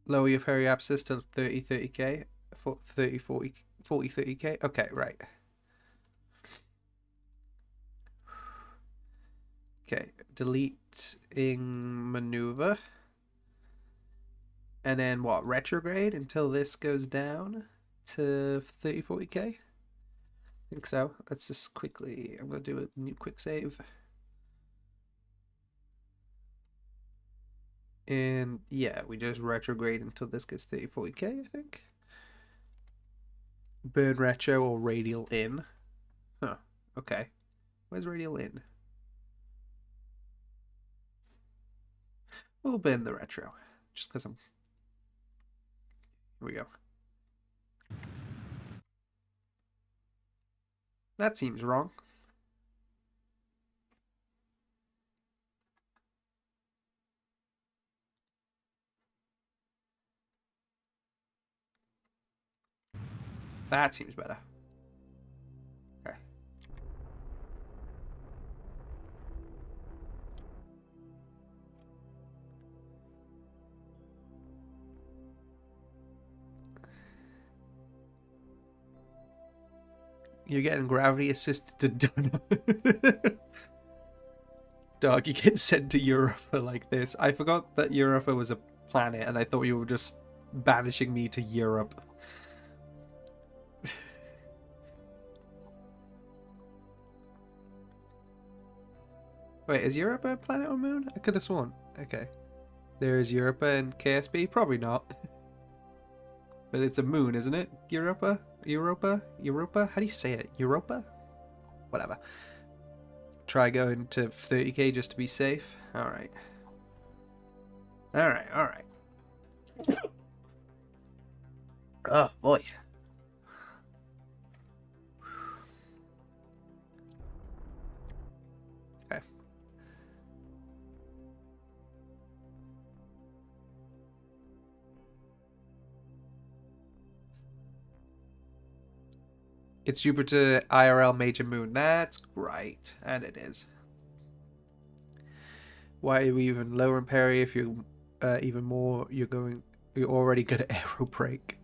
Lower your periapsis to 30k, 30, 40, 30k. Okay, right. Okay, deleting maneuver. And then what? Retrograde until this goes down to 30, 40k? I think so. Let's just quickly, I'm going to do a new quick save. And yeah, we just retrograde until this gets 30, 40k, I think. Burn retro or radial in. Huh, okay. Where's radial in? We'll burn the retro. Just because I'm... Here we go. That seems wrong. That seems better. Okay. You're getting gravity assisted to done. Dog, you get sent to Europa like this. I forgot that Europa was a planet, and I thought you were just banishing me to Europe. Wait, is Europa a planet or moon? I could have sworn. Okay. There is Europa and KSB? Probably not. But it's a moon, isn't it? Europa? Europa? Europa? How do you say it? Europa? Whatever. Try going to 30k just to be safe. Alright. Alright, alright. Oh, boy. Okay. It's Jupiter IRL major moon. That's great. And it is. Why are we even lower in parry if you're even more you're already good at aero brake.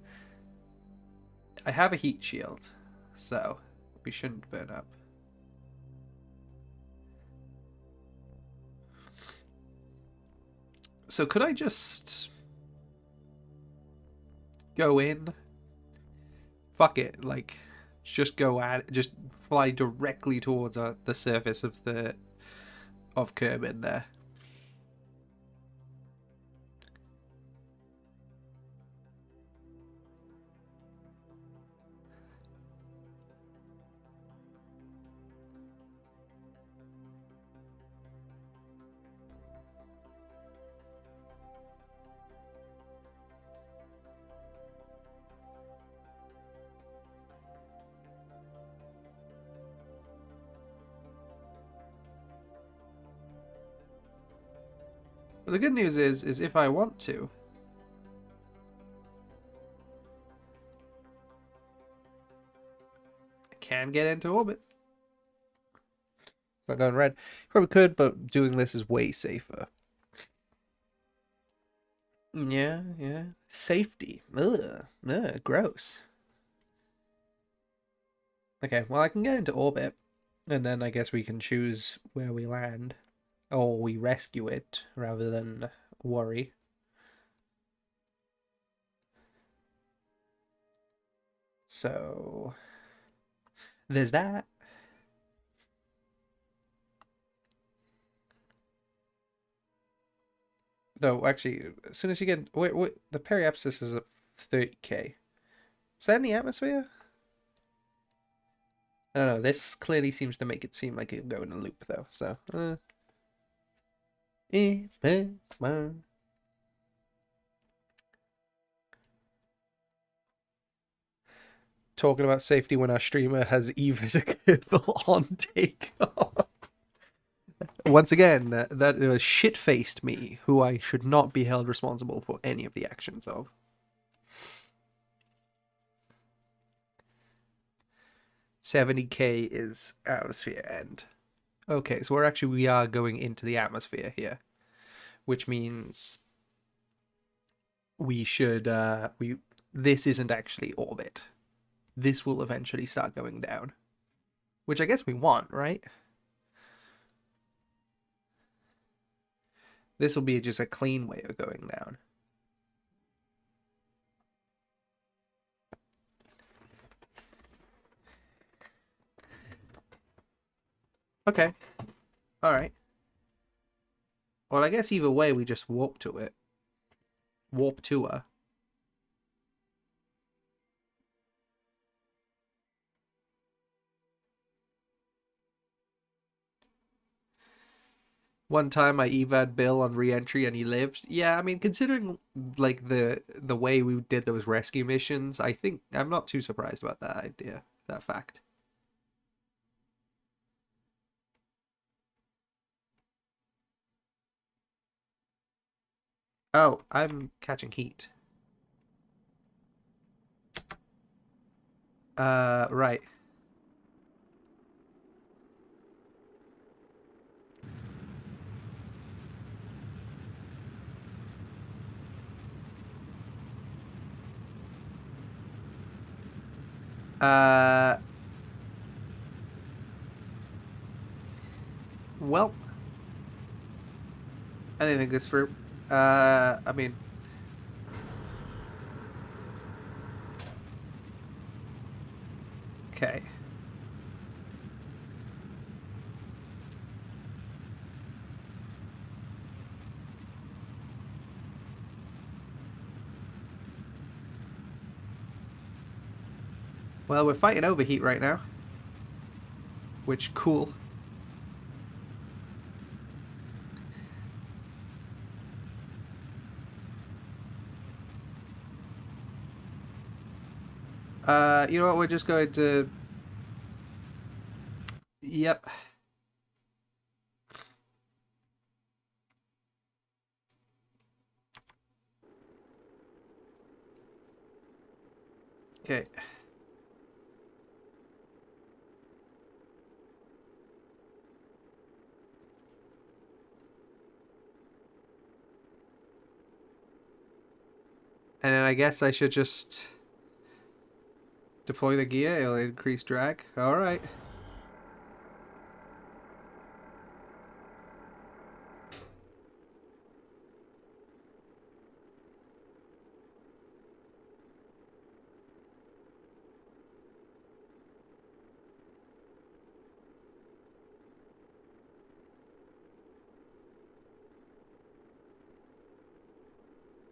I have a heat shield, so we shouldn't burn up. So could I just go in? Fuck it, like just go at just fly directly towards the surface of Kerbal there. But the good news is if I want to, I can get into orbit. It's not going red. Probably could, but doing this is way safer. Yeah, yeah. Safety. Ugh, gross. Okay, well I can get into orbit, and then I guess we can choose where we land. Or we rescue it, rather than worry. So... there's that. Though, actually, as soon as you get... Wait, the periapsis is a 30k. Is that in the atmosphere? I don't know, this clearly seems to make it seem like it'll go in a loop, though, so... Talking about safety when our streamer has Eva to Kerbal on takeoff. Once again, that was shit-faced me, who I should not be held responsible for any of the actions of. $70k is atmosphere end. Okay, so we are going into the atmosphere here, which means we should this isn't actually orbit. This will eventually start going down, which I guess we want, right? This will be just a clean way of going down. Okay. Alright. Well, I guess either way, we just warp to it. Warp to her. One time I eva'd Bill on re-entry and he lived. Yeah, I mean, considering like the way we did those rescue missions, I think I'm not too surprised about that idea, that fact. Oh, I'm catching heat. Right. Uh, well, I didn't think this through. I mean, okay. Well, we're fighting overheat right now, which cool. You know what? We're just going to. Yep. Okay. And then I guess I should just deploy the gear. It'll increase drag. All right.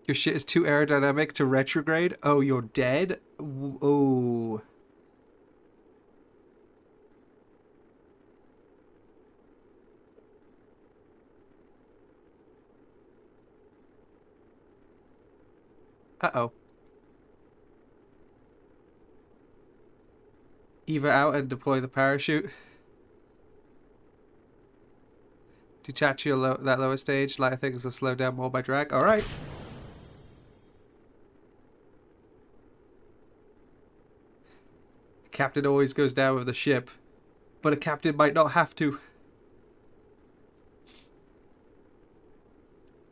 Your shit is too aerodynamic to retrograde. Oh, you're dead. Oh. Uh-oh. Eva out and deploy the parachute. Detach that lower stage. Lighter things will slow down more by drag. All right. The captain always goes down with the ship, but a captain might not have to.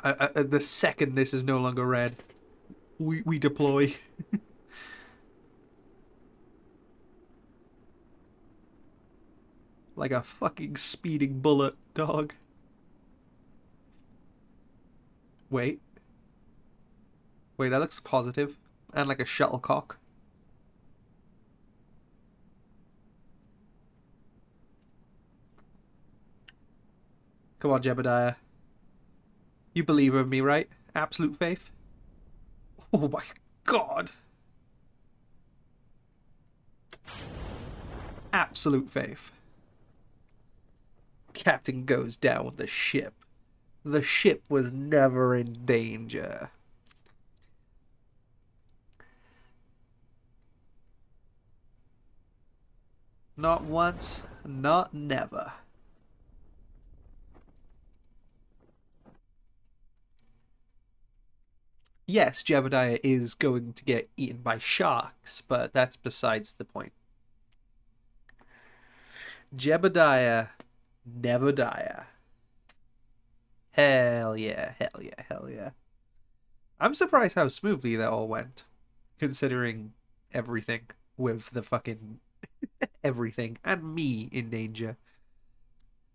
The second this is no longer red, we deploy. Like a fucking speeding bullet, dog. Wait. Wait, that looks positive. And like a shuttlecock. Come on, Jebediah. You believe in me, right? Absolute faith? Oh my god. Absolute faith. Captain goes down with the ship. The ship was never in danger. Not once, not never. Yes, Jebediah is going to get eaten by sharks, but that's besides the point. Jebediah never die. Hell yeah, hell yeah, hell yeah. I'm surprised how smoothly that all went, considering everything with the fucking everything and me in danger.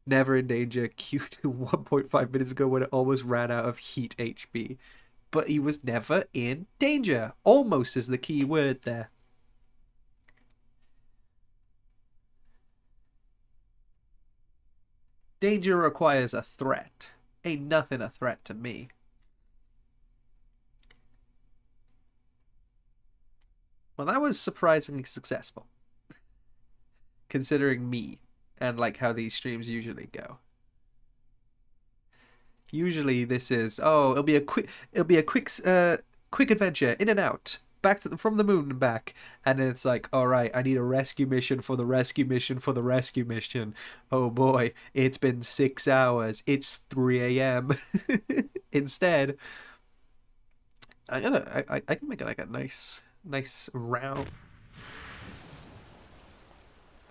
Never in danger, queued 1.5 minutes ago when it almost ran out of heat HP. But he was never in danger. Almost is the key word there. Danger requires a threat. Ain't nothing a threat to me. Well, that was surprisingly successful. Considering me and like how these streams usually go. Usually this is it'll be a quick adventure in and out back to from the moon and back, and then it's like, all right, I need a rescue mission for the rescue mission for the rescue mission. Oh boy, it's been 6 hours. It's 3 a.m. Instead, I can make it like a nice round.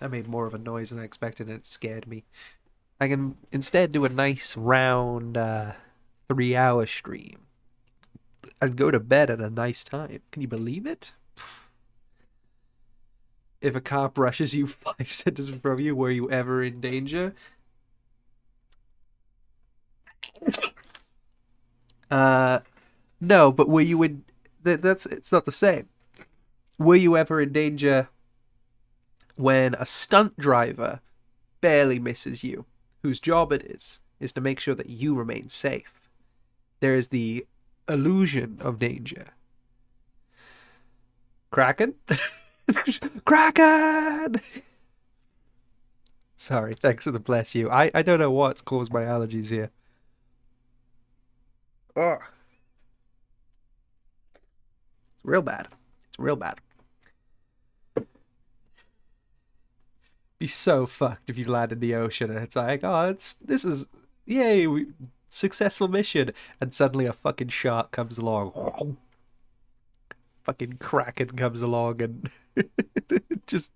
I made more of a noise than I expected and it scared me. I can instead do a nice round 3 hour stream and go to bed at a nice time. Can you believe it? If a car brushes you 5 sentences from you, were you ever in danger? Uh, no, but were you in? That's it's not the same. Were you ever in danger when a stunt driver barely misses you, whose job it is to make sure that you remain safe? There is the illusion of danger. Kraken? Kraken! Sorry, thanks for the bless you. I don't know what's caused my allergies here. Oh, it's real bad. It's real bad. Be so fucked if you land in the ocean and it's like, oh, this is yay, successful mission, and suddenly a fucking shark comes along, fucking kraken comes along and just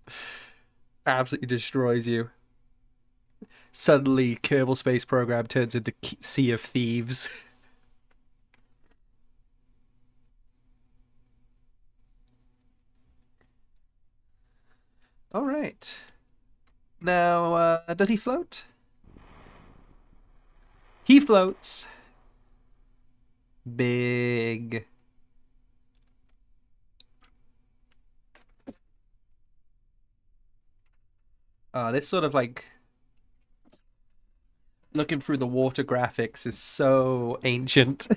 absolutely destroys you. Suddenly, Kerbal Space Program turns into Sea of Thieves. All right. Now, does he float? He floats. Big. This sort of like looking through the water graphics is so ancient.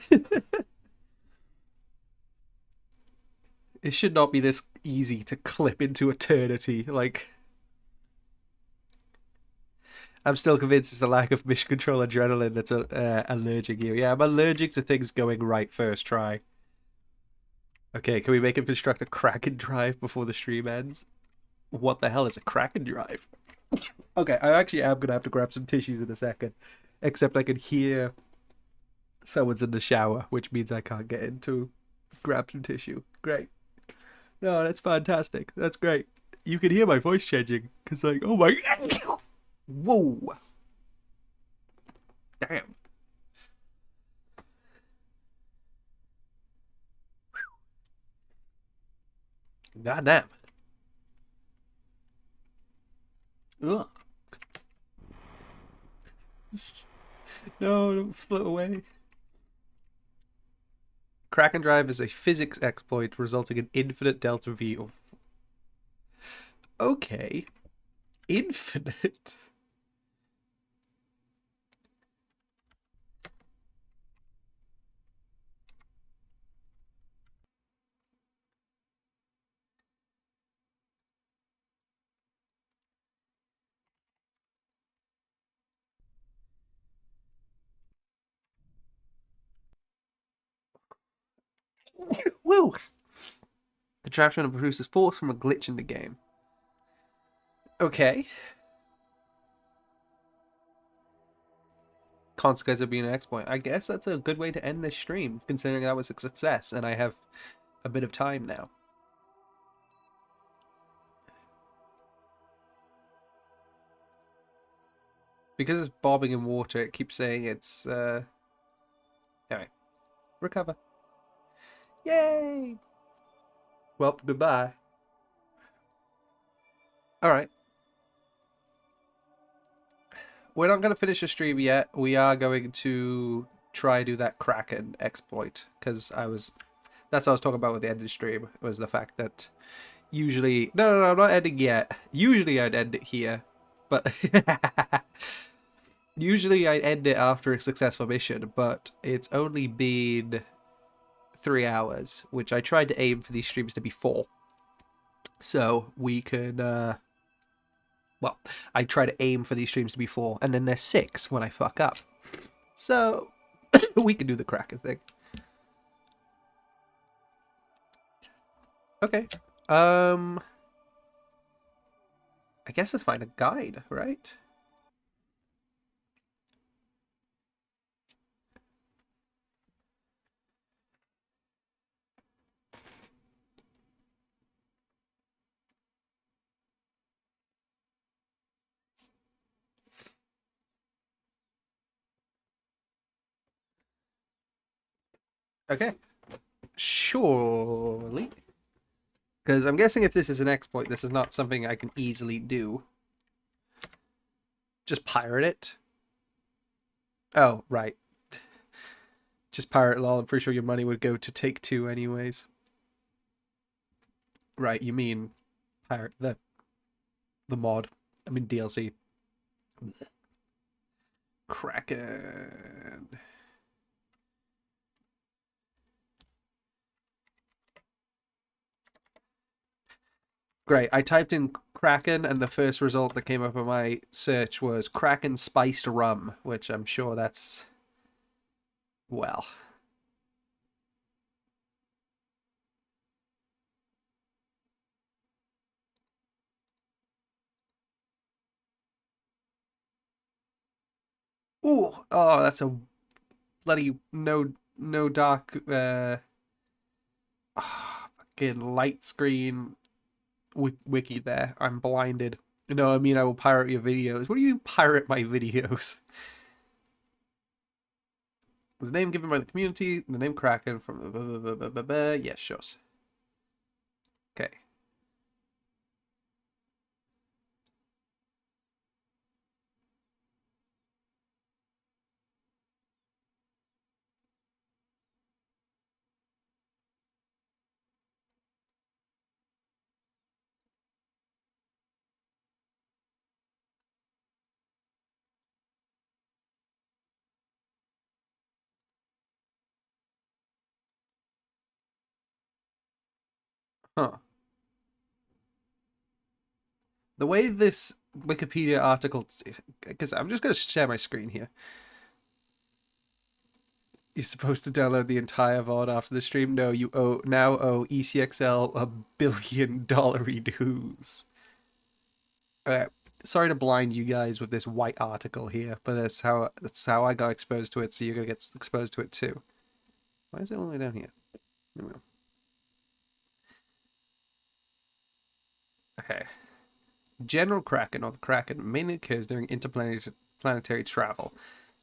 It should not be this easy to clip into eternity. Like, I'm still convinced it's the lack of mission control adrenaline that's allergic you. Yeah, I'm allergic to things going right first try. Okay, can we make him construct a Kraken drive before the stream ends? What the hell is a Kraken drive? Okay, I actually am gonna have to grab some tissues in a second. Except I can hear someone's in the shower, which means I can't get in to grab some tissue. Great. No, that's fantastic. That's great. You can hear my voice changing because, like, oh my, whoa, damn, goddamn. Ugh. No, don't float away. Kraken Drive is a physics exploit resulting in infinite delta V of. Okay, infinite. Woo! Contraption produces force from a glitch in the game. Okay. Consequence of being an exploit. I guess that's a good way to end this stream, considering that was a success, and I have a bit of time now. Because it's bobbing in water, it keeps saying it's, anyway. Recover. Yay! Well, goodbye. Alright. We're not going to finish the stream yet. We are going to try do that Kraken exploit, because that's what I was talking about with the end of the stream, was the fact that usually, no, I'm not ending yet. Usually I'd end it here, but usually I end it after a successful mission, but it's only been 3 hours, which I tried to aim for these streams to be 4. So we can, well, I try to aim for these streams to be 4, and then they're 6 when I fuck up. So we can do the Kraken thing. Okay. I guess let's find a guide, right? Okay. Surely. Because I'm guessing if this is an exploit, this is not something I can easily do. Just pirate it. Oh, right. Just pirate lol. I'm pretty sure your money would go to Take-Two anyways. Right, you mean pirate the mod. I mean DLC. Kraken. Great. I typed in Kraken, and the first result that came up on my search was Kraken spiced rum, which I'm sure that's, well. Ooh, oh, that's a bloody no dark fucking light screen wiki there. I'm blinded. No, I mean I will pirate your videos. What do you mean pirate my videos? The name given by the community, the name Kraken from yes, sure. Okay. Huh. The way this Wikipedia article, because I'm just going to share my screen here. You're supposed to download the entire VOD after the stream. No, you now owe ECXL $1 billion dues. Sorry to blind you guys with this white article here, but that's how I got exposed to it. So you're gonna get exposed to it too. Why is it all the way down here? Okay. General Kraken, or the Kraken, mainly occurs during interplanetary travel.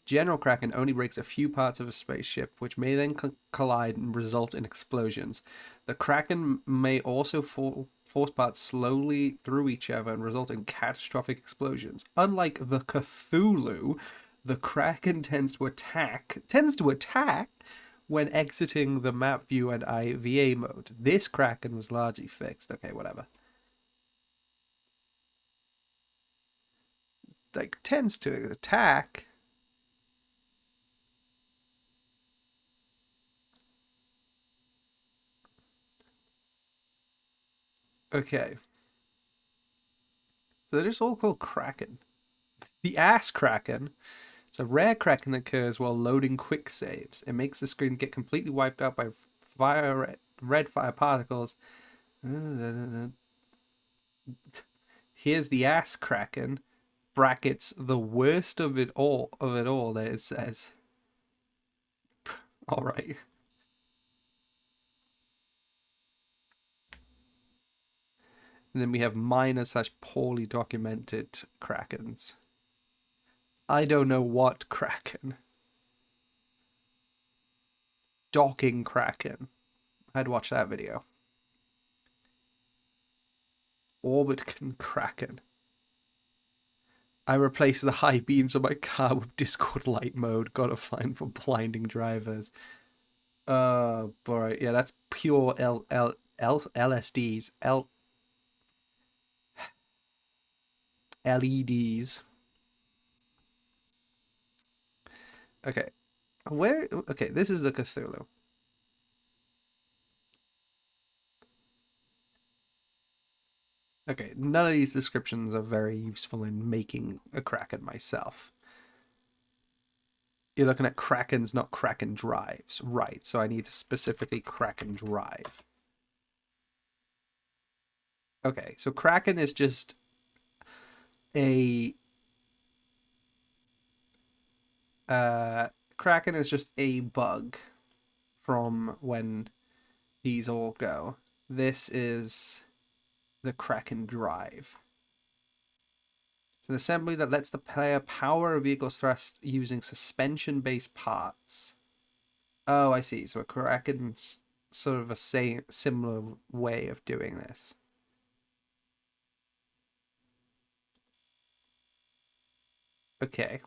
General Kraken only breaks a few parts of a spaceship, which may then collide and result in explosions. The Kraken may also force parts slowly through each other and result in catastrophic explosions. Unlike the Cthulhu, the Kraken tends to attack when exiting the map view and IVA mode. This Kraken was largely fixed. Okay, whatever. Like, tends to attack. Okay. So they're just all called Kraken. The Ass Kraken. It's a rare Kraken that occurs while loading quick saves. It makes the screen get completely wiped out by red fire particles. Here's the Ass Kraken. Brackets, the worst of it all, there it says. Alright. And then we have minor slash poorly documented Krakens. I don't know what Kraken. Docking Kraken. I'd watch that video. Orbit Kraken. I replaced the high beams of my car with Discord light mode. Gotta find for blinding drivers. Boy, yeah, that's pure LSDs. LEDs. Okay. Okay, this is the Cthulhu. Okay, none of these descriptions are very useful in making a Kraken myself. You're looking at Krakens, not Kraken drives. Right, so I need to specifically Kraken drive. Okay, so Kraken is just a Kraken is just a bug from when these all go. This is the Kraken drive. It's an assembly that lets the player power a vehicle's thrust using suspension-based parts. Oh, I see. So a Kraken's sort of a similar way of doing this. Okay.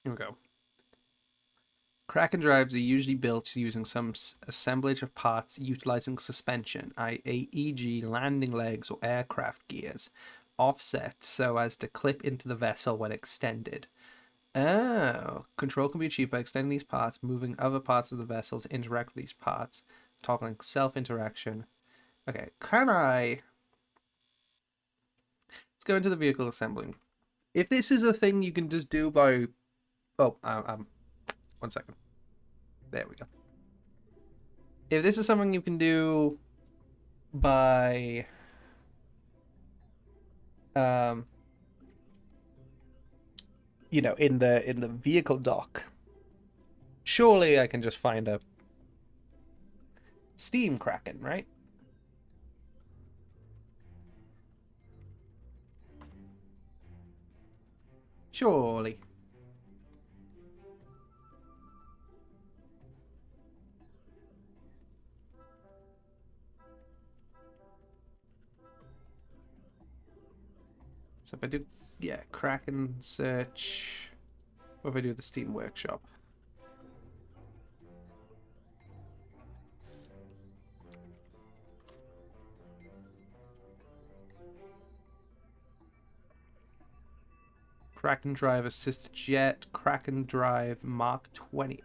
Here we go. Kraken drives are usually built using some assemblage of parts utilizing suspension, e.g., landing legs or aircraft gears, offset so as to clip into the vessel when extended. Oh, control can be achieved by extending these parts, moving other parts of the vessel to interact with these parts, toggling self-interaction. Okay, can I... Let's go into the vehicle assembling. If this is a thing you can just do by... Oh, 1 second. There we go. If this is something you can do by... in the vehicle dock, surely I can just find a Steam Kraken, right? Surely. So if I do, yeah, Kraken search. What if I do the Steam Workshop? Kraken Drive Assisted Jet, Kraken Drive Mark 20.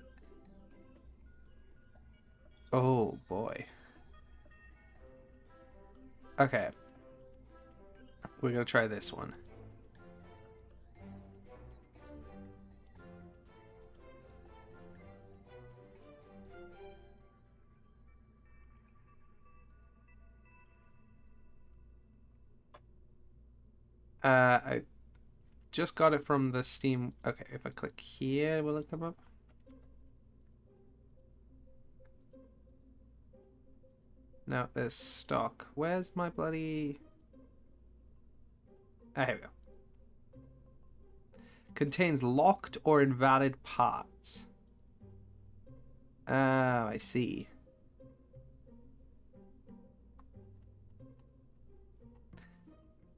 Oh boy. Okay. We're gonna try this one. I just got it from the Steam. Okay, if I click here, will it come up? No, there's stock. Where's my bloody... Ah, here we go. Contains locked or invalid parts. Oh, I see.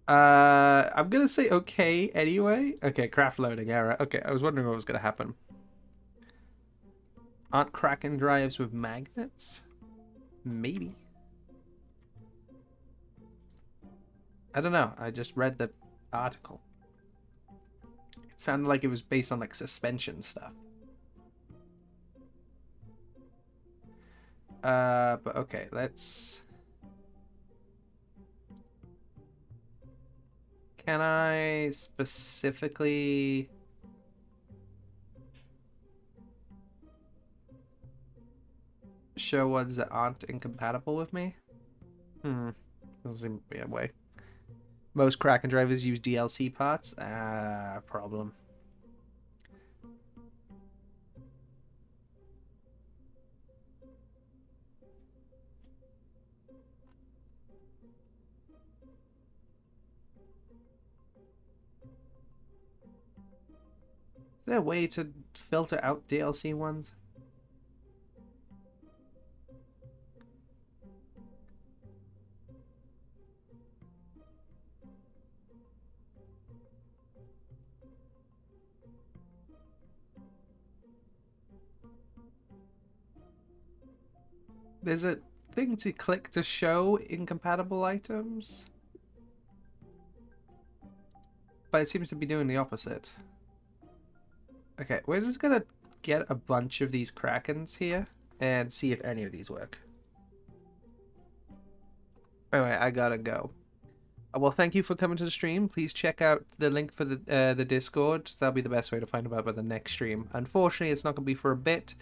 I'm gonna say okay anyway. Okay, craft loading error. Okay, I was wondering what was gonna happen. Aren't Kraken drives with magnets? Maybe. I don't know. I just read the article. It sounded like it was based on like suspension stuff. But okay, let's... Can I specifically... show ones that aren't incompatible with me? Doesn't seem to be a way. Most Kraken drivers use DLC parts. Problem. Is there a way to filter out DLC ones? There's a thing to click to show incompatible items, but it seems to be doing the opposite. Okay, we're just gonna get a bunch of these Krakens here and see if any of these work. Anyway, I gotta go. Well, thank you for coming to the stream. Please check out the link for the Discord. That'll be the best way to find out about the next stream. Unfortunately, it's not gonna be for a bit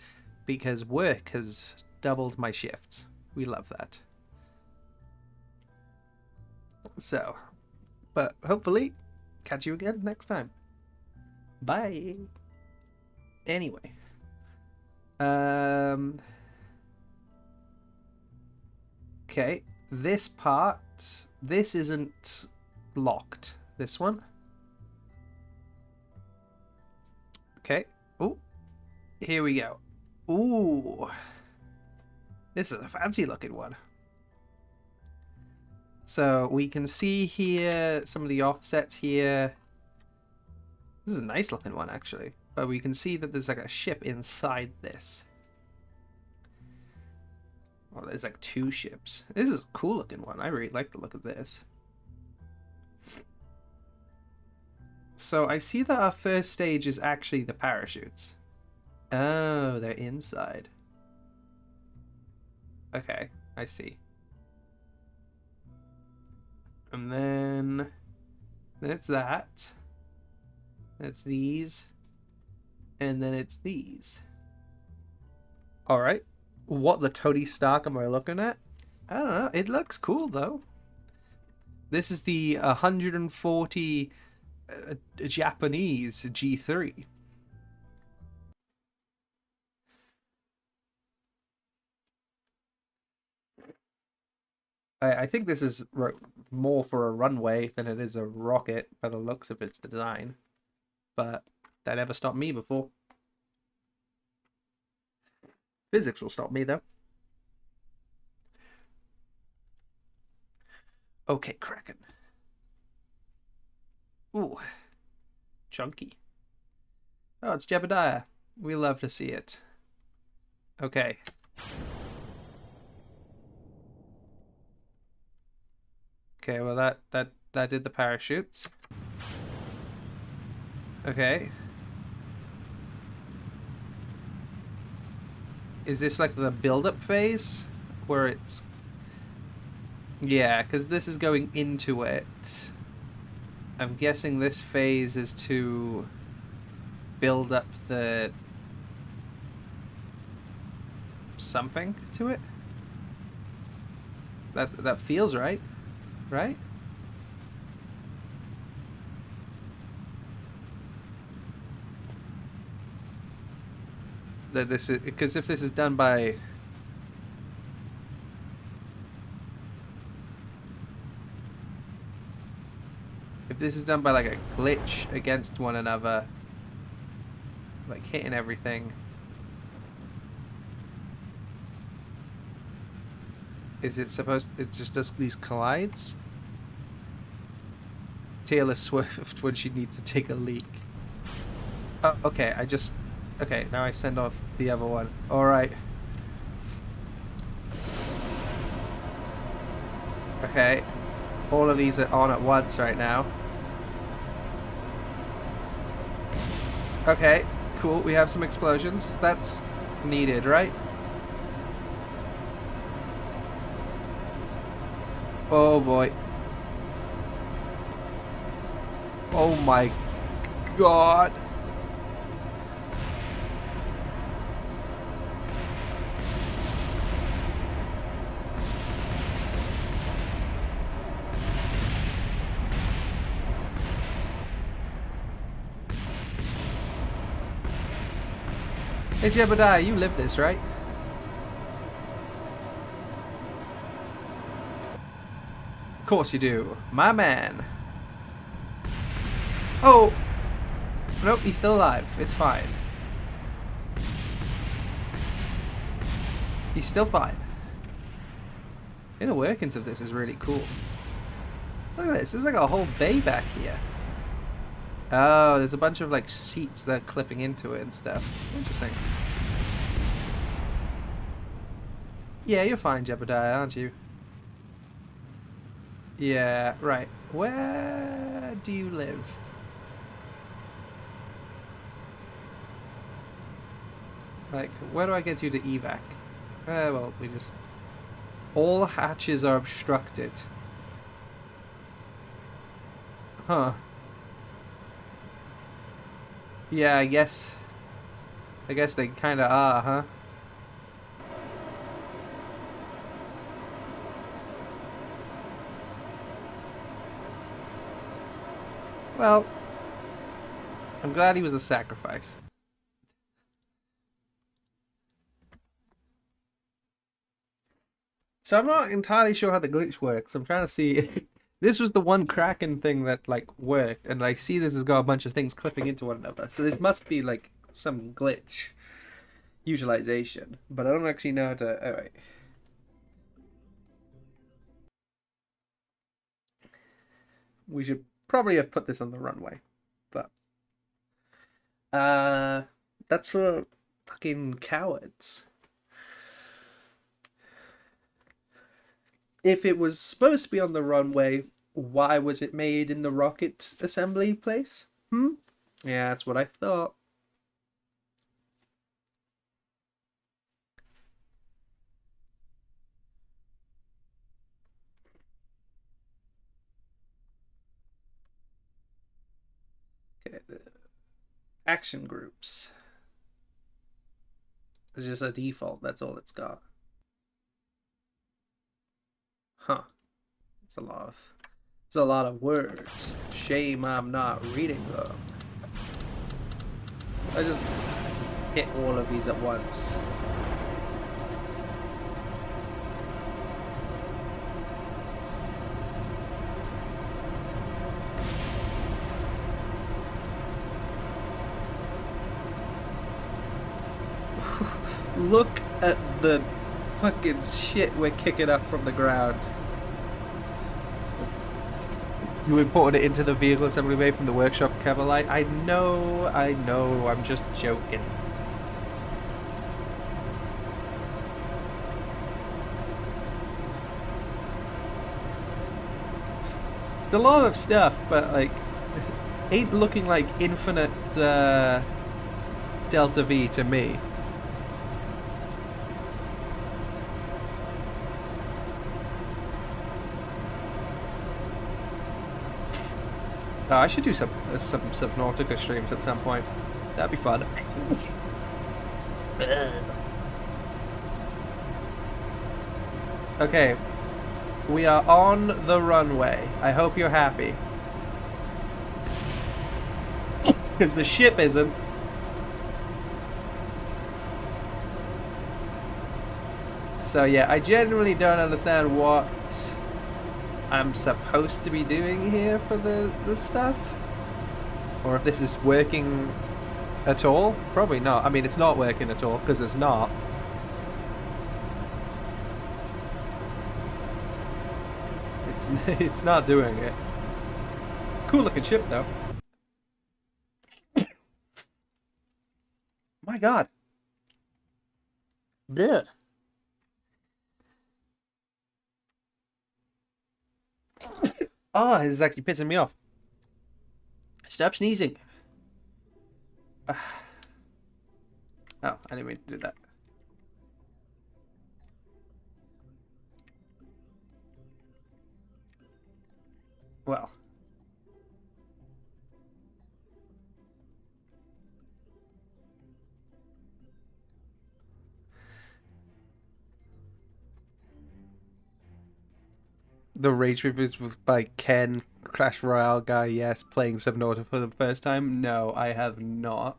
because work has doubled my shifts. We love that. So, but hopefully, catch you again next time. Bye. Anyway. Okay, this part This isn't locked. This one. Okay. Oh, here we go. Ooh. This is a fancy looking one. So we can see here some of the offsets here. This is a nice looking one actually. But we can see that there's like a ship inside this. Well, there's like 2 ships. This is a cool looking one. I really like the look of this. So I see that our first stage is actually the parachutes. Oh, they're inside. Okay, I see. And then it's that. It's these. And then it's these. Alright. What the Tony Stark am I looking at? I don't know. It looks cool though. This is the 140 Japanese G3. I think this is more for a runway than it is a rocket by the looks of its design. But that never stopped me before. Physics will stop me though. Okay, Kraken. Ooh. Chunky. Oh, it's Jebediah. We love to see it. Okay. Okay, well that did the parachutes. Okay. Is this like the build-up phase? Where it's... Yeah, because this is going into it. I'm guessing this phase is to build up the... something to it? That feels right. Right? That this is... Because if this is done by... If this is done by like a glitch against one another, like hitting everything, is it supposed... It just does these collides? Taylor Swift when she needs to take a leak. Oh, okay, okay, now I send off the other one. Alright. Okay. All of these are on at once right now. Okay, cool. We have some explosions. That's needed, right? Oh boy. Oh my god. Hey Jebediah, you live this, right? Of course you do. My man. Oh! Nope, he's still alive. It's fine. He's still fine. Inner workings of this is really cool. Look at this. There's like a whole bay back here. Oh, there's a bunch of like seats that are clipping into it and stuff. Interesting. Yeah, you're fine, Jebediah, aren't you? Yeah, right. Where do you live? Like, where do I get you to evac? Well, we just... All hatches are obstructed. Huh. Yeah, I guess they kinda are, huh? Well, I'm glad he was a sacrifice. So I'm not entirely sure how the glitch works. I'm trying to see. This was the one Kraken thing that like worked, and I see this has got a bunch of things clipping into one another. So this must be like some glitch utilization, but I don't actually know how to. All right. We should probably have put this on the runway, but uh, that's for fucking cowards. If it was supposed to be on the runway, why was it made in the rocket assembly place? Hmm? Yeah, that's what I thought. Okay, action groups. It's just a default, that's all it's got. Huh. It's a lot of words. Shame I'm not reading them. I just hit all of these at once. Look at the fucking shit we're kicking up from the ground. You imported it into the vehicle assembly bay from the workshop, Kerbal. I know, I'm just joking. It's a lot of stuff, but like, ain't looking like infinite Delta V to me. Oh, I should do some Subnautica streams at some point. That'd be fun. Okay, we are on the runway. I hope you're happy. Because the ship isn't. So yeah, I genuinely don't understand what I'm supposed to be doing here for the stuff. Or if this is working at all. Probably not. I mean, it's not working at all, because it's not. It's not doing it. It's a cool looking ship, though. My god. Blech. Oh, it's actually pissing me off. Stop sneezing. Oh, I didn't mean to do that. Well. The Rage Reviews was by Ken, Clash Royale guy, yes. Playing Subnautica for the first time? No, I have not.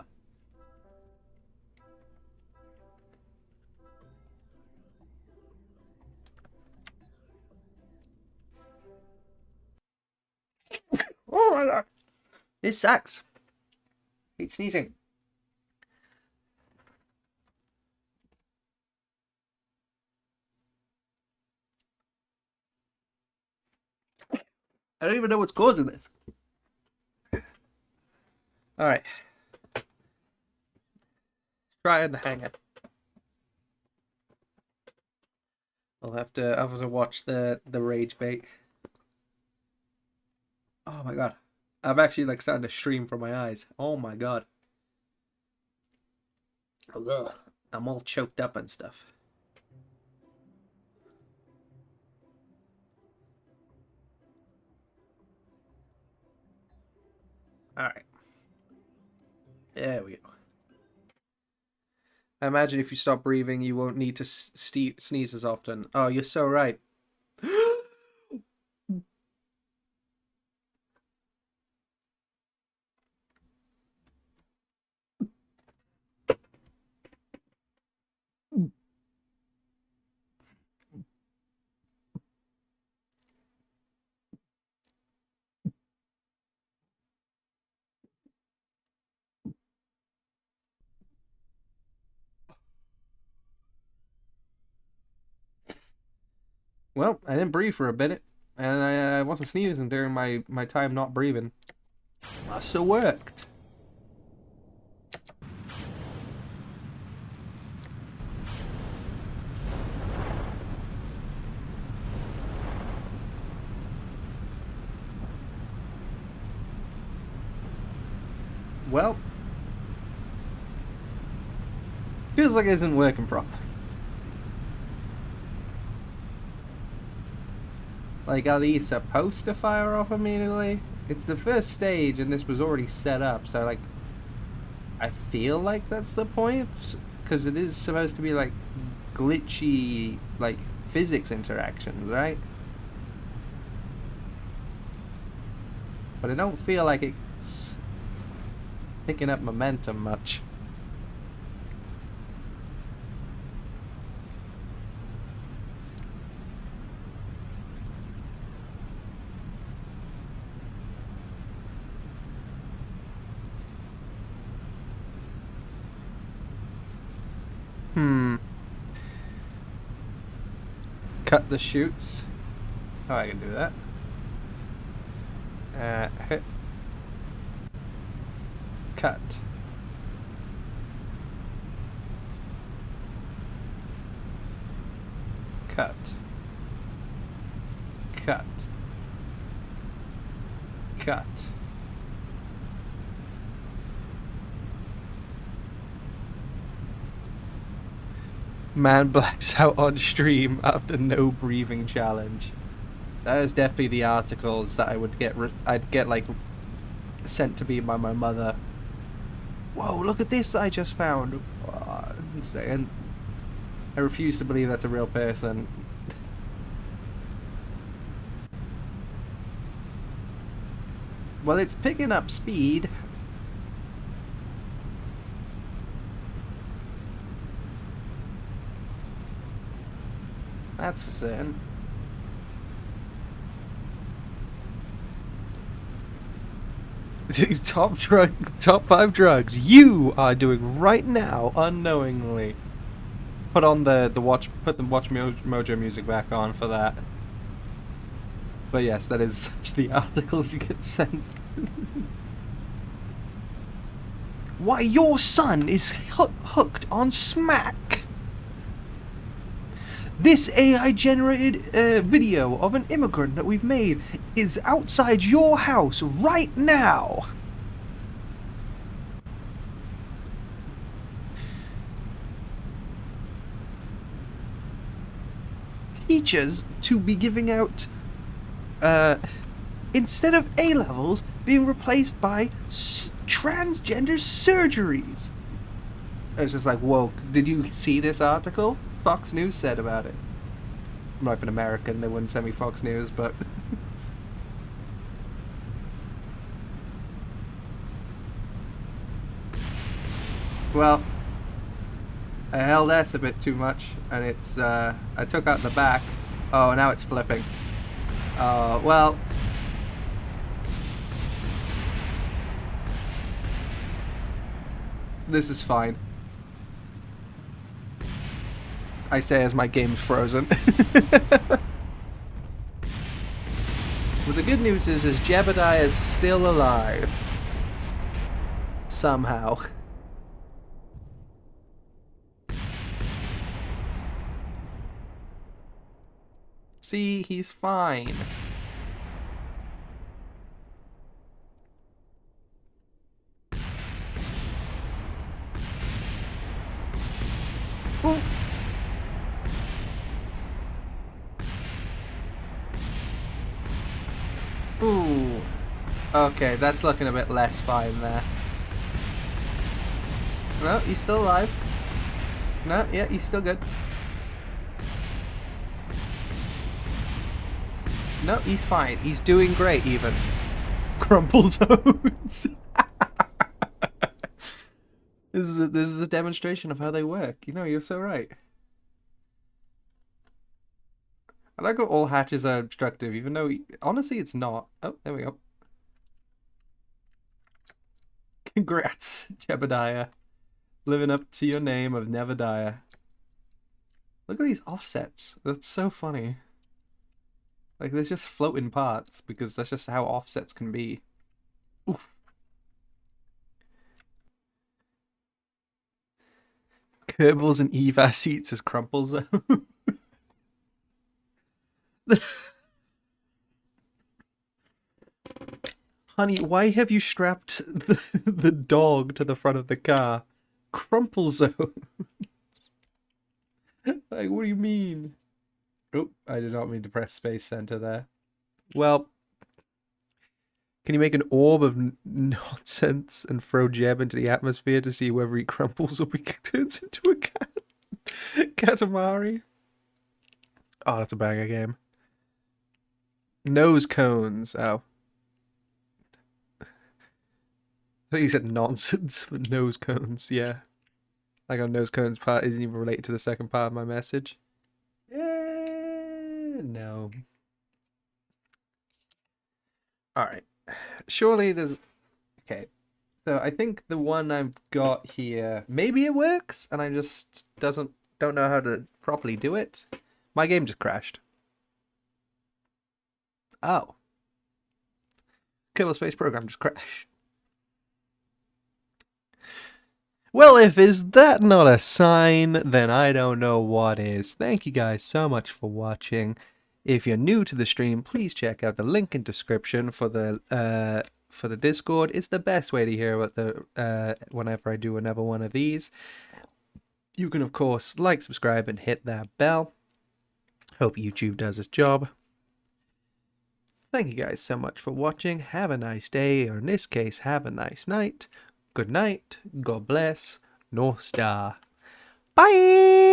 Oh my god. This sucks. Hate sneezing. I don't even know what's causing this. Alright. Try and hang it. I'll have to watch the rage bait. Oh my god. I'm actually like starting to stream from my eyes. Oh my god. Ugh. I'm all choked up and stuff. Alright. There we go. I imagine if you stop breathing, you won't need to sneeze as often. Oh, you're so right. Well, I didn't breathe for a minute, and I wasn't sneezing during my time not breathing. Must have worked. Well, feels like it isn't working properly. Like, are these supposed to fire off immediately? It's the first stage, and this was already set up, so, like, I feel like that's the point, because it is supposed to be, like, glitchy, like, physics interactions, right? But I don't feel like it's picking up momentum much. Cut the chutes. Oh, I can do that. Hit. Cut. Cut. Cut. Cut. Man blacks out on stream after no breathing challenge. That is definitely the articles that I would get. I'd get like sent to me by my mother. Whoa! Look at this that I just found. And I refuse to believe that's a real person. Well, it's picking up speed. That's for certain. Top 5 drugs you are doing right now unknowingly. Put the Watch Mojo music back on for that. But yes, that is such the articles you get sent. Why, your son is hooked on smack. This AI-generated video of an immigrant that we've made is outside your house right now. Teachers to be giving out, instead of A-levels, being replaced by transgender surgeries. It's just like, whoa, did you see this article? Fox News said about it. I'm not even American, they wouldn't send me Fox News, but... Well, I held S a bit too much, and it's, I took out the back. Oh, now it's flipping. Well... This is fine. I say as my game's frozen. But the good news is Jebediah is still alive. Somehow. See, he's fine. Ooh. Ooh. Okay, that's looking a bit less fine there. No, he's still alive. No, yeah, he's still good. No, he's fine. He's doing great, even. Crumple zones. This is a demonstration of how they work. You know, you're so right. I like how all hatches are obstructive, even though honestly it's not. Oh, there we go. Congrats, Jebediah. Living up to your name of Nevadiah. Look at these offsets. That's so funny. Like, there's just floating parts, because that's just how offsets can be. Oof. Kerbals and Eva seats as crumple zone. Honey, why have you strapped the dog to the front of the car? Crumple zone. Like, what do you mean? Oh, I did not mean to press space center there. Well, can you make an orb of nonsense and throw Jeb into the atmosphere to see whether he crumples or he turns into a cat? Katamari? Oh, that's a banger game. Nose cones. Oh. I thought you said nonsense, but nose cones, yeah. Like our nose cones part isn't even related to the second part of my message. No. Alright. Surely there's... Okay. So I think the one I've got here, maybe it works, and I just don't know how to properly do it. My game just crashed. Oh. Kerbal Space Program just crashed. Well, if is that not a sign, then I don't know what is. Thank you guys so much for watching. If you're new to the stream, please check out the link in description for the Discord. It's the best way to hear about the whenever I do another one of these. You can of course like, subscribe, and hit that bell. Hope YouTube does its job. Thank you guys so much for watching. Have a nice day, or in this case, have a nice night. Good night. God bless. North Star. Bye!